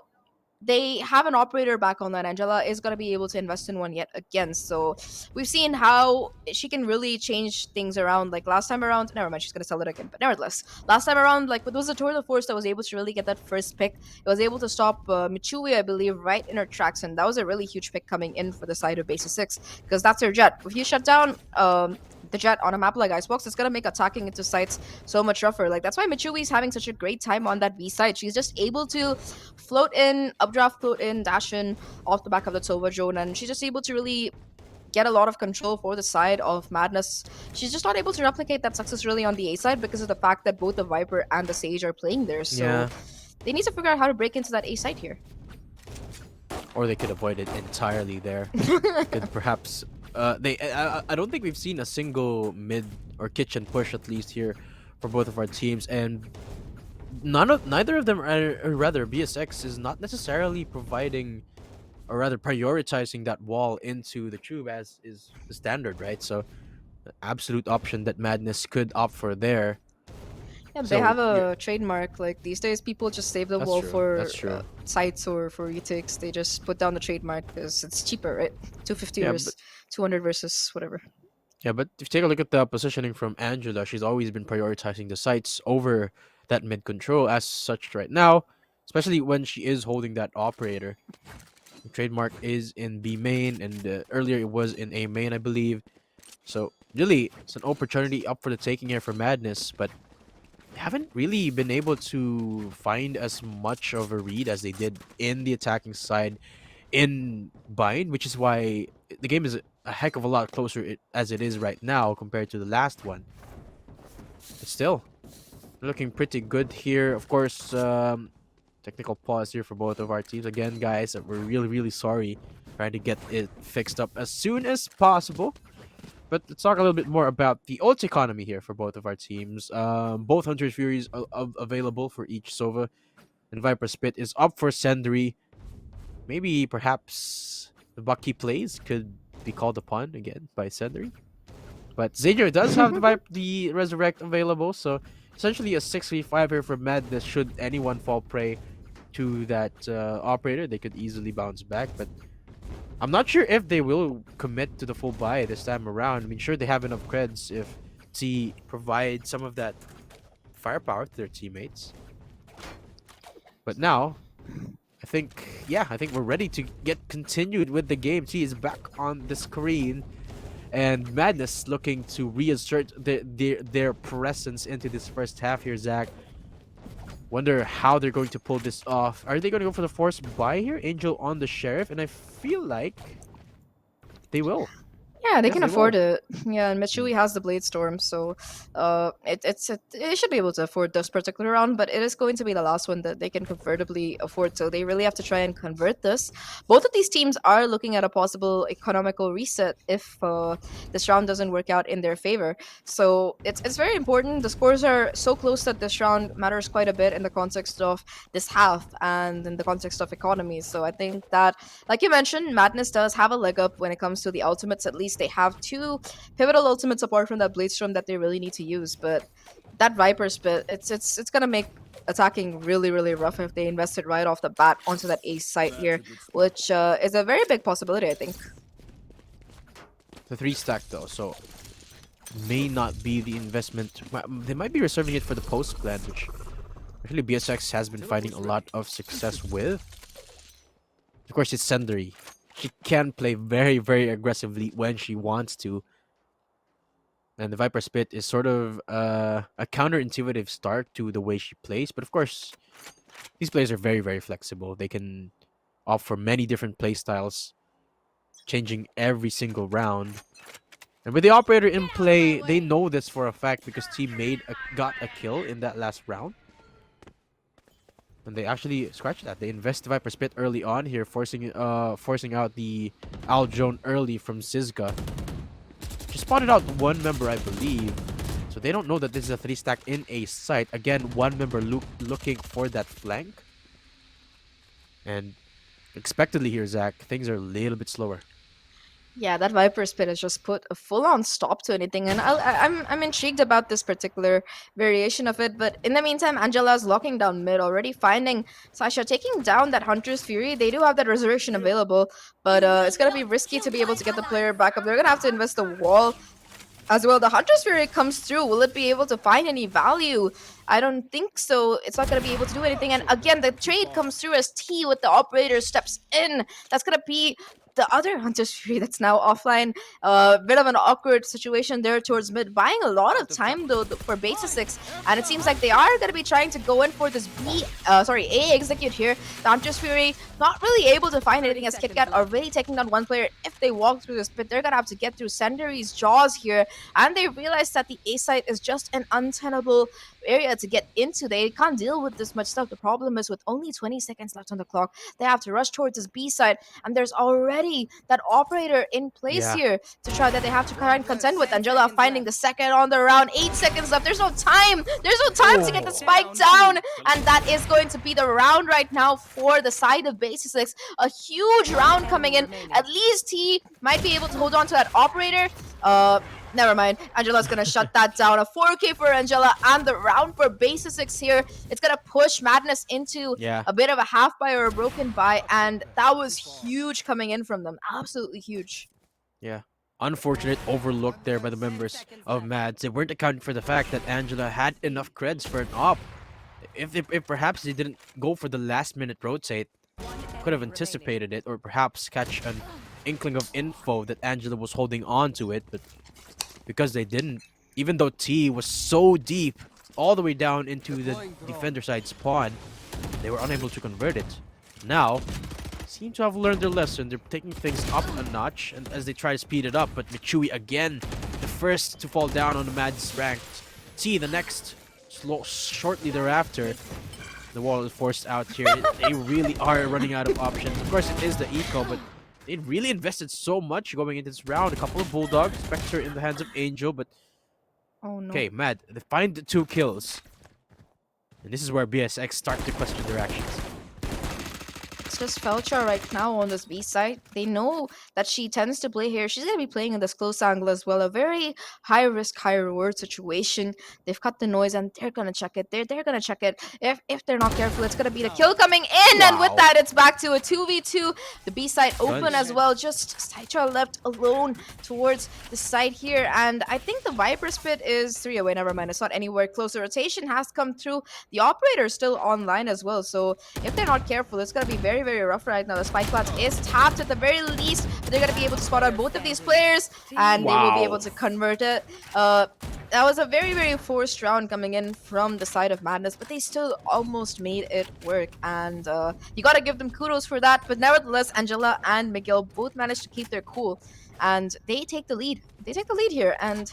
[SPEAKER 1] they have an operator back on that. Angela is going to be able to invest in one yet again. So we've seen how she can really change things around. Like last time around, never mind, she's going to sell it again. But nevertheless, last time around, like it was a tour de force that was able to really get that first pick. It was able to stop Michui, I believe, right in her tracks. And that was a really huge pick coming in for the side of BASISSIX because that's her jet. If you shut down the jet on a map like Icebox, it's gonna make attacking into sites so much rougher. Like that's why Michui is having such a great time on that B side. She's just able to float in, updraft, float in, dash in off the back of the Tova drone, and she's just able to really get a lot of control for the side of Madness. She's just not able to replicate that success really on the A side because of the fact that both the Viper and the Sage are playing there. So
[SPEAKER 2] Yeah,
[SPEAKER 1] they need to figure out how to break into that A side here.
[SPEAKER 2] or they could avoid it entirely there. Could perhaps I don't think we've seen a single mid or kitchen push at least here for both of our teams, and neither of them are, or rather BSX is not necessarily providing or rather prioritizing that wall into the tube as is the standard, right? So the absolute option that Madness could opt for there.
[SPEAKER 1] Yeah, they
[SPEAKER 2] So
[SPEAKER 1] have a trademark. Like these days, people just save the
[SPEAKER 2] that's
[SPEAKER 1] wall
[SPEAKER 2] true.
[SPEAKER 1] for
[SPEAKER 2] That's true.
[SPEAKER 1] sites or for retakes. They just put down the trademark because it's cheaper, right? 250
[SPEAKER 2] Yeah, but
[SPEAKER 1] versus 200 versus whatever.
[SPEAKER 2] if you take a look at the positioning from Angela, she's always been prioritizing the sites over that mid control as such right now, especially when she is holding that operator. The trademark is in B main, and earlier it was in A main, I believe. So really, it's an opportunity up for the taking here for Madness, but they haven't really been able to find as much of a read as they did in the attacking side in Bind, which is why the game is a heck of a lot closer as it is right now compared to the last one. But still, looking pretty good here. Of course, technical pause here for both of our teams. Again, guys, we're really, really sorry. Trying to get it fixed up as soon as possible. But let's talk a little bit more about the ult economy here for both of our teams. Both Hunter's Furies are available for each Sova, and Viper Spit is up for Sendry. Maybe perhaps the Bucky plays could be called upon again by Sendry. But Xavier does have the Resurrect available, so essentially a 6v5 here for Madness. Should anyone fall prey to that operator, they could easily bounce back. But I'm not sure if they will commit to the full buy this time around. I mean, sure, they have enough creds if T provide some of that firepower to their teammates. But now, I think we're ready to get continued with the game. T is back on the screen, and Madness looking to reassert their presence into this first half here, Zach. Wonder how they're going to pull this off. Are they going to go for the force buy here? Angel on the Sheriff, and I feel like they will.
[SPEAKER 1] Yeah, they
[SPEAKER 2] Yes,
[SPEAKER 1] can
[SPEAKER 2] they
[SPEAKER 1] afford
[SPEAKER 2] will.
[SPEAKER 1] it. Yeah, and
[SPEAKER 2] Mm.
[SPEAKER 1] Mitsui has the Blade Storm, so it should be able to afford this particular round. But it is going to be the last one that they can comfortably afford. So they really have to try and convert this. Both of these teams are looking at a possible economical reset if this round doesn't work out in their favor. So it's very important. The scores are so close that this round matters quite a bit in the context of this half and in the context of economies. So I think that, like you mentioned, Madness does have a leg up when it comes to the ultimates. At least they have two pivotal ultimates apart from that Bladestorm that they really need to use. But that Viper spit, it's gonna make attacking really really rough if they invest it right off the bat onto that ace site here, which is a very big possibility, I think.
[SPEAKER 2] The 3 stack though, so may not be the investment. They might be reserving it for the post plan, which actually BSX has been finding a lot of success with. Of course, it's Sendry. She can play very, very aggressively when she wants to. And the Viper Spit is sort of a counterintuitive start to the way she plays. But of course, these players are very, very flexible. They can opt for many different play styles, changing every single round. And with the operator in play, they know this for a fact because team got a kill in that last round. And they actually scratch that. They invest the Viper Spit early on here, forcing out the Al drone early from Sizga. Just spotted out one member, I believe. So they don't know that this is a 3 stack in a site. Again, one member looking for that flank. And expectedly here, Zach, things are a little bit slower.
[SPEAKER 1] Yeah, that Viper Spit has just put a full-on stop to anything, and I'm intrigued about this particular variation of it. But in the meantime, Angela's locking down mid, already finding Sasha, taking down that Hunter's Fury. They do have that Resurrection available, but it's gonna be risky to be able to get the player back up. They're gonna have to invest the wall as well. The Hunter's Fury comes through. Will it be able to find any value? I don't think so. It's not going to be able to do anything. And again, the trade comes through as T with the operator steps in. That's going to be the other Hunter's Fury that's now offline. Bit of an awkward situation there towards mid, buying a lot of time though for BASISSIX, and it seems like they are going to be trying to go in for this A execute here. The Hunter's Fury not really able to find anything as KitKat are really taking on one player. If they walk through this pit, they're going to have to get through Senderi's jaws here, and they realize that the A site is just an untenable area to get into. They can't deal with this much stuff. The problem is with only 20 seconds left on the clock, they have to rush towards this B side, and there's already that operator in place
[SPEAKER 2] Yeah.
[SPEAKER 1] here to try that they have to try and contend with. Angela finding the second on the round, 8 seconds left. There's no time. There's no time to get the spike down, and that is going to be the round right now for the side of BASISSIX. A huge round coming in. At least he might be able to hold on to that operator. Never mind. Angela's gonna shut that down. A 4K for Angela, and the round for BASISSIX here. It's gonna push Madness into
[SPEAKER 2] Yeah.
[SPEAKER 1] a bit of a half buy or a broken buy, and that was huge coming in from them. Absolutely huge.
[SPEAKER 2] Yeah. Unfortunate overlook there by the members of Mads. They weren't accounting for the fact that Angela had enough creds for an op. If perhaps they didn't go for the last minute rotate, could have anticipated it, or perhaps catch an inkling of info that Angela was holding on to it, but because they didn't, even though T was so deep all the way down into the defender side spawn, they were unable to convert it. Now, seem to have learned their lesson. They're taking things up a notch, and as they try to speed it up, but Michui again, the first to fall down on the Mads ranked. T, the next, shortly thereafter. The wall is forced out here. They really are running out of options. Of course, it is the eco, but they really invested so much going into this round. A couple of Bulldogs, Spectre in the hands of Angel, but
[SPEAKER 1] Oh no.
[SPEAKER 2] okay, Mad, they find the 2 kills. And this is where BSX start to question their actions.
[SPEAKER 1] It's just Felcha right now on this B side. They know that she tends to play here. She's going to be playing in this close angle as well. A very high risk, high reward situation. They've cut the noise and they're going to check it. They're going to check it. If they're not careful, it's going to be the kill coming in. And with
[SPEAKER 2] Wow.
[SPEAKER 1] that, it's back to a 2v2. The B side open
[SPEAKER 2] Guns.
[SPEAKER 1] as well. Just Saitra left alone towards the side here. And I think the Viper Spit is 3 away. Never mind. It's not anywhere close. The rotation has come through. The operator is still online as well. So if they're not careful, it's going to be very, very rough right now. The spike plant is tapped at the very least, but they're going to be able to spot out both of these players, and they will be
[SPEAKER 2] Wow.
[SPEAKER 1] able to convert it. That was a very, very forced round coming in from the side of Madness, but they still almost made it work, and you got to give them kudos for that. But nevertheless, Angela and Miguel both managed to keep their cool, and they take the lead. They take the lead here, and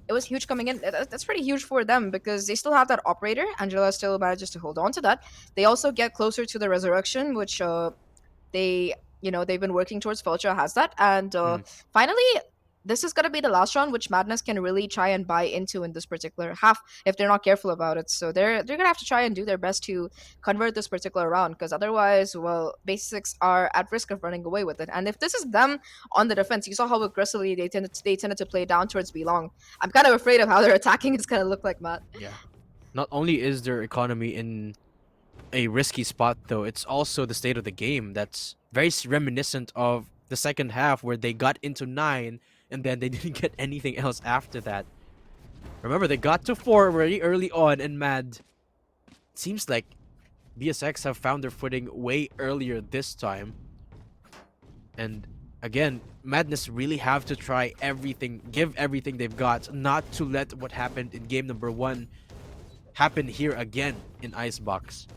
[SPEAKER 1] it was huge coming in. That's pretty huge for them because they still have that operator. Angela still manages to hold on to that. They also get closer to the resurrection, which they've been working towards. Felcha has that, and finally, this is gonna be the last round, which Madness can really try and buy into in this particular half if they're not careful about it. So they're gonna have to try and do their best to convert this particular round, because otherwise, well, BASISSIX are at risk of running away with it. And if this is them on the defense, you saw how aggressively they tended to play down towards Belong. I'm kind of afraid of how their attacking is gonna look like, Matt.
[SPEAKER 2] Yeah. Not only is their economy in a risky spot, though, it's also the state of the game that's very reminiscent of the second half where they got into 9 and then they didn't get anything else after that. Remember, they got to 4 very early on, and Mad, it seems like BSX have found their footing way earlier this time. And again, Madness really have to try everything, give everything they've got, not to let what happened in game number 1 happen here again in Icebox.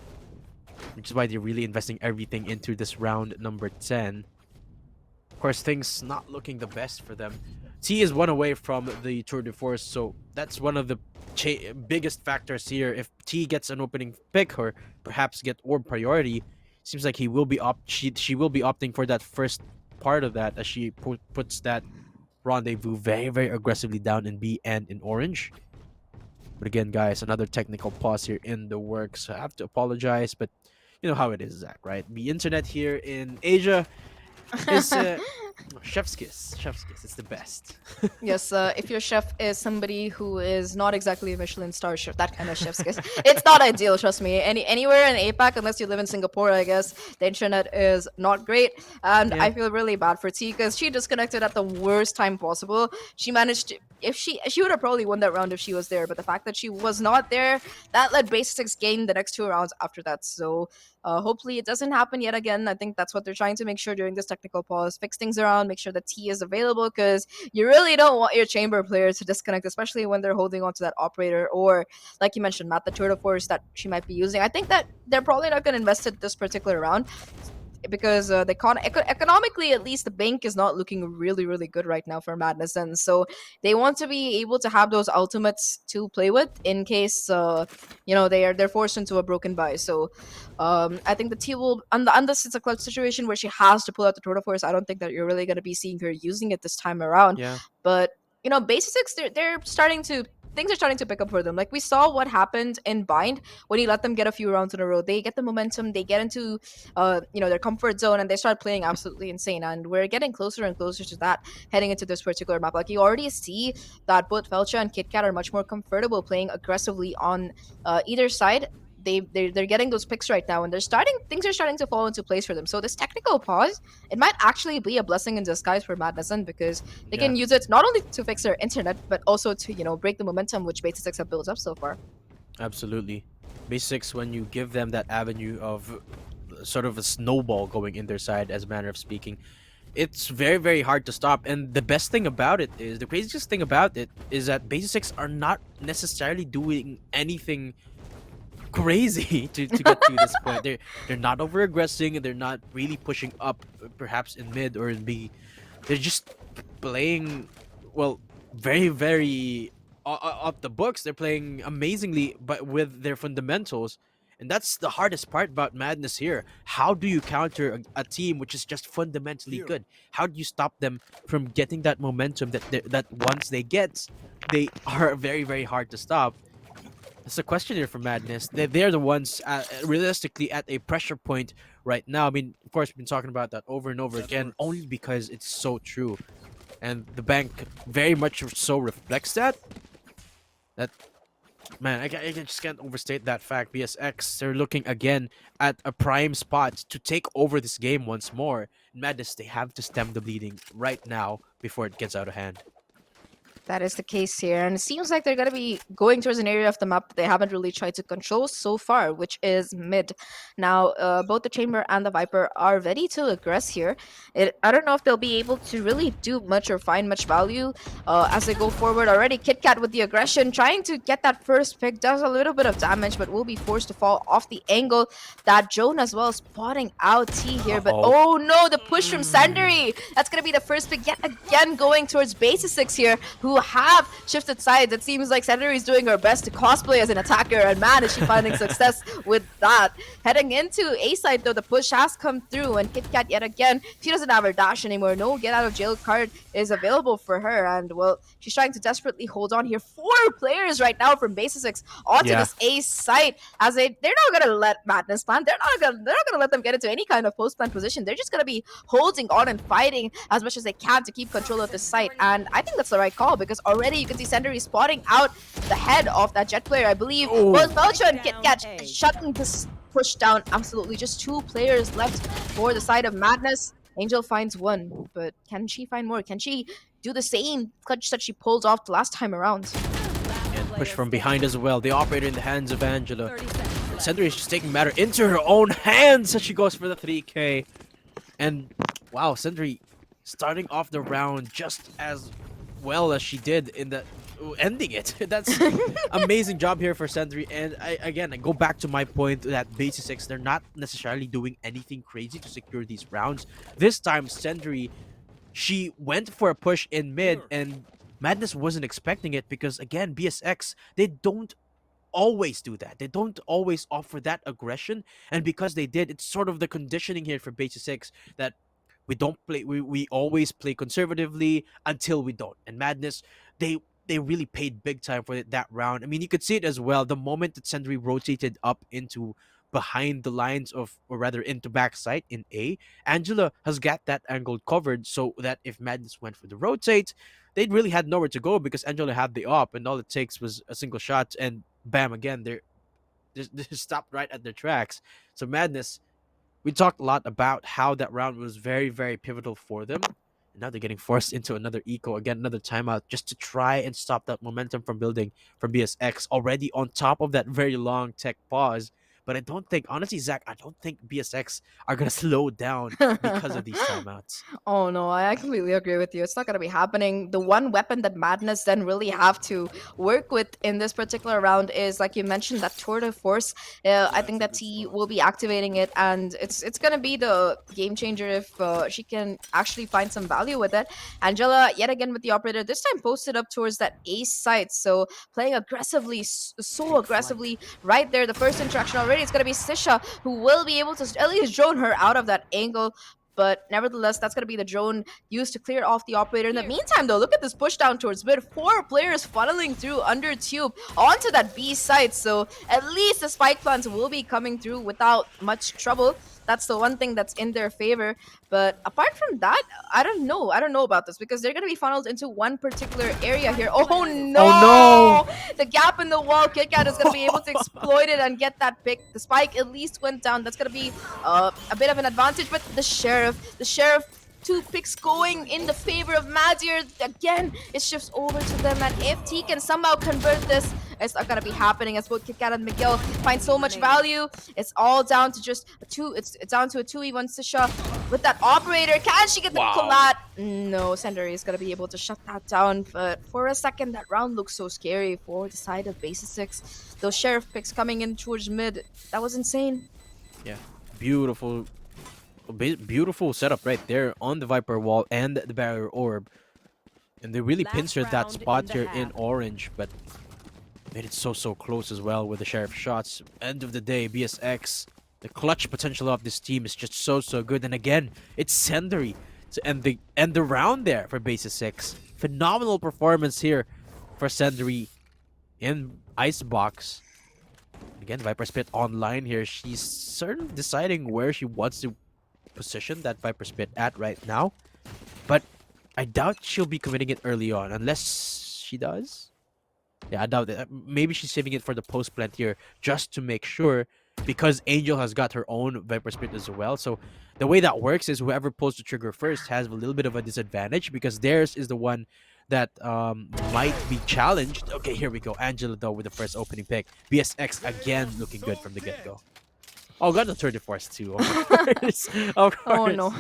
[SPEAKER 2] Which is why they're really investing everything into this round number 10. Of course, things not looking the best for them. T is 1 away from the Tour de Force, so that's one of the biggest factors here. If T gets an opening pick or perhaps get orb priority, seems like he will be she will be opting for that first part of that as she puts that rendezvous very, very aggressively down in B and in orange. But again, guys, another technical pause here in the works. I have to apologize, but you know how it is, Zach, right? The internet here in Asia is Chef's kiss. Chef's kiss. It's the best.
[SPEAKER 1] Yes, if your chef is somebody who is not exactly a Michelin star chef, that kind of chef's kiss, it's not ideal. Trust me. Anywhere in APAC, unless you live in Singapore, I guess the internet is not great, and
[SPEAKER 2] Yeah.
[SPEAKER 1] I feel really bad for T because she disconnected at the worst time possible. She managed to. If she would have probably won that round if she was there, but the fact that she was not there, that let BASISSIX gain the next two rounds after that. So hopefully it doesn't happen yet again. I think that's what they're trying to make sure during this technical pause. Fix things around, make sure that T is available because you really don't want your chamber player to disconnect, especially when they're holding on to that operator or, like you mentioned, Matt, the turtle force that she might be using. I think that they're probably not going to invest it this particular round because economically, at least, the bank is not looking really, really good right now for Madness. And so they want to be able to have those ultimates to play with in case, they're forced into a broken buy. So I think the team will, unless it's a clutch situation where she has to pull out the Turtle Force, I don't think that you're really going to be seeing her using it this time around.
[SPEAKER 2] Yeah.
[SPEAKER 1] But, Basics, they're starting to. Things are starting to pick up for them. Like we saw what happened in Bind when he let them get a few rounds in a row. They get the momentum, they get into their comfort zone and they start playing absolutely insane. And we're getting closer and closer to that heading into this particular map. Like you already see that both Felcha and KitKat are much more comfortable playing aggressively on either side. They're getting those picks right now and things are starting to fall into place for them. So this technical pause, it might actually be a blessing in disguise for Madness because they
[SPEAKER 2] Yeah.
[SPEAKER 1] can use it not only to fix their internet but also to break the momentum which Beta 6 have built up so far.
[SPEAKER 2] Absolutely. Basics, when you give them that avenue of sort of a snowball going in their side, as a manner of speaking, it's very, very hard to stop. And the best thing about it is, the craziest thing about it is that Basics are not necessarily doing anything crazy to get to this point. They're not over aggressing, they're not really pushing up, perhaps in mid or in B. They're just playing, well, very, very up the books. They're playing amazingly, but with their fundamentals. And that's the hardest part about Madness here. How do you counter a team which is just fundamentally good? How do you stop them from getting that momentum that once they get, they are very, very hard to stop? It's a question here for Madness. They're the ones realistically at a pressure point right now. I mean, of course, we've been talking about that over and over again, only because it's so true. And the bank very much so reflects that. That, man, I just can't overstate that fact. BSX, they're looking again at a prime spot to take over this game once more. Madness, they have to stem the bleeding right now before it gets out of hand.
[SPEAKER 1] That is the case here. And it seems like they're going to be going towards an area of the map that they haven't really tried to control so far, which is mid. Now, both the Chamber and the Viper are ready to aggress here. I don't know if they'll be able to really do much or find much value as they go forward. Already, KitKat with the aggression, trying to get that first pick, does a little bit of damage, but will be forced to fall off the angle. That Joan as well spotting out T here. But
[SPEAKER 2] Uh-oh.
[SPEAKER 1] oh no, the push from Sandary. That's going to be the first pick yet again going towards BASISSIX here, who have shifted sides. It seems like Senator is doing her best to cosplay as an attacker, and man, is she finding success with that. Heading into A side, though, the push has come through, and KitKat yet again, she doesn't have her dash anymore. No get out of jail card is available for her, and well, she's trying to desperately hold on here. 4 players right now from BASISSIX onto
[SPEAKER 2] Yeah.
[SPEAKER 1] this A site, as they're not gonna let Madness plan. They're not gonna let them get into any kind of post plan position. They're just gonna be holding on and fighting as much as they can to keep control of this site, and I think that's the right call because already you can see Senderi spotting out the head of that Jet player, I believe.
[SPEAKER 2] Oh.
[SPEAKER 1] Both Felcha and KitKat shutting this push down. Absolutely, just 2 players left for the side of Madness. Angel finds one, but can she find more? Can she do the same clutch that she pulled off the last time around?
[SPEAKER 2] And push from behind as well. The operator in the hands of Angela. Sendri is just taking matter into her own hands as she goes for the 3K. And wow, Sendri starting off the round just as well as she did in the ending it. That's amazing job here for Sendri. And I go back to my point that BASISSIX, they're not necessarily doing anything crazy to secure these rounds. This time, Sendri, she went for a push in mid, and Madness wasn't expecting it because, again, BSX, they don't always do that. They don't always offer that aggression, and because they did, it's sort of the conditioning here for BASISSIX that we don't play. We always play conservatively until we don't. And Madness, they really paid big time for that round. I mean, you could see it as well. The moment that Sendri rotated up into behind the lines of, or rather into backside in A. Angela has got that angle covered so that if Madness went for the rotate, they really had nowhere to go because Angela had the op, and all it takes was a single shot, and bam, again, they're stopped right at their tracks. So Madness, we talked a lot about how that round was very, very pivotal for them. And now they're getting forced into another eco, again, another timeout, just to try and stop that momentum from building from BSX, already on top of that very long tech pause. But I don't think, honestly, Zach, I don't think BSX are going to slow down because of these timeouts.
[SPEAKER 1] Oh no, I completely agree with you. It's not gonna be happening. The one weapon that Madness then really have to work with in this particular round is, like you mentioned, that tour de force. I think that T will be activating it, and it's gonna be the game changer if she can actually find some value with it. Angela, yet again with the operator, this time posted up towards that ace site, so playing aggressively, so
[SPEAKER 2] Take flight.
[SPEAKER 1] aggressively right there. The first interaction already. It's gonna be Sisha who will be able to at least drone her out of that angle. But nevertheless, that's going to be the drone used to clear off the operator. In the meantime, though, look at this push down towards mid. 4 players funneling through under tube onto that B site. So at least the spike plants will be coming through without much trouble. That's the one thing that's in their favor. But apart from that, I don't know. I don't know about this because they're going to be funneled into one particular area here. Oh
[SPEAKER 2] Oh no!
[SPEAKER 1] no! The gap in the wall. KitKat is going to be able to exploit it and get that pick. The spike at least went down. That's going to be a bit of an advantage, but the sheriff, 2 picks going in the favor of Mazier. Again, it shifts over to them, and if T can somehow convert this, it's not gonna be happening as both KitKat and Miguel find so much value. It's all down to just a two. It's down to a 2v1 Sisha with that operator. Can she get the
[SPEAKER 2] Wow.
[SPEAKER 1] collat? No, Senderi is gonna be able to shut that down. But for a second, that round looks so scary for the side of BASISSIX. Those sheriff picks coming in towards mid. That was insane.
[SPEAKER 2] Yeah, beautiful, beautiful setup right there on the Viper wall and the barrier orb. And they really pincered that spot here in orange, but made it so close as well with the sheriff shots. End of the day, BSX, the clutch potential of this team is just so good. And again, it's Senderi to end the round there for BASISSIX. Phenomenal performance here for Senderi in Icebox. Again, Viper Spit online here. She's sort of deciding where she wants to position that Viper Spit at right now. But I doubt she'll be committing it early on, unless she does. Yeah, I doubt it. Maybe she's saving it for the post plant here just to make sure, because Angel has got her own Viper Spit as well. So the way that works is whoever pulls the trigger first has a little bit of a disadvantage because theirs is the one that might be challenged. Okay, here we go. Angela, though, with the first opening pick. BSX again looking good from the get-go. Oh, got the 34th too, of course. Of
[SPEAKER 1] Oh
[SPEAKER 2] course.
[SPEAKER 1] no.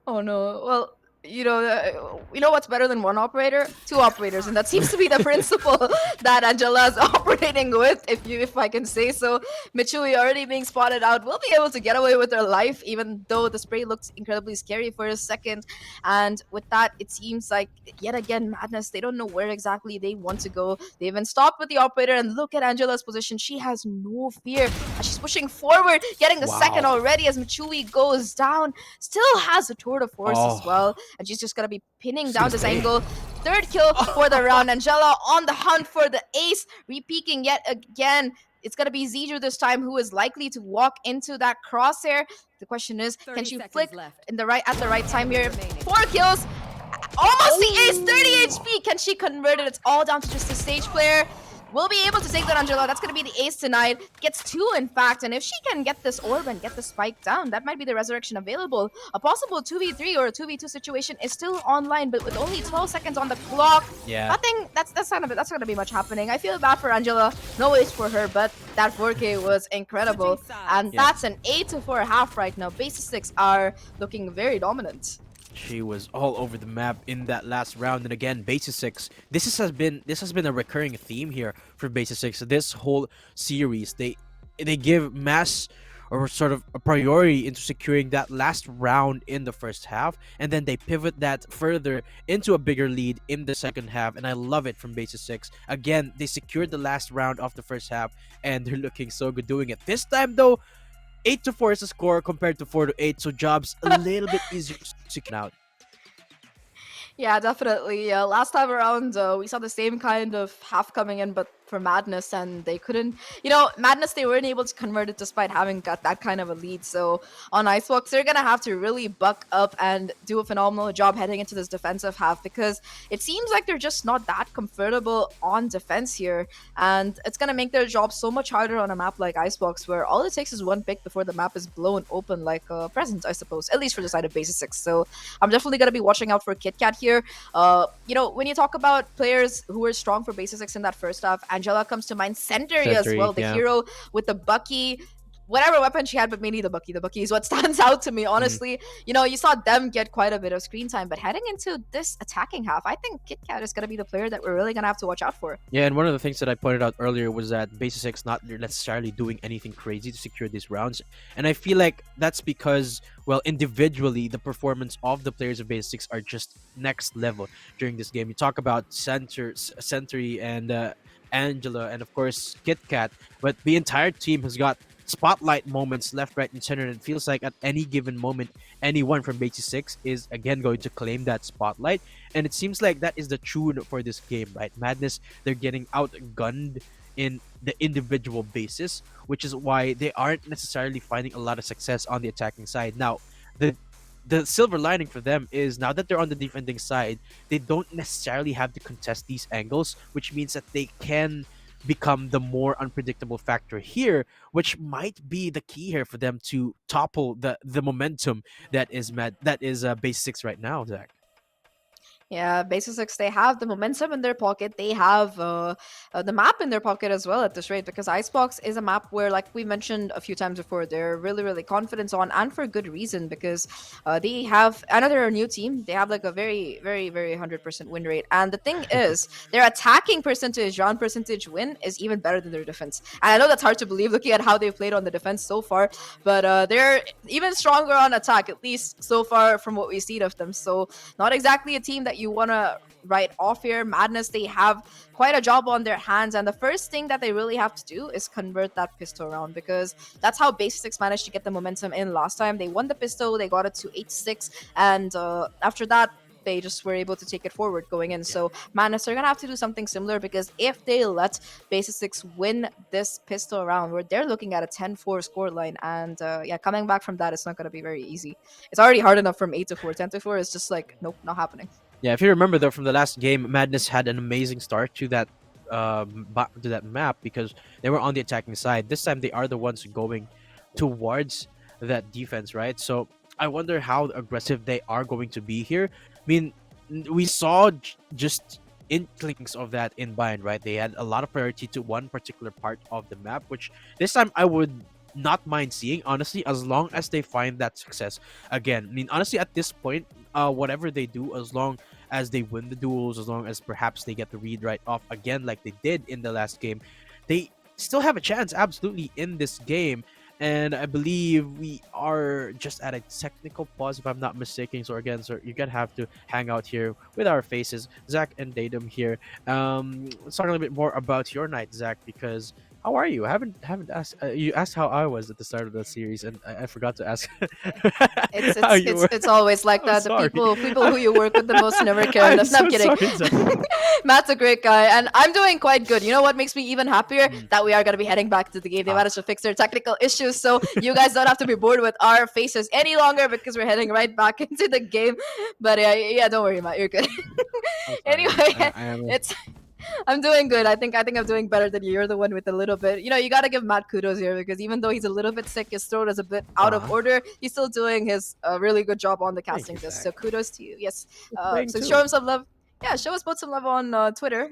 [SPEAKER 1] Oh no. Well, you know what's better than one operator? 2 operators, and that seems to be the principle that Angela is operating with, if I can say so. Michui already being spotted out will be able to get away with her life, even though the spray looks incredibly scary for a second. And with that, it seems like yet again Madness. They don't know where exactly they want to go. They even stopped with the operator, and look at Angela's position. She has no fear. She's pushing forward, getting the second
[SPEAKER 2] Wow.
[SPEAKER 1] already as Michui goes down. Still has a tour de force as well,
[SPEAKER 2] Oh,
[SPEAKER 1] and she's just gonna be pinning
[SPEAKER 2] just
[SPEAKER 1] down
[SPEAKER 2] gonna
[SPEAKER 1] this
[SPEAKER 2] stay.
[SPEAKER 1] angle. Third kill for the round. Angela on the hunt for the ace, repeaking yet again. It's gonna be Zidru this time who is likely to walk into that crosshair. The question is, can she flick in the right at the right time here? 4 kills, almost the ace, 30
[SPEAKER 2] Oh!
[SPEAKER 1] HP. Can she convert it? It's all down to just the stage player. We'll be able to take that Angela. That's going to be the ace tonight. Gets 2, in fact. And if she can get this orb and get the spike down, that might be the resurrection available. A possible 2v3 or a 2v2 situation is still online, but with only 12 seconds on the clock,
[SPEAKER 2] Yeah.
[SPEAKER 1] nothing, that's not going to be much happening. I feel bad for Angela. No ace for her, but that 4K was incredible. And
[SPEAKER 2] Yeah.
[SPEAKER 1] that's an 8-4 half right now. BASISSIX are looking very dominant.
[SPEAKER 2] She was all over the map in that last round, and again, BASISSIX. This has been a recurring theme here for BASISSIX. This whole series, they give mass or sort of a priority into securing that last round in the first half, and then they pivot that further into a bigger lead in the second half. And I love it from BASISSIX. Again, they secured the last round of the first half, and they're looking so good doing it. This time, though, 8-4 is a score compared to 4-8, so jobs a little bit easier to secure out.
[SPEAKER 1] Yeah, definitely. Last time around, we saw the same kind of half coming in, but for Madness, and they couldn't. You know, Madness, they weren't able to convert it despite having got that kind of a lead. So on Icebox, they're gonna have to really buck up and do a phenomenal job heading into this defensive half, because it seems like they're just not that comfortable on defense here, and it's gonna make their job so much harder on a map like Icebox, where all it takes is one pick before the map is blown open like a present, I suppose, at least for the side of BASISSIX. So I'm definitely gonna be watching out for KitKat here. You know, when you talk about players who were strong for BASISSIX in that first half, Angela comes to mind. Century as
[SPEAKER 2] Century,
[SPEAKER 1] well, the
[SPEAKER 2] yeah.
[SPEAKER 1] hero with the Bucky, whatever weapon she had, but mainly the Bucky. The Bucky is what stands out to me,
[SPEAKER 2] Mm.
[SPEAKER 1] honestly. You know, you saw them get quite a bit of screen time, but heading into this attacking half, I think KitKat is going to be the player that we're really going to have to watch out for.
[SPEAKER 2] Yeah, and one of the things that I pointed out earlier was that BASISSIX not necessarily doing anything crazy to secure these rounds, and I feel like that's because, well, individually the performance of the players of BASISSIX are just next level during this game. You talk about Century and Angela, and of course KitKat, but the entire team has got spotlight moments left, right, and center. And it feels like at any given moment, anyone from BASISSIX is again going to claim that spotlight. And it seems like that is the tune for this game, right? Madness, they're getting outgunned in the individual basis, which is why they aren't necessarily finding a lot of success on the attacking side. Now, the the silver lining for them is now that they're on the defending side, they don't necessarily have to contest these angles, which means that they can become the more unpredictable factor here, which might be the key here for them to topple the momentum that is base 6 right now, Zach.
[SPEAKER 1] Yeah, BASISSIX, they have the momentum in their pocket. They have the map in their pocket as well at this rate, because Icebox is a map where, like we mentioned a few times before, they're really, really confident on, and for good reason, because they have another new team. They have like a very, very, very 100% win rate. And the thing is, their attacking percentage, round percentage win, is even better than their defense. And I know that's hard to believe looking at how they've played on the defense so far, but they're even stronger on attack, at least so far from what we've seen of them. So, not exactly a team that you want to write off here. Madness, they have quite a job on their hands, and the first thing that they really have to do is convert that pistol round, because that's how BASISSIX managed to get the momentum in last time. They won the pistol, they got it to 8-6, and after that, they just were able to take it forward going in.
[SPEAKER 2] Yeah.
[SPEAKER 1] So Madness are gonna have to do something similar, because if they let BASISSIX win this pistol round, where they're looking at a 10-4 score line, and yeah, coming back from that, it's not gonna be very easy. It's already hard enough from 8-4. 10-4 is just like, nope, not happening.
[SPEAKER 2] Yeah, if you remember though from the last game, Madness had an amazing start to that to that map because they were on the attacking side. This time they are the ones going towards that defense, right? So I wonder how aggressive they are going to be here. I mean, we saw just inklings of that in Bind, right? They had a lot of priority to one particular part of the map, which this time I would not mind seeing, honestly, as long as they find that success again. I mean, honestly, at this point, whatever they do, as long as they win the duels, as long as perhaps they get the read right off again, like they did in the last game, they still have a chance, absolutely, in this game. And I believe we are just at a technical pause, if I'm not mistaken. So again, sir, you're gonna have to hang out here with our faces, Zach and Datum here. Let's talk a little bit more about your night, Zach, because how are you? I haven't asked. You asked how I was at the start of the series, and I forgot to ask
[SPEAKER 1] It's
[SPEAKER 2] how
[SPEAKER 1] it's
[SPEAKER 2] you
[SPEAKER 1] it's
[SPEAKER 2] were.
[SPEAKER 1] it's always like
[SPEAKER 2] I'm
[SPEAKER 1] that. The
[SPEAKER 2] sorry.
[SPEAKER 1] people who you work with the most never care
[SPEAKER 2] I'm
[SPEAKER 1] enough. No, I'm
[SPEAKER 2] so
[SPEAKER 1] kidding.
[SPEAKER 2] sorry, Zach.
[SPEAKER 1] Matt's a great guy, and I'm doing quite good. You know what makes me even happier?
[SPEAKER 2] Mm.
[SPEAKER 1] That we are gonna be heading back to the game. They
[SPEAKER 2] Ah,
[SPEAKER 1] managed to fix their technical issues, so you guys don't have to be bored with our faces any longer, because we're heading right back into the game. But yeah, don't worry, Matt. You're good.
[SPEAKER 2] I'm sorry.
[SPEAKER 1] Anyway,
[SPEAKER 2] I am.
[SPEAKER 1] it's I'm doing good. I think I'm doing better than you. You're the one with a little bit. You know, you gotta give Matt kudos here, because even though he's a little bit sick, his throat is a bit out of
[SPEAKER 2] Ah,
[SPEAKER 1] order. He's still doing his really good job on the
[SPEAKER 2] thank
[SPEAKER 1] casting
[SPEAKER 2] you,
[SPEAKER 1] disc.
[SPEAKER 2] Zach.
[SPEAKER 1] So kudos to you. Yes.
[SPEAKER 2] You're playing
[SPEAKER 1] So show
[SPEAKER 2] too.
[SPEAKER 1] him some love. Yeah, show us both some love on Twitter.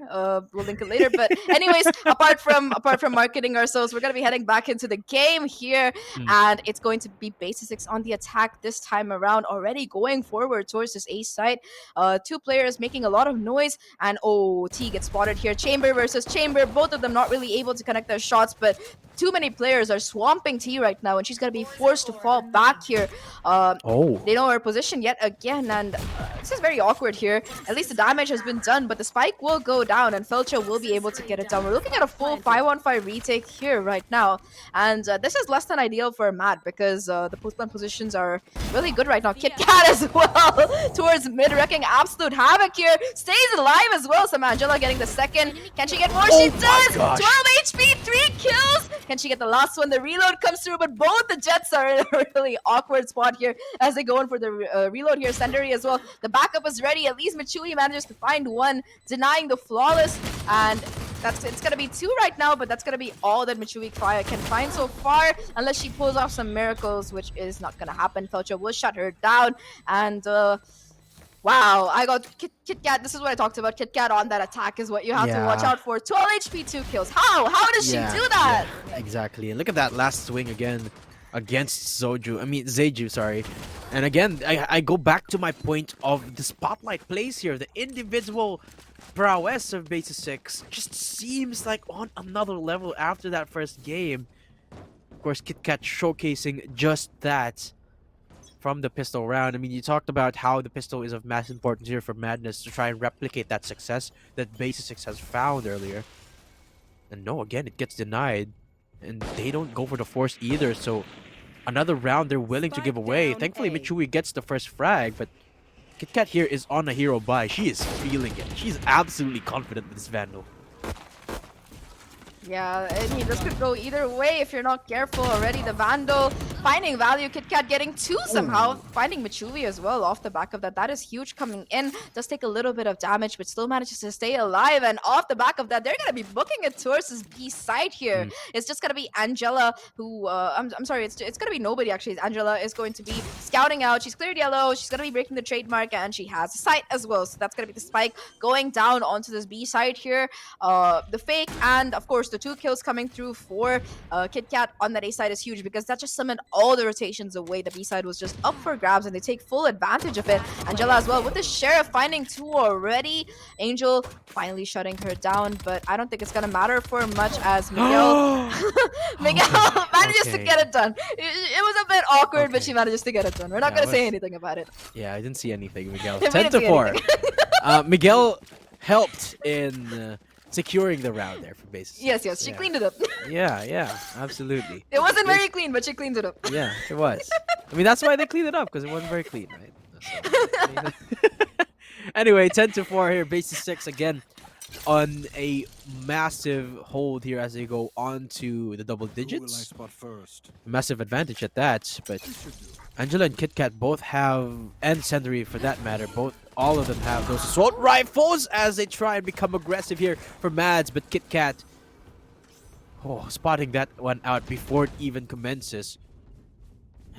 [SPEAKER 1] We'll link it later. But anyways, apart from marketing ourselves, we're gonna be heading back into the game here,
[SPEAKER 2] Mm.
[SPEAKER 1] and it's going to be BASISSIX on the attack this time around. Already going forward towards this A site. Two players making a lot of noise, and oh, T gets spotted here. Chamber versus Chamber. Both of them not really able to connect their shots, but too many players are swamping T right now, and she's gonna be forced to fall back here.
[SPEAKER 2] Oh.
[SPEAKER 1] They know her position yet again, and this is very awkward here. At least the damage has been done, but the spike will go down and Felcha will be able to get it down. We're looking at a full 5-on-5 retake here right now. And this is less than ideal for Matt because the post-plant positions are really good right now. KitKat as well towards mid, wrecking absolute havoc here. Stays alive as well. So Angela getting the second. Can she get more? She does! 12 HP, 3 kills! Can she get the last one? The reload comes through, but both the Jets are in a really awkward spot here as they go in for the reload here. Senderi as well. The backup is ready. At least Michui manages to find one, denying the flawless. And it's going to be 2 right now, but that's going to be all that Michui can find so far, unless she pulls off some miracles, which is not going to happen. Felcha will shut her down. And wow, I got KitKat. This is what I talked about. KitKat on that attack is what you have to watch out for. 12 HP, 2 kills. How? How does she do that?
[SPEAKER 2] Yeah, exactly. And look at that last swing again against Zeju, sorry. And again, I go back to my point of the spotlight plays here. The individual prowess of BASISSIX just seems like on another level after that first game. Of course, KitKat showcasing just that from the pistol round. I mean, you talked about how the pistol is of mass importance here for Madness to try and replicate that success that BASISSIX has found earlier. And no, again, it gets denied. And they don't go for the force either, so another round they're willing to give away. Thankfully, Michui gets the first frag, but KitKat here is on a hero buy. She is feeling it. She's absolutely confident with this Vandal.
[SPEAKER 1] Yeah, I mean, this could go either way if you're not careful already. The Vandal finding value, KitKat getting 2 somehow, finding Michui as well off the back of that. That is huge coming in. Does take a little bit of damage, but still manages to stay alive. And off the back of that, they're going to be booking it towards this B side here. It's just going to be Angela who, I'm sorry, it's going to be nobody actually. Angela is going to be scouting out. She's cleared yellow. She's going to be breaking the trademark, and she has a sight as well. So that's going to be the spike going down onto this B side here. The fake and, of course, the 2 kills coming through for KitKat on that A side is huge because that just summoned all the rotations away. The B side was just up for grabs and they take full advantage of it. Angela as well with the Sheriff finding 2 already. Angel finally shutting her down, but I don't think it's gonna matter for much as Miguel manages to get it done. It was a bit awkward, but she manages to get it done. We're not gonna say anything about it.
[SPEAKER 2] Yeah, I didn't see anything, Miguel. 10-4. Miguel helped in securing the round there for BASISSIX.
[SPEAKER 1] Yes, she cleaned it up.
[SPEAKER 2] yeah, absolutely.
[SPEAKER 1] It wasn't very clean, but she cleaned it up.
[SPEAKER 2] Yeah, it was. I mean, that's why they cleaned it up, because it wasn't very clean, right? So, anyway, 10-4 here. BASISSIX again on a massive hold here as they go on to the double digits. Massive advantage at that, but Angela and KitKat both have, and Senderi for that matter, all of them have those assault rifles as they try and become aggressive here for Mads, but KitKat spotting that one out before it even commences.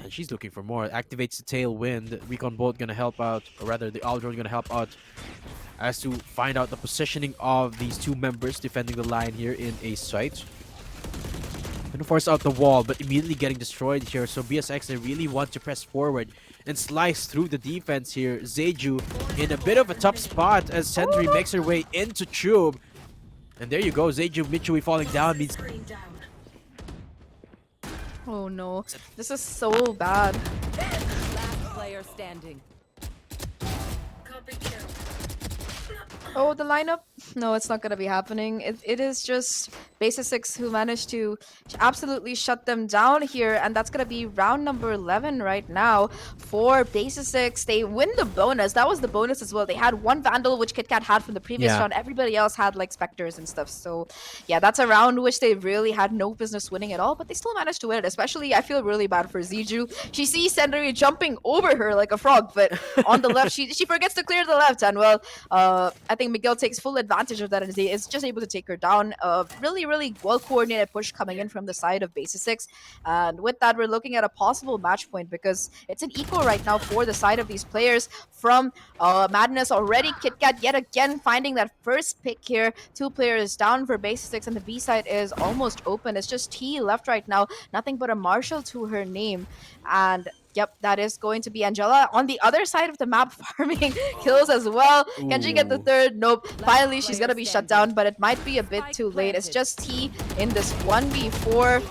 [SPEAKER 2] And she's looking for more. Activates the Tailwind. Recon Bolt gonna help out, or rather the Aldrone gonna help out as to find out the positioning of these 2 members defending the line here in a site. Gonna force out the wall, but immediately getting destroyed here. So BSX, they really want to press forward and slice through the defense here. Zeju in a bit of a tough spot as Sentry makes her way into Tube. And there you go, Zeju, Michui falling down means...
[SPEAKER 1] Oh no, this is so bad.
[SPEAKER 3] Last player standing.
[SPEAKER 1] Oh, the lineup? No, it's not going to be happening. It is just BASISSIX who managed to absolutely shut them down here. And that's going to be round number 11 right now for BASISSIX. They win the bonus. That was the bonus as well. They had 1 Vandal, which KitKat had from the previous round. Everybody else had like Spectres and stuff. So yeah, that's a round which they really had no business winning at all. But they still managed to win it. Especially, I feel really bad for Zeju. She sees Senderi jumping over her like a frog. But on the left, she forgets to clear the left. And well, I think Miguel takes full advantage of that and is just able to take her down. Really well-coordinated push coming in from the side of BASISSIX. And with that, we're looking at a possible match point because it's an equal right now for the side of these players from Madness already. KitKat yet again finding that first pick here. 2 players down for BASISSIX and the B side is almost open. It's just T left right now. Nothing but a Marshall to her name. And yep, that is going to be Angela on the other side of the map farming kills as well. Can she get the 3rd? Nope. Finally, she's going to be shut down, but it might be a bit too late. It's just T in this 1v4.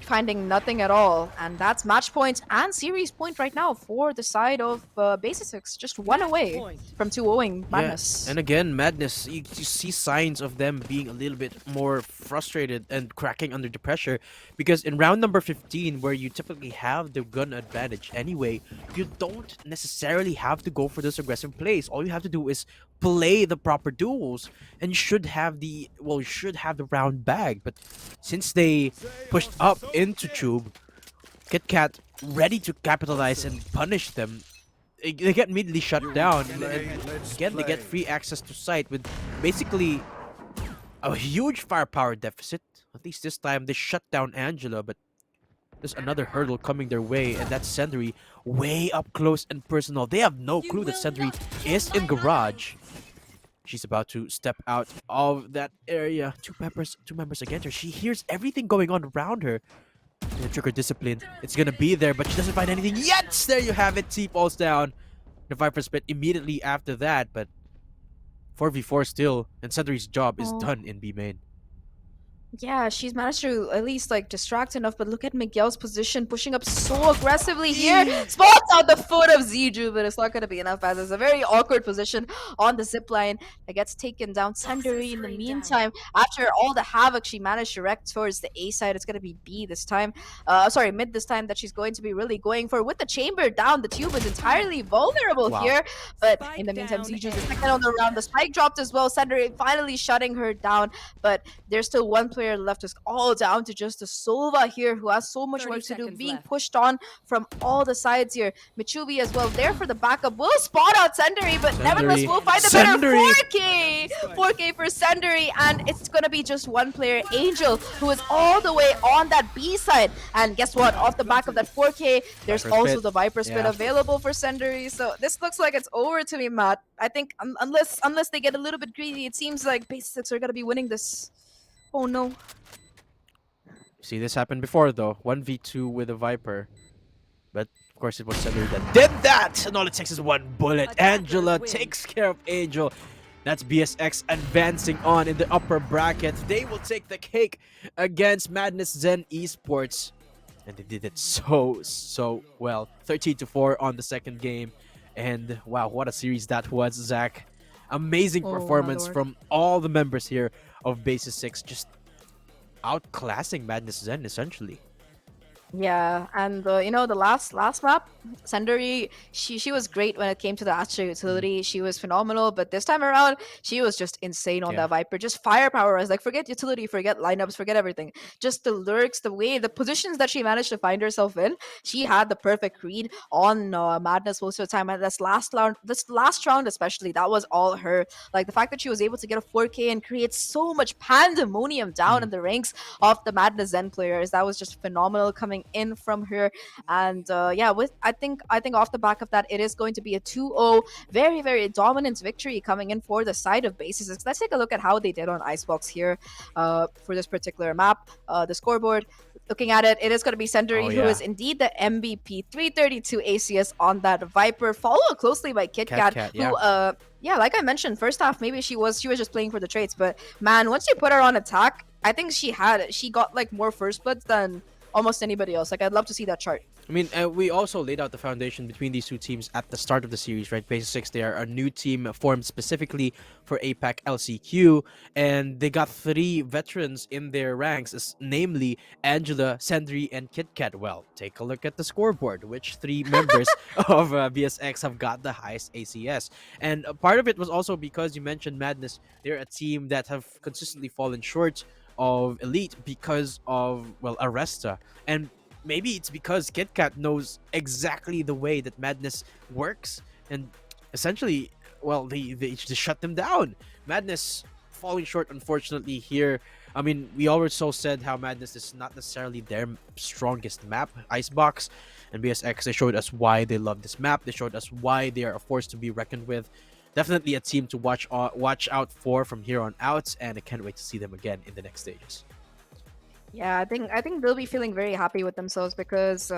[SPEAKER 1] finding nothing at all. And that's match point and series point right now for the side of BASISSIX. Just one
[SPEAKER 3] Match
[SPEAKER 1] away
[SPEAKER 3] point.
[SPEAKER 1] from 2-0ing
[SPEAKER 2] Yeah,
[SPEAKER 1] Madness.
[SPEAKER 2] and again, Madness, you see signs of them being a little bit more frustrated and cracking under the pressure because in round number 15, where you typically have the gun advantage anyway, you don't necessarily have to go for those aggressive plays. All you have to do is play the proper duels and you should have you should have the round bag. But since they pushed up into Tube, KitKat ready to capitalize and punish them, they get immediately shut down, and again they get free access to site with basically a huge firepower deficit. At least this time they shut down Angela, but there's another hurdle coming their way, and that's Sendry way up close and personal. They have no clue that Sendry is in garage. She's about to step out of that area. Two members against her. She hears everything going on around her. The trigger discipline. It's gonna be there, but she doesn't find anything yet. There you have it. T falls down. The Viper split immediately after that, but 4v4 still, and Sentry's job is
[SPEAKER 1] Oh.
[SPEAKER 2] done in B main.
[SPEAKER 1] Yeah, she's managed to at least like distract enough, but look at Miguel's position, pushing up so aggressively here. Spots out the foot of Ziju, but it's not going to be enough as it's a very awkward position on the zip line that gets taken down. Sundari, in the meantime, after all the havoc she managed to wreak towards the A side, it's going to be B this time. Sorry, mid this time that she's going to be really going for. With the chamber down, the tube is entirely vulnerable
[SPEAKER 2] Wow.
[SPEAKER 1] here, but
[SPEAKER 3] Spike
[SPEAKER 1] in the meantime,
[SPEAKER 3] down
[SPEAKER 1] Ziju's
[SPEAKER 3] A.
[SPEAKER 1] the second on the round. The spike dropped as well. Sundari finally shutting her down, but there's still one player left. It's all down to just the Sova here, who has so much
[SPEAKER 3] 30
[SPEAKER 1] work to do,
[SPEAKER 3] seconds
[SPEAKER 1] being
[SPEAKER 3] left.
[SPEAKER 1] pushed on from all the sides here. Michubi as well there for the backup. Will spot out Senderi, but nevertheless
[SPEAKER 2] Senderi.
[SPEAKER 1] will find the better
[SPEAKER 2] Senderi.
[SPEAKER 1] 4K. 4K for Senderi, and it's gonna be just one player, Angel, who is all the way on that B side. And guess what? Off the back of that 4K, there's
[SPEAKER 2] Viper
[SPEAKER 1] also
[SPEAKER 2] spit.
[SPEAKER 1] the Viper spit
[SPEAKER 2] Yeah.
[SPEAKER 1] available for Senderi. So this looks like it's over to me, Matt. I think unless they get a little bit greedy, it seems like BASISSIX are gonna be winning this. Oh no.
[SPEAKER 2] See, this happened before though. 1v2 with a Viper. But of course it was Sendry that did that! And all it takes is one bullet.
[SPEAKER 3] Attackers
[SPEAKER 2] Angela
[SPEAKER 3] win.
[SPEAKER 2] takes care of Angel. That's BSX advancing on in the upper bracket. They will take the cake against Madness Zen Esports. And they did it so well. 13-4 on the second game. And wow, what a series that was, Zach. Amazing
[SPEAKER 1] Oh, my
[SPEAKER 2] performance
[SPEAKER 1] lord.
[SPEAKER 2] from all the members here of BASISSIX. Just outclassing Madness Zen, essentially.
[SPEAKER 1] Yeah, and the last map, Senderi, she was great when it came to the Astra utility. She was phenomenal, but this time around, she was just insane on
[SPEAKER 2] Yeah.
[SPEAKER 1] that Viper. Just firepower. I was like, forget utility, forget lineups, forget everything. Just the lurks, the way, the positions that she managed to find herself in. She had the perfect read on Madness most of the time. And this last round especially, that was all her. Like the fact that she was able to get a 4K and create so much pandemonium down in the ranks of the Madness Zen players. That was just phenomenal coming in from her. And yeah, with I think off the back of that, it is going to be a 2-0, very, very dominant victory coming in for the side of BASISSIX. Let's take a look at how they did on Icebox here for this particular map. The scoreboard, looking at it, it is going to be Senderi,
[SPEAKER 2] Oh,
[SPEAKER 1] who
[SPEAKER 2] yeah.
[SPEAKER 1] is indeed the MVP, 332 ACS on that Viper, followed closely by KitKat,
[SPEAKER 2] KitKat,
[SPEAKER 1] who yeah, like I mentioned, first half maybe she was just playing for the traits, but man, once you put her on attack, I think she got like more first bloods than almost anybody else. Like I'd love to see that chart.
[SPEAKER 2] I mean, we also laid out the foundation between these two teams at the start of the series, right? BASISSIX, they are a new team formed specifically for APAC LCQ, and they got 3 veterans in their ranks, namely Angela, Sendry, and KitKat. Well, take a look at the scoreboard. Which 3 members of BSX have got the highest ACS? And part of it was also because you mentioned Madness. They're a team that have consistently fallen short of Elite because of, well, Arresta. And maybe it's because KitKat knows exactly the way that Madness works, and essentially, well, they just shut them down. Madness falling short, unfortunately, here. I mean, we also said how Madness is not necessarily their strongest map, Icebox, and BSX, they showed us why they love this map. They showed us why they are a force to be reckoned with. Definitely a team to watch out for from here on out, and I can't wait to see them again in the next stages.
[SPEAKER 1] Yeah, I think they'll be feeling very happy with themselves because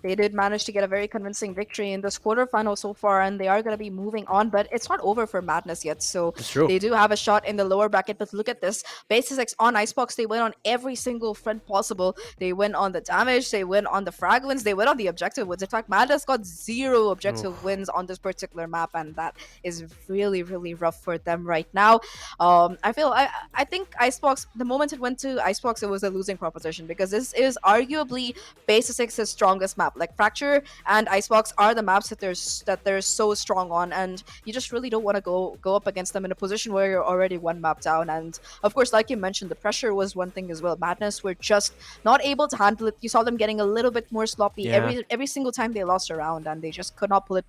[SPEAKER 1] they did manage to get a very convincing victory in this quarterfinal so far, and they are going to be moving on. But it's not over for Madness yet, so
[SPEAKER 2] It's true.
[SPEAKER 1] they do have a shot in the lower bracket. But look at this: BASISSIX on Icebox, they win on every single front possible. They win on the damage, they win on the frag wins, they win on the objective wins. In fact, Madness got zero objective
[SPEAKER 2] Oof.
[SPEAKER 1] wins on this particular map, and that is really really rough for them right now. I think Icebox, the moment it went to Icebox, it was a losing proposition because this is arguably Base Six's strongest map. Like Fracture and Icebox are the maps that they're so strong on, and you just really don't want to go up against them in a position where you're already one map down. And of course, like you mentioned, the pressure was one thing as well. Madness were just not able to handle it. You saw them getting a little bit more sloppy
[SPEAKER 2] Yeah.
[SPEAKER 1] every single time they lost a round, and they just could not pull it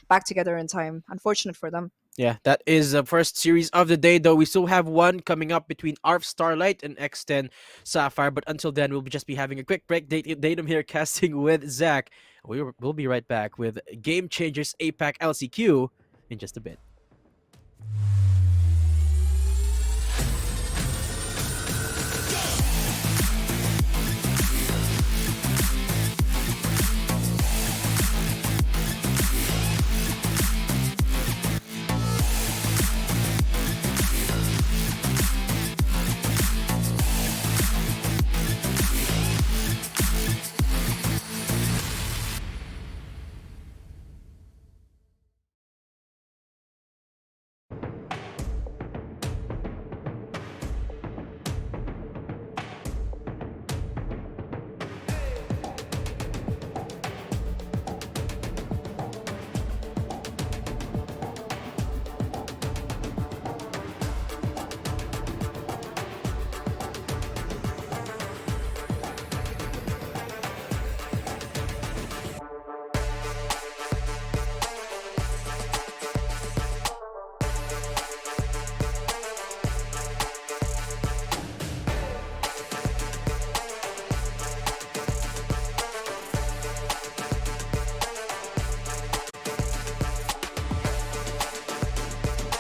[SPEAKER 1] back together in time. Unfortunate for them.
[SPEAKER 2] Yeah, that is the first series of the day, though we still have one coming up between ARF Starlight and X10 Sapphire. But until then, we'll just be having a quick break. Datum here casting with Zach. We'll be right back with Game Changers APAC LCQ in just a bit.